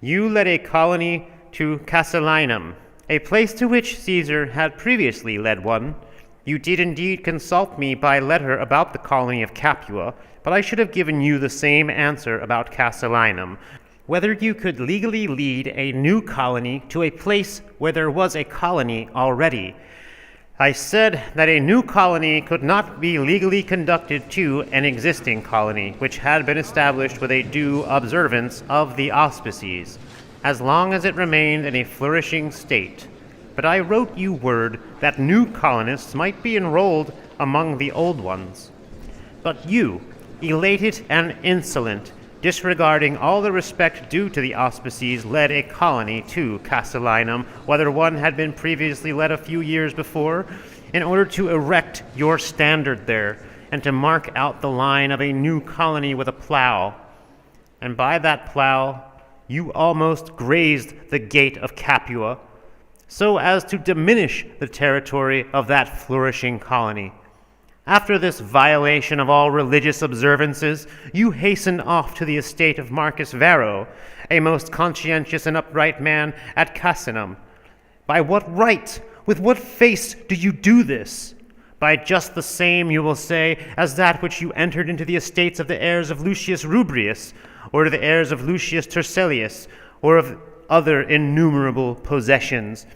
You led a colony to Casilinum, a place to which Caesar had previously led one. You did indeed consult me by letter about the colony of Capua, but I should have given you the same answer about Casilinum, whether you could legally lead a new colony to a place where there was a colony already. I said that a new colony could not be legally conducted to an existing colony, which had been established with a due observance of the auspices, as long as it remained in a flourishing state. But I wrote you word that new colonists might be enrolled among the old ones. But you, elated and insolent, disregarding all the respect due to the auspices, led a colony to Casilinum, whether one had been previously led a few years before, in order to erect your standard there, and to mark out the line of a new colony with a plow. And by that plow you almost grazed the gate of Capua, so as to diminish the territory of that flourishing colony. After this violation of all religious observances, you hastened off to the estate of Marcus Varro, a most conscientious and upright man at Casinum. By what right, with what face do you do this? By just the same, you will say, as that which you entered into the estates of the heirs of Lucius Rubrius, or to the heirs of Lucius Turselius, or of other innumerable possessions.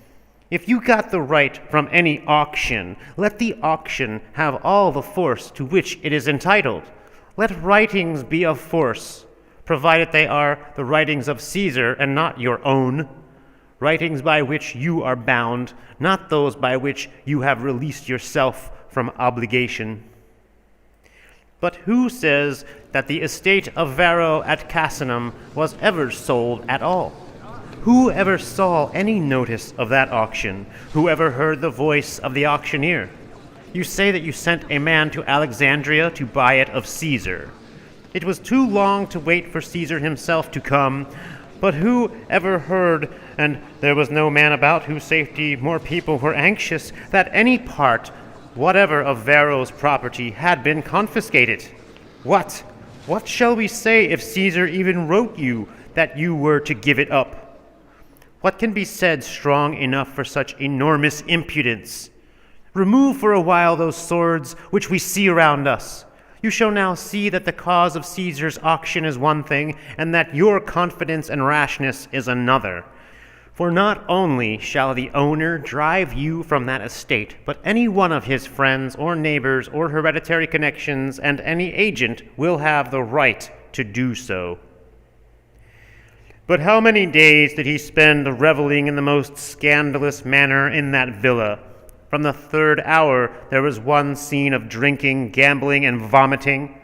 If you got the right from any auction, let the auction have all the force to which it is entitled. Let writings be of force, provided they are the writings of Caesar and not your own, writings by which you are bound, not those by which you have released yourself from obligation. But who says that the estate of Varro at Casinum was ever sold at all? Who ever saw any notice of that auction? Who ever heard the voice of the auctioneer? You say that you sent a man to Alexandria to buy it of Caesar. It was too long to wait for Caesar himself to come, but who ever heard, and there was no man about whose safety more people were anxious, that any part, whatever of Varro's property, had been confiscated? What shall we say if Caesar even wrote you that you were to give it up? What can be said strong enough for such enormous impudence? Remove for a while those swords which we see around us. You shall now see that the cause of Caesar's auction is one thing, and that your confidence and rashness is another. For not only shall the owner drive you from that estate, but any one of his friends or neighbors or hereditary connections, and any agent will have the right to do so. But how many days did he spend reveling in the most scandalous manner in that villa? From the third hour there was one scene of drinking, gambling, and vomiting.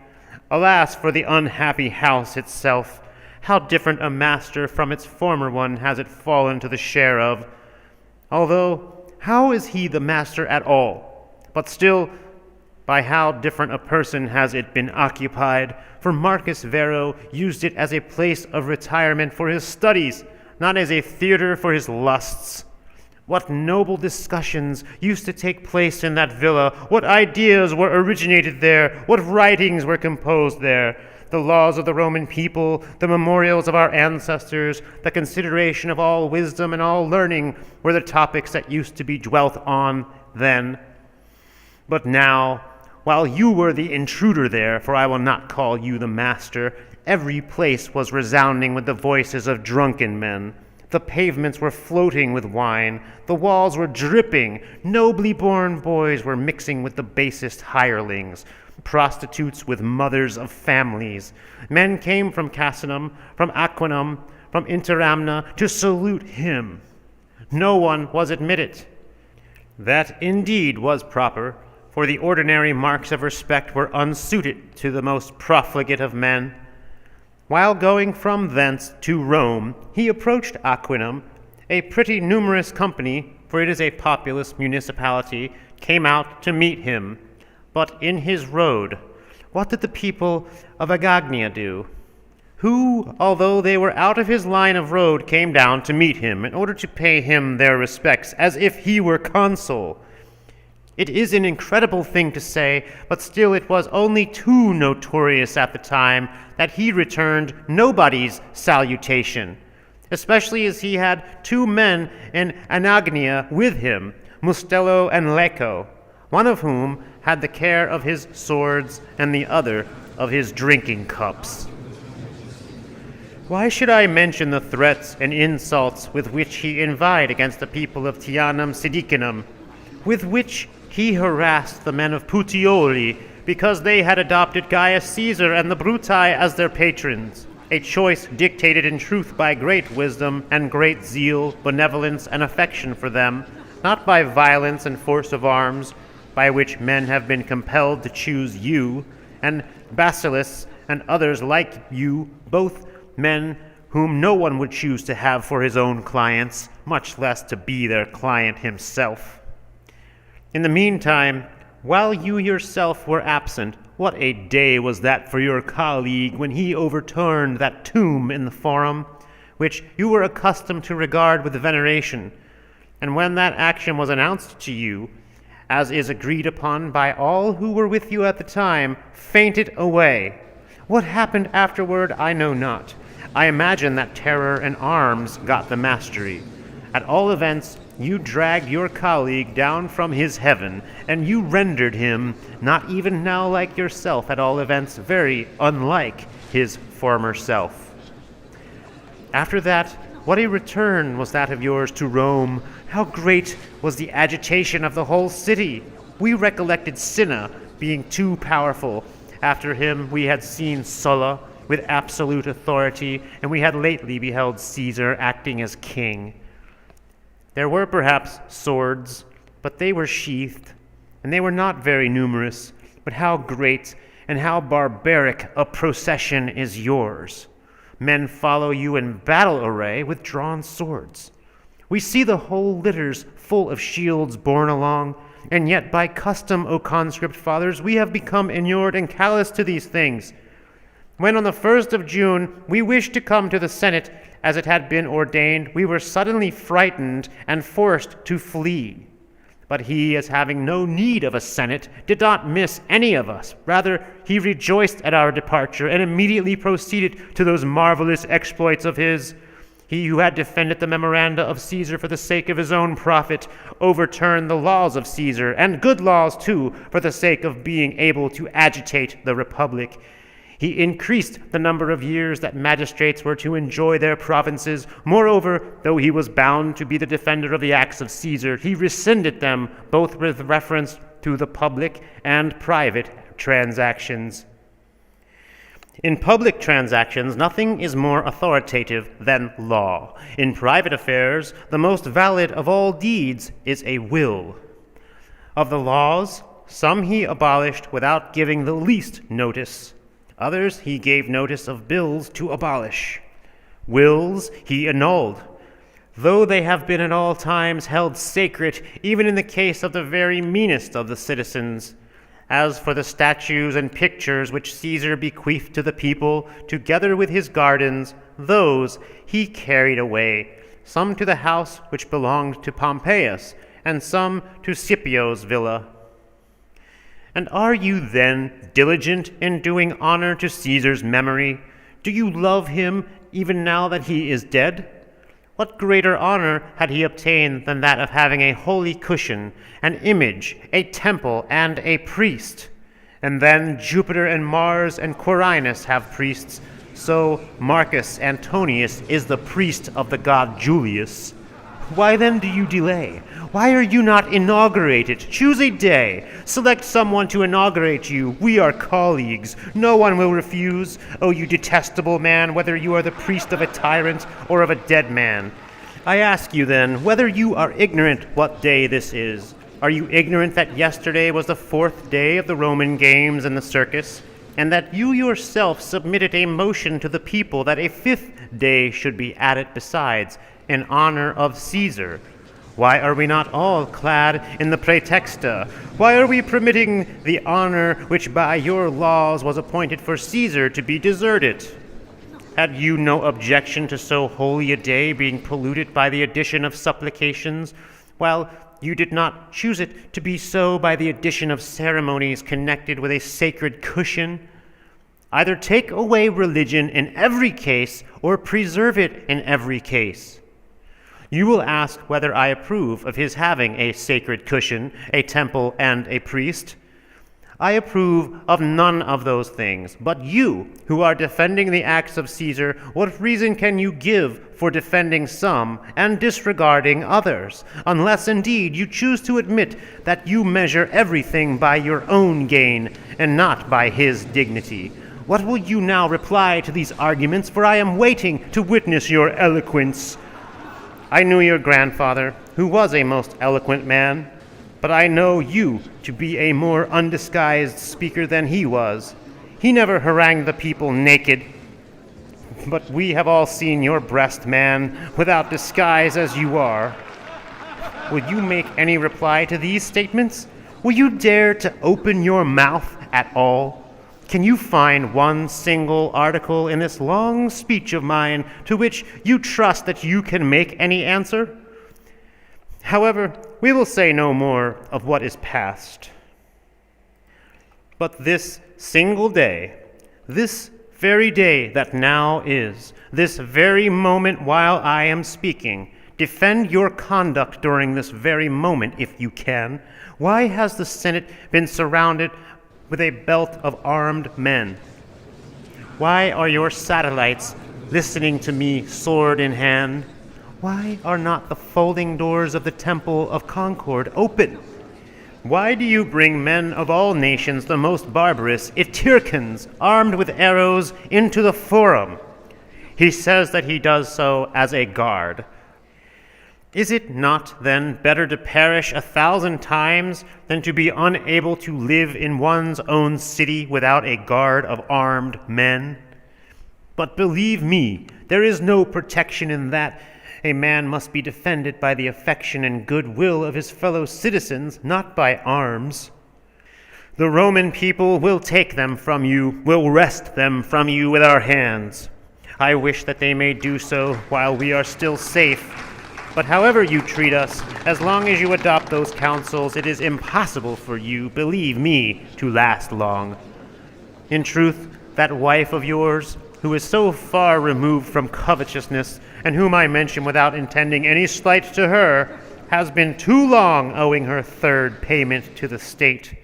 Alas for the unhappy house itself! How different a master from its former one has it fallen to the share of! Although, how is he the master at all? But still, by how different a person has it been occupied, for Marcus Varro used it as a place of retirement for his studies, not as a theater for his lusts. What noble discussions used to take place in that villa, what ideas were originated there, what writings were composed there. The laws of the Roman people, the memorials of our ancestors, the consideration of all wisdom and all learning were the topics that used to be dwelt on then. But now, while you were the intruder there, for I will not call you the master, every place was resounding with the voices of drunken men. The pavements were floating with wine. The walls were dripping. Nobly born boys were mixing with the basest hirelings, prostitutes with mothers of families. Men came from Casinum, from Aquinum, from Interamna to salute him. No one was admitted. That indeed was proper, for the ordinary marks of respect were unsuited to the most profligate of men. While going from thence to Rome, he approached Aquinum. A pretty numerous company, for it is a populous municipality, came out to meet him. But in his road, what did the people of Agagnia do? Who, although they were out of his line of road, came down to meet him in order to pay him their respects, as if he were consul. It is an incredible thing to say, but still it was only too notorious at the time that he returned nobody's salutation, especially as he had 2 men in Anagnia with him, Mustello and Leco, one of whom had the care of his swords and the other of his drinking cups. Why should I mention the threats and insults with which he inveighed against the people of Teanum Sidicinum, with which he harassed the men of Puteoli because they had adopted Gaius Caesar and the Bruti as their patrons, a choice dictated in truth by great wisdom and great zeal, benevolence, and affection for them, not by violence and force of arms, by which men have been compelled to choose you, and Basileus and others like you, both men whom no one would choose to have for his own clients, much less to be their client himself. In the meantime, while you yourself were absent, what a day was that for your colleague when he overturned that tomb in the Forum, which you were accustomed to regard with veneration, and when that action was announced to you, as is agreed upon by all who were with you at the time, fainted away. What happened afterward I know not. I imagine that terror and arms got the mastery. At all events, you dragged your colleague down from his heaven, and you rendered him, not even now like yourself, at all events, very unlike his former self. After that, what a return was that of yours to Rome! How great was the agitation of the whole city! We recollected Cinna being too powerful. After him we had seen Sulla with absolute authority, and we had lately beheld Caesar acting as king. There were perhaps swords, but they were sheathed, and they were not very numerous. But how great and how barbaric a procession is yours! Men follow you in battle array with drawn swords. We see the whole litters full of shields borne along, and yet by custom, O conscript fathers, we have become inured and callous to these things. When on the 1st of June we wished to come to the Senate as it had been ordained, we were suddenly frightened and forced to flee. But he, as having no need of a Senate, did not miss any of us. Rather, he rejoiced at our departure and immediately proceeded to those marvelous exploits of his. He who had defended the memoranda of Caesar for the sake of his own profit overturned the laws of Caesar, and good laws too, for the sake of being able to agitate the republic. He increased the number of years that magistrates were to enjoy their provinces. Moreover, though he was bound to be the defender of the acts of Caesar, he rescinded them both with reference to the public and private transactions. In public transactions, nothing is more authoritative than law. In private affairs, the most valid of all deeds is a will. Of the laws, some he abolished without giving the least notice. Others he gave notice of bills to abolish. Wills he annulled, though they have been at all times held sacred, even in the case of the very meanest of the citizens. As for the statues and pictures which Caesar bequeathed to the people, together with his gardens, those he carried away, some to the house which belonged to Pompeius, and some to Scipio's villa. And are you then diligent in doing honor to Caesar's memory? Do you love him even now that he is dead? What greater honor had he obtained than that of having a holy cushion, an image, a temple, and a priest? And then Jupiter and Mars and Quirinus have priests, so Marcus Antonius is the priest of the god Julius. Why then do you delay? Why are you not inaugurated? Choose a day. Select someone to inaugurate you. We are colleagues. No one will refuse. Oh, you detestable man, whether you are the priest of a tyrant or of a dead man. I ask you then, whether you are ignorant what day this is. Are you ignorant that yesterday was the 4th day of the Roman games in the circus, and that you yourself submitted a motion to the people that a 5th day should be added besides, in honor of Caesar? Why are we not all clad in the praetexta? Why are we permitting the honor which by your laws was appointed for Caesar to be deserted? Had you no objection to so holy a day being polluted by the addition of supplications, while you did not choose it to be so by the addition of ceremonies connected with a sacred cushion? Either take away religion in every case or preserve it in every case. You will ask whether I approve of his having a sacred cushion, a temple, and a priest. I approve of none of those things. But you, who are defending the acts of Caesar, what reason can you give for defending some and disregarding others, unless indeed you choose to admit that you measure everything by your own gain and not by his dignity? What will you now reply to these arguments? For I am waiting to witness your eloquence. I knew your grandfather, who was a most eloquent man, but I know you to be a more undisguised speaker than he was. He never harangued the people naked, but we have all seen your breast, man, without disguise as you are. Will you make any reply to these statements? Will you dare to open your mouth at all? Can you find one single article in this long speech of mine to which you trust that you can make any answer? However, we will say no more of what is past. But this single day, this very day that now is, this very moment while I am speaking, defend your conduct during this very moment if you can. Why has the Senate been surrounded with a belt of armed men? Why are your satellites listening to me sword in hand? Why are not the folding doors of the Temple of Concord open? Why do you bring men of all nations, the most barbarous, Etruscans, armed with arrows, into the forum? He says that he does so as a guard. Is it not, then, better to perish 1,000 times than to be unable to live in one's own city without a guard of armed men? But believe me, there is no protection in that. A man must be defended by the affection and goodwill of his fellow citizens, not by arms. The Roman people will take them from you, will wrest them from you with our hands. I wish that they may do so while we are still safe. But however you treat us, as long as you adopt those counsels, it is impossible for you, believe me, to last long. In truth, that wife of yours, who is so far removed from covetousness, and whom I mention without intending any slight to her, has been too long owing her third payment to the state.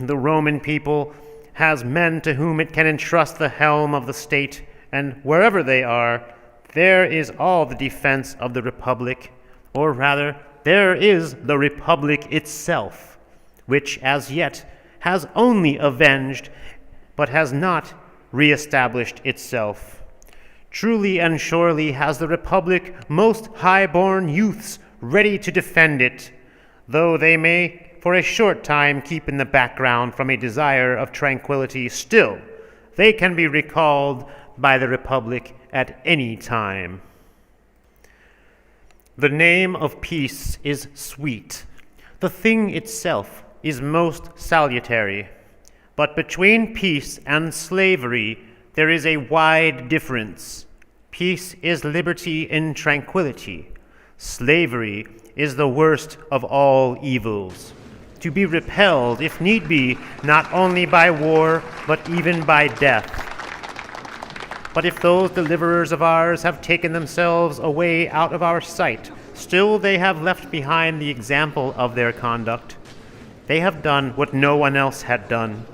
The Roman people has men to whom it can entrust the helm of the state, and wherever they are, there is all the defense of the Republic, or rather, there is the Republic itself, which as yet has only avenged, but has not re-established itself. Truly and surely has the Republic most high-born youths ready to defend it, though they may for a short time keep in the background from a desire of tranquility. Still, they can be recalled by the Republic at any time. The name of peace is sweet. The thing itself is most salutary. But between peace and slavery there is a wide difference. Peace is liberty in tranquility. Slavery is the worst of all evils, to be repelled, if need be, not only by war, but even by death. But if those deliverers of ours have taken themselves away out of our sight, still they have left behind the example of their conduct. They have done what no one else had done.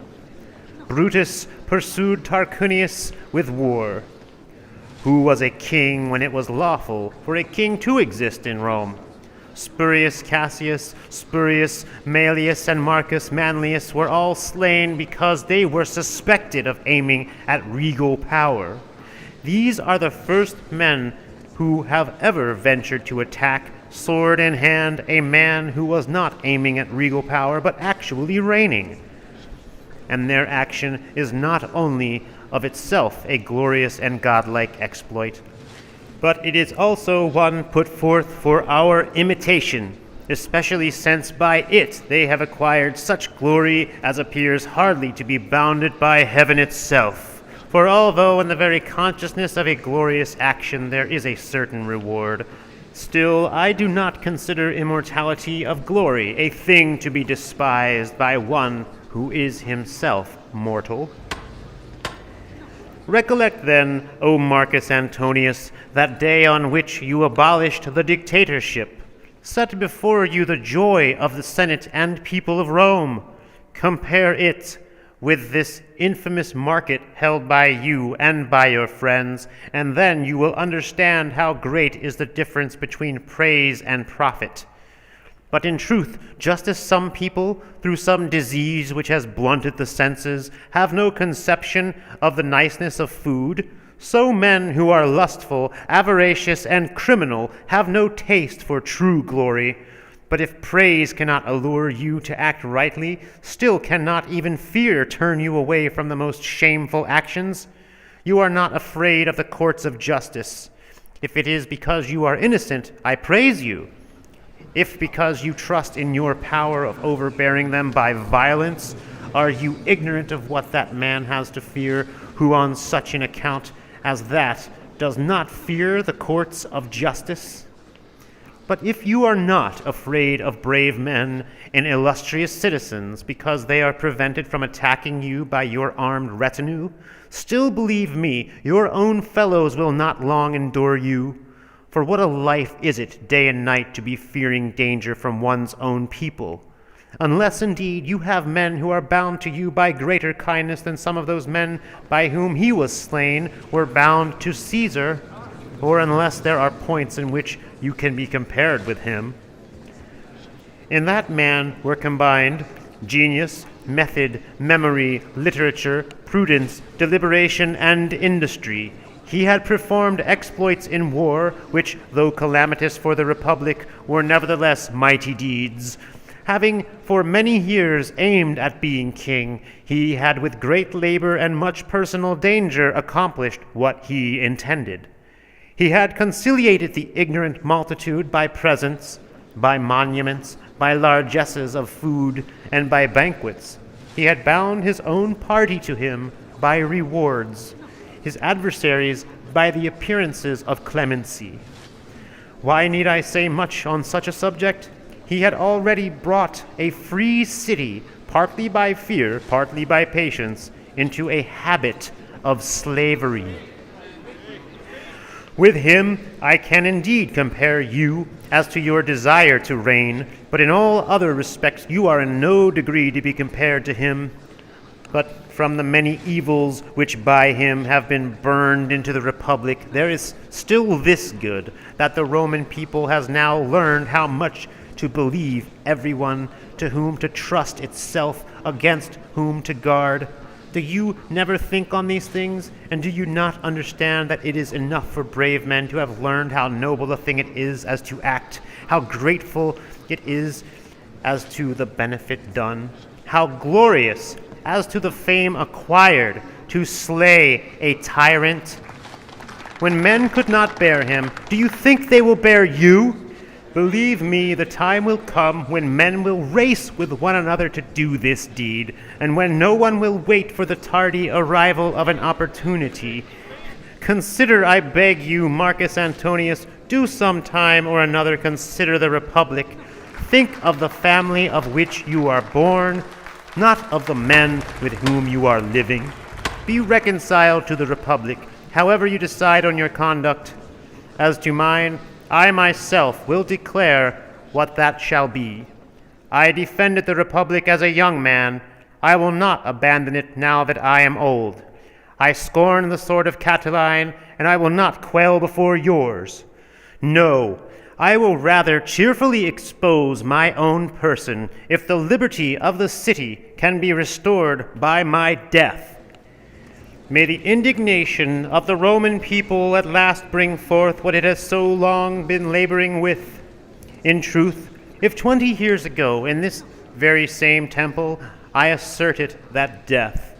Brutus pursued Tarquinius with war, who was a king when it was lawful for a king to exist in Rome. Spurius Cassius, Spurius Maelius, and Marcus Manlius were all slain because they were suspected of aiming at regal power. These are the first men who have ever ventured to attack, sword in hand, a man who was not aiming at regal power, but actually reigning. And their action is not only of itself a glorious and godlike exploit, but it is also one put forth for our imitation, especially since by it they have acquired such glory as appears hardly to be bounded by heaven itself. For although in the very consciousness of a glorious action there is a certain reward, still I do not consider immortality of glory a thing to be despised by one who is himself mortal. Recollect then, O Marcus Antonius, that day on which you abolished the dictatorship, set before you the joy of the Senate and people of Rome. Compare it with this infamous market held by you and by your friends, and then you will understand how great is the difference between praise and profit. But in truth, just as some people, through some disease which has blunted the senses, have no conception of the niceness of food, so men who are lustful, avaricious, and criminal have no taste for true glory. But if praise cannot allure you to act rightly, still cannot even fear turn you away from the most shameful actions. You are not afraid of the courts of justice. If it is because you are innocent, I praise you. If because you trust in your power of overbearing them by violence, are you ignorant of what that man has to fear, who on such an account as that does not fear the courts of justice? But if you are not afraid of brave men and illustrious citizens because they are prevented from attacking you by your armed retinue, still believe me, your own fellows will not long endure you. For what a life is it day and night to be fearing danger from one's own people, unless indeed you have men who are bound to you by greater kindness than some of those men by whom he was slain were bound to Caesar, or unless there are points in which you can be compared with him. In that man were combined genius, method, memory, literature, prudence, deliberation, and industry. He had performed exploits in war, which, though calamitous for the Republic, were nevertheless mighty deeds. Having for many years aimed at being king, he had with great labor and much personal danger accomplished what he intended. He had conciliated the ignorant multitude by presents, by monuments, by largesses of food, and by banquets. He had bound his own party to him by rewards, his adversaries by the appearances of clemency. Why need I say much on such a subject? He had already brought a free city, partly by fear, partly by patience, into a habit of slavery. With him I can indeed compare you as to your desire to reign, but in all other respects you are in no degree to be compared to him. But from the many evils which by him have been burned into the Republic, there is still this good, that the Roman people has now learned how much to believe everyone, to whom to trust itself, against whom to guard. Do you never think on these things? And do you not understand that it is enough for brave men to have learned how noble a thing it is as to act, how grateful it is as to the benefit done, how glorious as to the fame acquired to slay a tyrant? When men could not bear him, do you think they will bear you? Believe me, the time will come when men will race with one another to do this deed, and when no one will wait for the tardy arrival of an opportunity. Consider, I beg you, Marcus Antonius, do some time or another consider the Republic. Think of the family of which you are born, not of the men with whom you are living. Be reconciled to the Republic, however you decide on your conduct. As to mine, I myself will declare what that shall be. I defended the Republic as a young man. I will not abandon it now that I am old. I scorn the sword of Catiline, and I will not quail before yours. No, I will rather cheerfully expose my own person if the liberty of the city can be restored by my death. May the indignation of the Roman people at last bring forth what it has so long been laboring with. In truth, if 20 years ago in this very same temple I asserted that death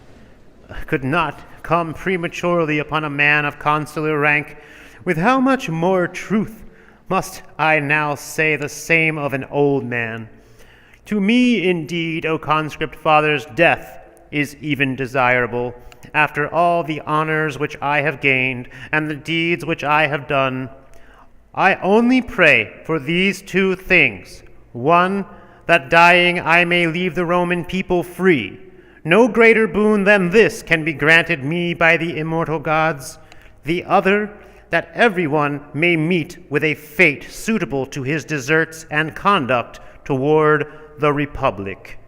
could not come prematurely upon a man of consular rank with how much more truth must I now say the same of an old man? To me, indeed, O conscript fathers, death is even desirable, after all the honors which I have gained and the deeds which I have done. I only pray for these two things. One, that dying I may leave the Roman people free. No greater boon than this can be granted me by the immortal gods. The other, that everyone may meet with a fate suitable to his deserts and conduct toward the Republic.